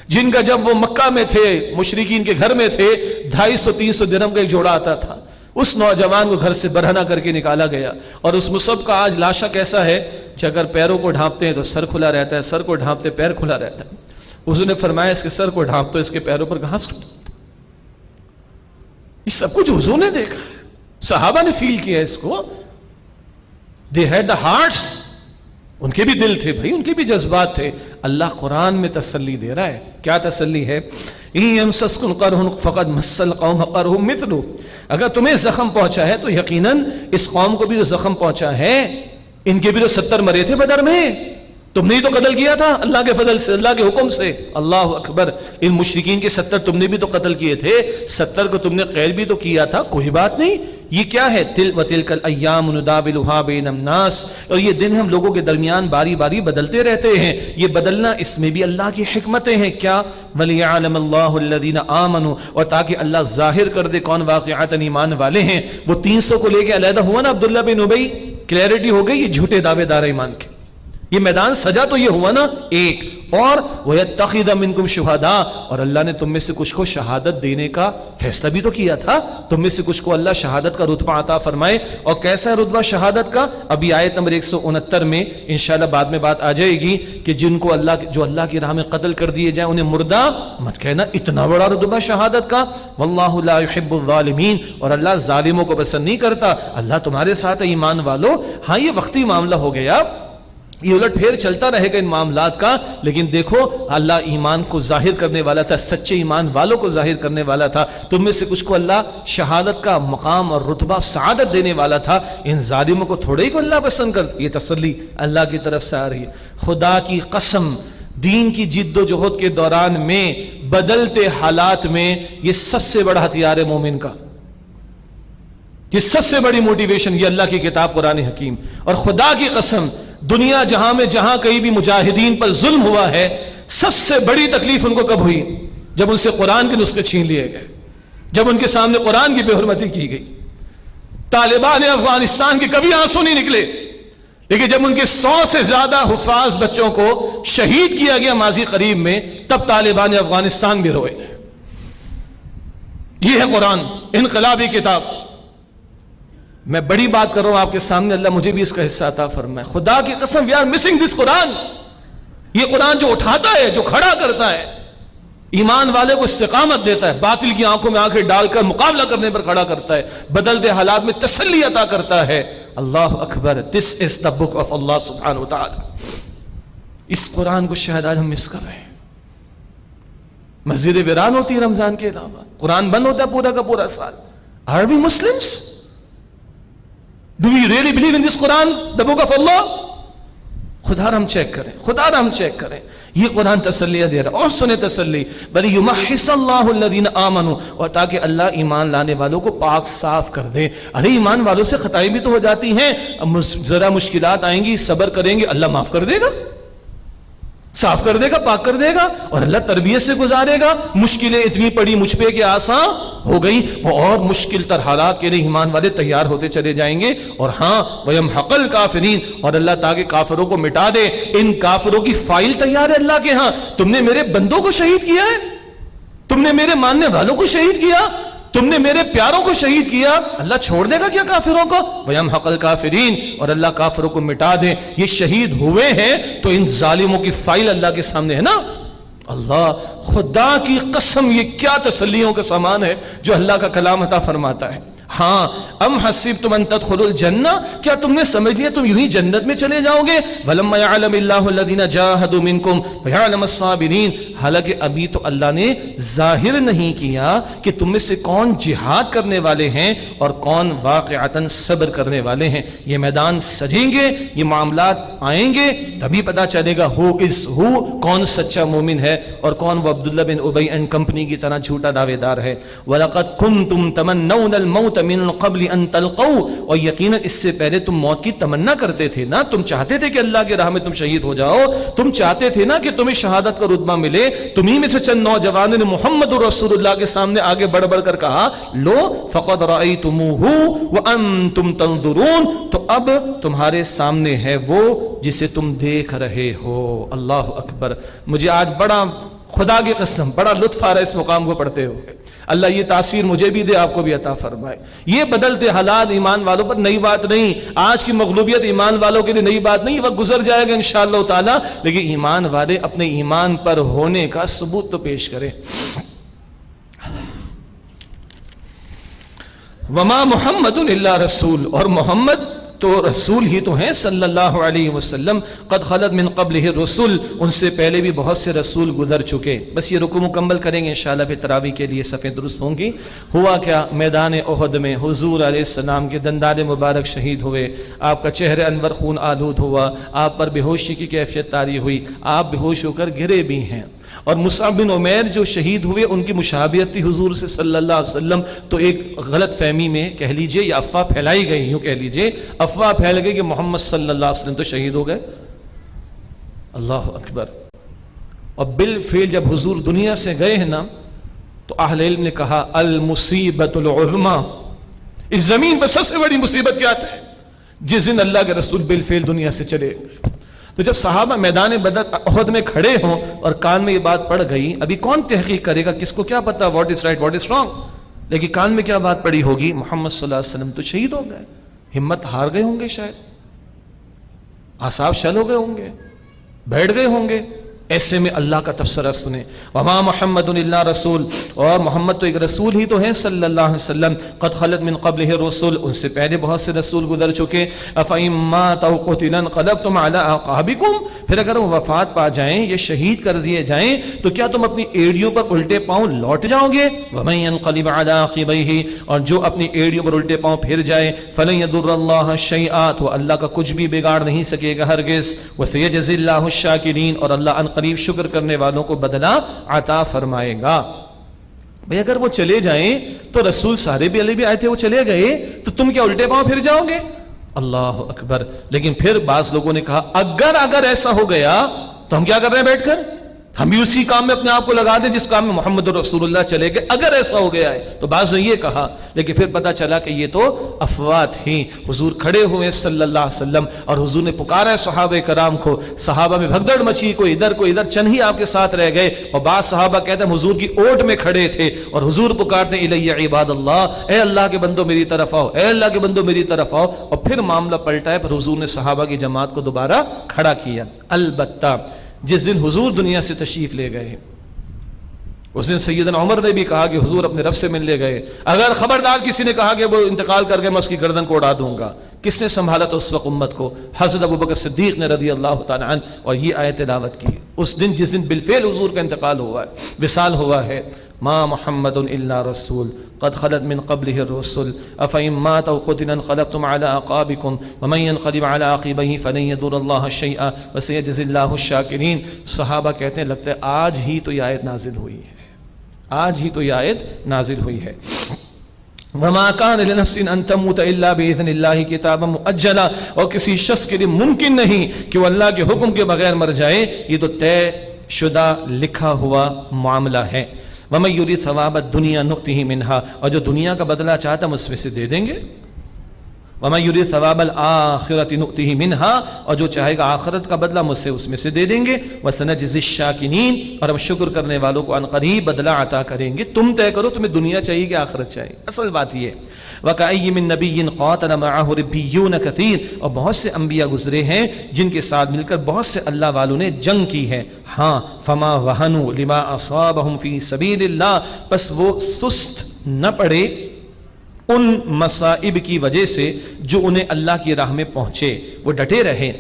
جن کا جب وہ مکہ میں تھے مشرکین کے گھر میں تھے 250-300 درہم کا ایک جوڑا آتا تھا، اس نوجوان کو گھر سے برہنہ کر کے نکالا گیا۔ اور اس مصعب کا آج لاشا کیسا ہے کہ اگر پیروں کو ڈھانپتے ہیں تو سر کھلا رہتا ہے، سر کو ڈھانپتے پیر کھلا رہتا ہے۔ حضور نے فرمایا اس کے سر کو ڈھانپ تو اس کے پیروں پر گھاس ٹوٹتی۔ یہ سب کچھ حضور نے دیکھا ہے، صحابہ نے فیل کیا اس کو۔ they had the hearts، ان کے بھی دل تھے بھائی، ان کے بھی جذبات تھے۔ اللہ قرآن میں تسلی دے رہا ہے، کیا تسلی ہے؟ إِن يَمْسَسْكُمْ قَرْحٌ فَقَدْ مَسَّ الْقَوْمَ قَرْحٌ مِثْلُهُ، اگر تمہیں زخم پہنچا ہے تو یقیناً اس قوم کو بھی جو زخم پہنچا ہے، ان کے بھی تو 70 مرے تھے بدر میں، تم نے ہی تو قتل کیا تھا اللہ کے فضل سے، اللہ کے حکم سے۔ اللہ اکبر، ان مشرکین کے 70 تم نے بھی تو قتل کیے تھے، 70 کو تم نے قید بھی تو کیا تھا، کوئی بات نہیں۔ یہ کیا ہے؟ وَتِلْكَ الْأَيَّامُ نُدَاوِلُهَا بَيْنَ النَّاسِ، اور یہ دن ہم لوگوں کے درمیان باری باری بدلتے رہتے ہیں۔ یہ بدلنا اس میں بھی اللہ کی حکمتیں ہیں۔ کیا؟ وَلِيَعْلَمَ اللَّهُ الَّذِينَ آمَنُوا، اور تاکہ اللہ ظاہر کر دے کون واقعتاً ایمان والے ہیں۔ وہ 300 کو لے کے علیحدہ ہوا نا عبداللہ بن ابی، کلیئرٹی ہو گئی، یہ جھوٹے دعوے دار ایمان کے، یہ میدان سجا تو یہ ہوا نا ایک۔ اور وَيَتَّخِذَ مِنْكُمْ شُهَدَاءَ، اور اللہ نے تم میں سے کچھ کو شہادت دینے کا فیصلہ بھی تو کیا تھا، تم میں سے کچھ کو اللہ شہادت کا رتبہ عطا فرمائے۔ اور کیسا ہے رتبہ شہادت کا؟ ابھی آیت نمبر 169 میں انشاءاللہ بعد میں بات آ جائے گی کہ جن کو جو اللہ کی راہ میں قتل کر دیے جائیں انہیں مردہ مت کہنا، اتنا بڑا رتبہ شہادت کا۔ وَاللَّهُ لَا يُحِبُّ الظَّالِمِينَ، اور اللہ ظالموں کو پسند نہیں کرتا۔ اللہ تمہارے ساتھ ہے ایمان والو۔ ہاں یہ وقتی معاملہ ہو گیا، یہ الٹ پھیر چلتا رہے گا ان معاملات کا، لیکن دیکھو اللہ ایمان کو ظاہر کرنے والا تھا، سچے ایمان والوں کو ظاہر کرنے والا تھا۔ تم میں سے کچھ کو اللہ شہادت کا مقام اور رتبہ سعادت دینے والا تھا، ان ظالموں کو تھوڑے ہی کو اللہ پسند کر۔ یہ تسلی اللہ کی طرف سے آ رہی ہے۔ خدا کی قسم، دین کی جد و جہد کے دوران میں بدلتے حالات میں یہ سب سے بڑا ہتھیار ہے مومن کا، یہ سب سے بڑی موٹیویشن یہ اللہ کی کتاب قرآن حکیم۔ اور خدا کی قسم دنیا جہاں میں جہاں کہیں بھی مجاہدین پر ظلم ہوا ہے، سب سے بڑی تکلیف ان کو کب ہوئی؟ جب ان سے قرآن کے نسخے چھین لیے گئے، جب ان کے سامنے قرآن کی بے حرمتی کی گئی۔ طالبان افغانستان کے کبھی آنسو نہیں نکلے، لیکن جب ان کے 100 سے زیادہ حفاظ بچوں کو شہید کیا گیا ماضی قریب میں، تب طالبان افغانستان بھی روئے۔ یہ ہے قرآن، انقلابی کتاب۔ میں بڑی بات کر رہا ہوں آپ کے سامنے، اللہ مجھے بھی اس کا حصہ عطا فرمائے۔ خدا کی قسم، وی آر مسنگ دس قرآن۔ یہ قرآن جو اٹھاتا ہے، جو کھڑا کرتا ہے، ایمان والے کو استقامت دیتا ہے، باطل کی آنکھوں میں آنکھیں ڈال کر مقابلہ کرنے پر کھڑا کرتا ہے، بدلتے حالات میں تسلی عطا کرتا ہے۔ اللہ اکبر، دس از دا بک آف اللہ سبحانہ وتعالی۔ اس قرآن کو شاید آج ہم مس کر رہے ہیں۔ مسجد ویران ہوتی ہے رمضان کے علاوہ، قرآن بند ہوتا ہے پورا کا پورا سال۔ Are we Muslims? Do we really believe in this Quran, the book of Allah? خدا ہم چیک کریں، خدا ہم چیک کریں۔ یہ قرآن تسلیہ دے رہا، اور سنیں تسلی، بل یمحص اللہ الذین آمنوا، اور تاکہ اللہ ایمان لانے والوں کو پاک صاف کر دے۔ ارے ایمان والوں سے خطائیں بھی تو ہو جاتی ہیں، ذرا مشکلات آئیں گی، صبر کریں گے، اللہ معاف کر دے گا، صاف کر دے گا، پاک کر دے گا، اور اللہ تربیت سے گزارے گا۔ مشکلیں اتنی پڑی مجھ پہ کہ آسان ہو گئی، وہ اور مشکل تر حالات کے لیے ایمان والے تیار ہوتے چلے جائیں گے۔ اور ہاں وَيَمْحَقَ الْكَافِرِينَ، اور اللہ تاکہ کافروں کو مٹا دے۔ ان کافروں کی فائل تیار ہے اللہ کے ہاں۔ تم نے میرے بندوں کو شہید کیا ہے، تم نے میرے ماننے والوں کو شہید کیا، تم نے میرے پیاروں کو شہید کیا، اللہ چھوڑ دے گا کیا کافروں کو؟ وَيَمْحَقَ الْكَافِرِينَ، اور اللہ کافروں کو مٹا دے۔ یہ شہید ہوئے ہیں تو ان ظالموں کی فائل اللہ کے سامنے ہے نا، اللہ، خدا کی قسم یہ کیا تسلیوں کا سامان ہے جو اللہ کا کلام عطا فرماتا ہے. ہاں، ام حسبتم ان تدخلوا الجنہ، کیا تم نے سمجھ لیا تم یوں ہی جنت میں چلے جاؤ گے؟ ولما يعلم الله الذين جاهدوا منكم ويعلم الصابرين، حالانکہ ابھی تو اللہ نے ظاہر نہیں کیا کہ تم میں سے کون جہاد کرنے والے ہیں اور کون واقعتاً صبر کرنے والے ہیں. یہ میدان سجیں گے، یہ معاملات آئیں گے، تبھی پتا چلے گا کون سچا مومن ہے اور کون وہ عبداللہ بن ابی اینڈ کمپنی کی طرح جھوٹا دعوے دار ہے. وَلَقَدْ كُنْتُمْ تَمَنَّوْنَ الْمَوْتَ من قبل ان تلقوا، اور یقیناً اس سے پہلے تم موت کی تمنا کرتے تھے نا، تم چاہتے تھے کہ اللہ کی راہ میں تم شہید ہو جاؤ، تم چاہتے تھے نا کہ تمہیں شہادت کا رتبہ ملے. تمہیں میں سے چند نوجوانوں نے محمد رسول اللہ کے سامنے آگے بڑھ بڑھ کر کہا لو فقد رأیتموہ وانتم تنظرون، تو اب تمہارے سامنے ہے وہ جسے تم دیکھ رہے ہو. اللہ اکبر. مجھے آج بڑا، خدا کی قسم، بڑا لطف آ رہا ہے اس مقام کو پڑھتے ہوئے. اللہ یہ تاثیر مجھے بھی دے، آپ کو بھی عطا فرمائے. یہ بدلتے حالات ایمان والوں پر نئی بات نہیں، آج کی مغلوبیت ایمان والوں کے لیے نئی بات نہیں، وقت گزر جائے گا انشاءاللہ تعالی، لیکن ایمان والے اپنے ایمان پر ہونے کا ثبوت تو پیش کریں. وما محمد الا رسول، اور محمد تو رسول ہی تو ہیں صلی اللہ علیہ وسلم. قد خلت من قبلہ الرسل، ان سے پہلے بھی بہت سے رسول گزر چکے. بس یہ رکوع مکمل کریں گے انشاءاللہ، پھر تراویح کے لیے صفیں درست ہوں گی. ہوا کیا، میدان احد میں حضور علیہ السلام کے دندان مبارک شہید ہوئے، آپ کا چہرہ انور خون آلود ہوا، آپ پر بے ہوشی کی کیفیت طاری ہوئی، آپ بے ہوش ہو کر گرے بھی ہیں. اور مصعب بن عمیر جو شہید ہوئے ان کی مشابہت تھی حضور سے صلی اللہ علیہ وسلم، تو ایک غلط فہمی میں کہہ لیجئے یا افواہ پھیلائی گئی، یوں کہہ لیجئے افواہ پھیل گئی کہ محمد صلی اللہ علیہ وسلم تو شہید ہو گئے. اللہ اکبر. اور بالفعل جب حضور دنیا سے گئے ہیں نا، تو اہل علم نے کہا المصیبت العظمی، اس زمین پر سب سے بڑی مصیبت کیا ہے؟ جس دن اللہ کے رسول بالفعل دنیا سے چلے گئے. تو جب صحابہ میدان بدر احد میں کھڑے ہوں اور کان میں یہ بات پڑ گئی، ابھی کون تحقیق کرے گا، کس کو کیا پتا what is right what is wrong, لیکن کان میں کیا بات پڑی ہوگی، محمد صلی اللہ علیہ وسلم تو شہید ہو گئے. ہمت ہار گئے ہوں گے، شاید اعصاب شل ہو گئے ہوں گے، بیٹھ گئے ہوں گے. ایسے میں اللہ کا تبصرہ سنیں، وما محمد الا رسول، اور محمد تو ایک رسول ہی تو ہیں صلی اللہ علیہ وسلم. قد خلت من قبلہ الرسل، ان سے پہلے بہت سے رسول گزر چکے. افئن مات او قتل انقلبتم علی اعقابکم، پھر اگر وہ وفات پا جائیں یا شہید کر دیے جائیں تو کیا تم اپنی ایڑیوں پر الٹے پاؤں لوٹ جاؤ گے؟ ومن ينقلب علی عقبیہ، اور جو اپنی ایڑیوں پر الٹے پاؤں پھر جائے، فلن یضر اللہ شیئا، تو اللہ کا کچھ بھی بگاڑ نہیں سکے گا ہرگز. وسیجزی اللہ الشاکرین، اور اللہ قریب شکر کرنے والوں کو بدلہ عطا فرمائے گا. بھئی اگر وہ چلے جائیں تو رسول سارے بھی علی بھی آئے تھے، وہ چلے گئے تو تم کیا الٹے پاؤں پھر جاؤ گے؟ اللہ اکبر. لیکن پھر بعض لوگوں نے کہا اگر ایسا ہو گیا تو ہم کیا کر رہے ہیں بیٹھ کر؟ ہم بھی اسی کام میں اپنے آپ کو لگا دیں جس کام میں محمد رسول اللہ چلے گئے. اگر ایسا ہو گیا ہے تو بعض نے یہ کہا، لیکن پھر پتا چلا کہ یہ تو افواہ تھی. حضور کھڑے ہوئے صلی اللہ علیہ وسلم اور حضور نے پکارا ہے صحابہ کرام کو. صحابہ میں بھگدڑ مچی، کوئی ادھر چند ہی آپ کے ساتھ رہ گئے. اور بعض صحابہ کہتے ہیں حضور کی اوٹ میں کھڑے تھے اور حضور پکارتے الی عباد اللہ، اے اللہ کے بندو میری طرف آؤ، اے اللہ کے بندو میری طرف آؤ. اور پھر معاملہ پلٹا ہے، پھر حضور نے صحابہ کی جماعت کو دوبارہ کھڑا کیا. البتہ جس دن حضور دنیا سے تشریف لے گئے، اس دن سیدنا عمر نے بھی کہا کہ حضور اپنے رب سے ملنے گئے، اگر خبردار کسی نے کہا کہ وہ انتقال کر گئے میں اس کی گردن کو اڑا دوں گا. کس نے سنبھالا تھا اس وقت امت کو؟ حضرت ابوبکر صدیق نے رضی اللہ تعالی عنہ. اور یہ آیت تلاوت کی اس دن جس دن بالفعل حضور کا انتقال ہوا ہے، وصال ہوا ہے. ما محمد الا رسول قد خلت من قبله الرسل افئن مات او قتل انقلبتم على اعقابكم ومن ينقلب على عقبيه فلن يضر الله شيئا وسيجزي الله الشاكرين. صحابہ کہتے ہیں لگتا ہے آج ہی تو یہ آیت نازل ہوئی ہے، آج ہی تو یہ آیت نازل ہوئی ہے. وما كان لنفس ان تموت الا باذن الله كتابا مؤجلا، اور کسی شخص کے لیے ممکن نہیں کہ وہ اللہ کے حکم کے بغیر مر جائے، یہ تو طے شدہ لکھا ہوا معاملہ ہے. وَمَن يُرِدْ ثَوَابَ الدُّنْيَا نُؤْتِهِ مِنْهَا، اور جو دنیا کا بدلہ چاہتا ہم اس میں سے دے دیں گے. وَمَن يُرِدْ ثَوَابَ الْآخِرَةِ نُؤْتِهِ مِنْهَا، اور جو چاہے گا آخرت کا بدلہ مجھ سے اس میں سے دے دیں گے، وَسَنَجْزِي الشَّاكِرِينَ، اور ہم شکر کرنے والوں کو عنقریب بدلہ عطا کریں گے۔ تم طے کرو تمہیں دنیا چاہیے کہ آخرت چاہیے، اصل بات یہ ہے۔ وَكَأَيٍّ مِّن نَبِيٍّ قَاتَلَ مَعَهُ رِبِّيُّونَ كَثِيرٌ، اور بہت سے انبیاء گزرے ہیں جن کے ساتھ مل کر بہت سے اللہ والوں نے جنگ کی ہے۔ ہاں، فَمَا وَهَنُوا لِمَا أَصَابَهُمْ فِي سَبِيلِ اللَّهِ، بس وہ سست نہ پڑے ان مصائب کی وجہ سے جو انہیں اللہ کی راہ میں پہنچے، وہ ڈٹے رہے۔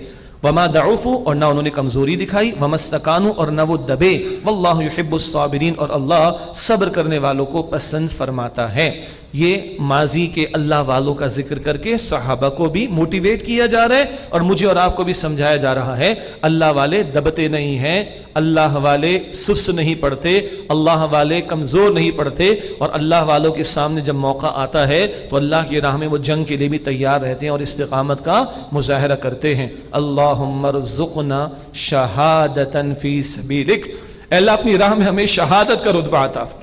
وما ضعفوا، اور نہ انہوں نے کمزوری دکھائی، وما استکانوا، اور نہ وہ دبے، واللہ یحب الصابرین، اور اللہ صبر کرنے والوں کو پسند فرماتا ہے۔ یہ ماضی کے اللہ والوں کا ذکر کر کے صحابہ کو بھی موٹیویٹ کیا جا رہا ہے، اور مجھے اور آپ کو بھی سمجھایا جا رہا ہے اللہ والے دبتے نہیں ہیں، اللہ والے سست نہیں پڑتے، اللہ والے کمزور نہیں پڑتے، اور اللہ والوں کے سامنے جب موقع آتا ہے تو اللہ کی راہ میں وہ جنگ کے لیے بھی تیار رہتے ہیں اور استقامت کا مظاہرہ کرتے ہیں۔ اللہم ارزقنا شہادتا فی سبیلک، اے اللہ اپنی راہ میں ہمیں شہادت کا رتبہ عطا فرما،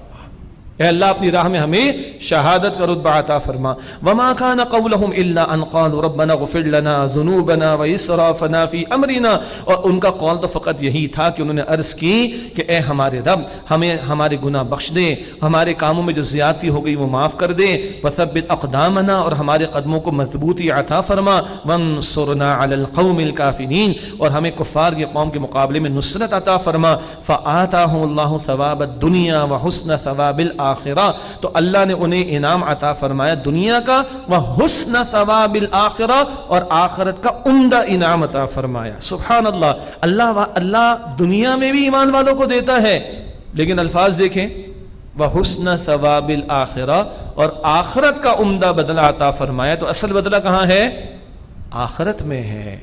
اے اللہ اپنی راہ میں ہمیں شہادت کا رتبہ عطا فرما۔ وما كان قولهم الا ان قالوا ربنا اغفر لنا ذنوبنا واسرافنا في امرنا، اور ان کا قول تو فقط یہی تھا کہ انہوں نے عرض کی کہ اے ہمارے رب ہمیں ہمارے گناہ بخش دے، ہمارے کاموں میں جو زیادتی ہو گئی وہ معاف کر دے، وثبت اقدامنا، اور ہمارے قدموں کو مضبوطی عطا فرما، وانصرنا على القوم الكافرين، اور ہمیں کفار کی قوم کے مقابلے میں نصرت عطا فرما۔ فآتاهم الله ثواب الدنيا وحسن ثواب الآخرہ، تو اللہ نے انہیں انعام عطا فرمایا دنیا کا، وحسن ثواب الآخرہ، اور آخرت کا عمدہ انعام عطا فرمایا۔ سبحان اللہ، اللہ دنیا میں بھی ایمان والوں کو دیتا ہے، لیکن الفاظ دیکھیں، وحسن ثواب الآخرہ، اور آخرت کا عمدہ بدلہ عطا فرمایا۔ تو اصل بدلہ کہاں ہے؟ آخرت میں ہے۔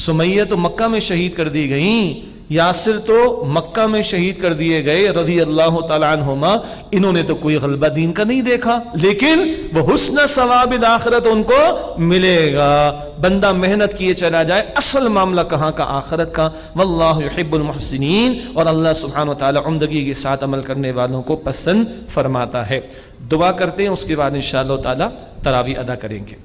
سمیہ تو مکہ میں شہید کر دی گئیں، یاسر تو مکہ میں شہید کر دیے گئے رضی اللہ تعالیٰ عنہما، انہوں نے تو کوئی غلبہ دین کا نہیں دیکھا، لیکن وہ حسن ثواب الآخرت ان کو ملے گا۔ بندہ محنت کیے چلا جائے، اصل معاملہ کہاں کا؟ آخرت کا۔ واللہ یحب المحسنین، اور اللہ سبحانہ وتعالی عمدگی کے ساتھ عمل کرنے والوں کو پسند فرماتا ہے۔ دعا کرتے ہیں، اس کے بعد انشاءاللہ تعالی تراویح ادا کریں گے۔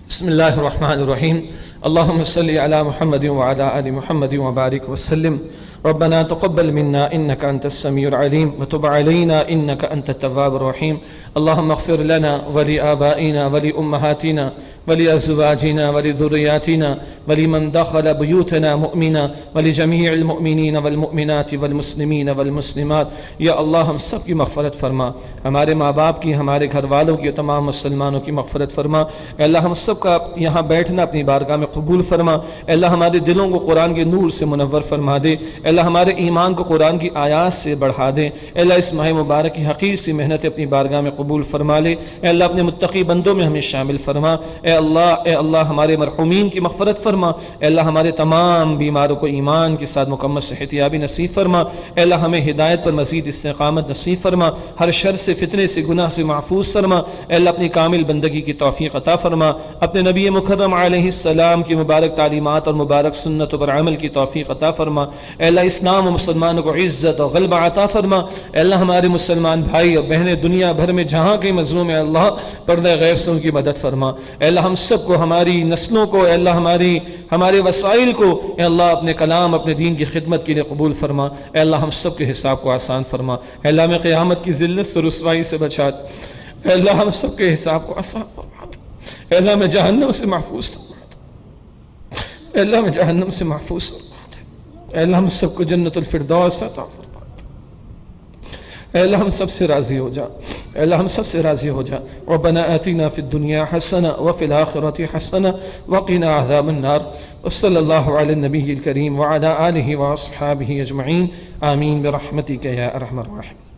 بسم اللہ الرحمن الرحیم، اللہم صلی علی محمد وعلی آل محمد وبارک وسلم۔ ربنا تقبل منا إنك أنت السميع العليم وتب علينا إنك أنت التواب الرحيم اللهم اغفر لنا ولآبائنا ولأمهاتنا ولأزواجنا ولذرياتنا ولمن دخل بيوتنا مؤمنا ولجميع المؤمنين والمؤمنات والمسلمين والمسلمات۔ یا اللہ ہم سب کی مغفرت فرما، ہمارے ماں باپ کی، ہمارے گھر والوں کی، تمام مسلمانوں کی مغفرت فرما۔ اے اللہ ہم سب کا یہاں بیٹھنا اپنی بارگاہ میں قبول فرما۔ اے اللہ ہمارے دلوں کو قرآن کے نور سے منور فرما دے۔ اے اللہ ہمارے ایمان کو قرآن کی آیات سے بڑھا دے۔ اے اللہ اس ماہ مبارک کی حقیر سی محنت اپنی بارگاہ میں قبول فرما لے۔ اے اللہ اپنے متقی بندوں میں ہمیں شامل فرما۔ اے اللہ ہمارے مرحومین کی مغفرت فرما۔ اے اللہ ہمارے تمام بیماروں کو ایمان کے ساتھ مکمل صحت یابی نصیب فرما۔ اے اللہ ہمیں ہدایت پر مزید استقامت نصیب فرما، ہر شر سے، فتنے سے، گناہ سے محفوظ فرما۔ اے اللہ اپنی کامل بندگی کی توفیق عطا فرما، اپنے نبی مکرم علیہ السلام کی مبارک تعلیمات اور مبارک سنتوں پر عمل کی توفیق عطا فرما۔ اے اللہ اسلام و مسلمانوں کو عزت اور غلبہ عطا فرما۔ اے اللہ ہمارے مسلمان بھائی اور بہنیں دنیا بھر میں جہاں کہیں مظلوم ہے، اللہ پردہ غیب سے ان کی مدد فرما۔ اے اللہ ہم سب کو، ہماری نسلوں کو، اے اللہ ہمارے وسائل کو، اے اللہ اپنے کلام، اپنے دین کی خدمت کے لیے قبول فرما۔ اے اللہ ہم سب کے حساب کو آسان فرما۔ اے اللہ ہمیں قیامت کی ذلت سے، رسوائی سے بچا دے۔ اے اللہ ہم سب کے حساب کو آسان فرما دے۔ اے اللہ ہمیں جہنم سے محفوظ فرما دے۔ اے اللہ ہمیں جہنم سے محفوظ فرما دے۔ اے اللہ ہم سب کو جنت الفردوس عطا فرما دے۔ اے اللہ ہم سب سے راضی ہو جا۔ اے اللہ ہم سب سے راضی ہو جا۔ ربنا آتنا فی الدنیا حسنہ وفی الآخرۃ حسنہ وقنا عذاب النار۔ وصلی اللہ علی النبی الکریم وعلی آلہ واصحابہ اجمعین، آمین برحمتک یا ارحم الراحمین۔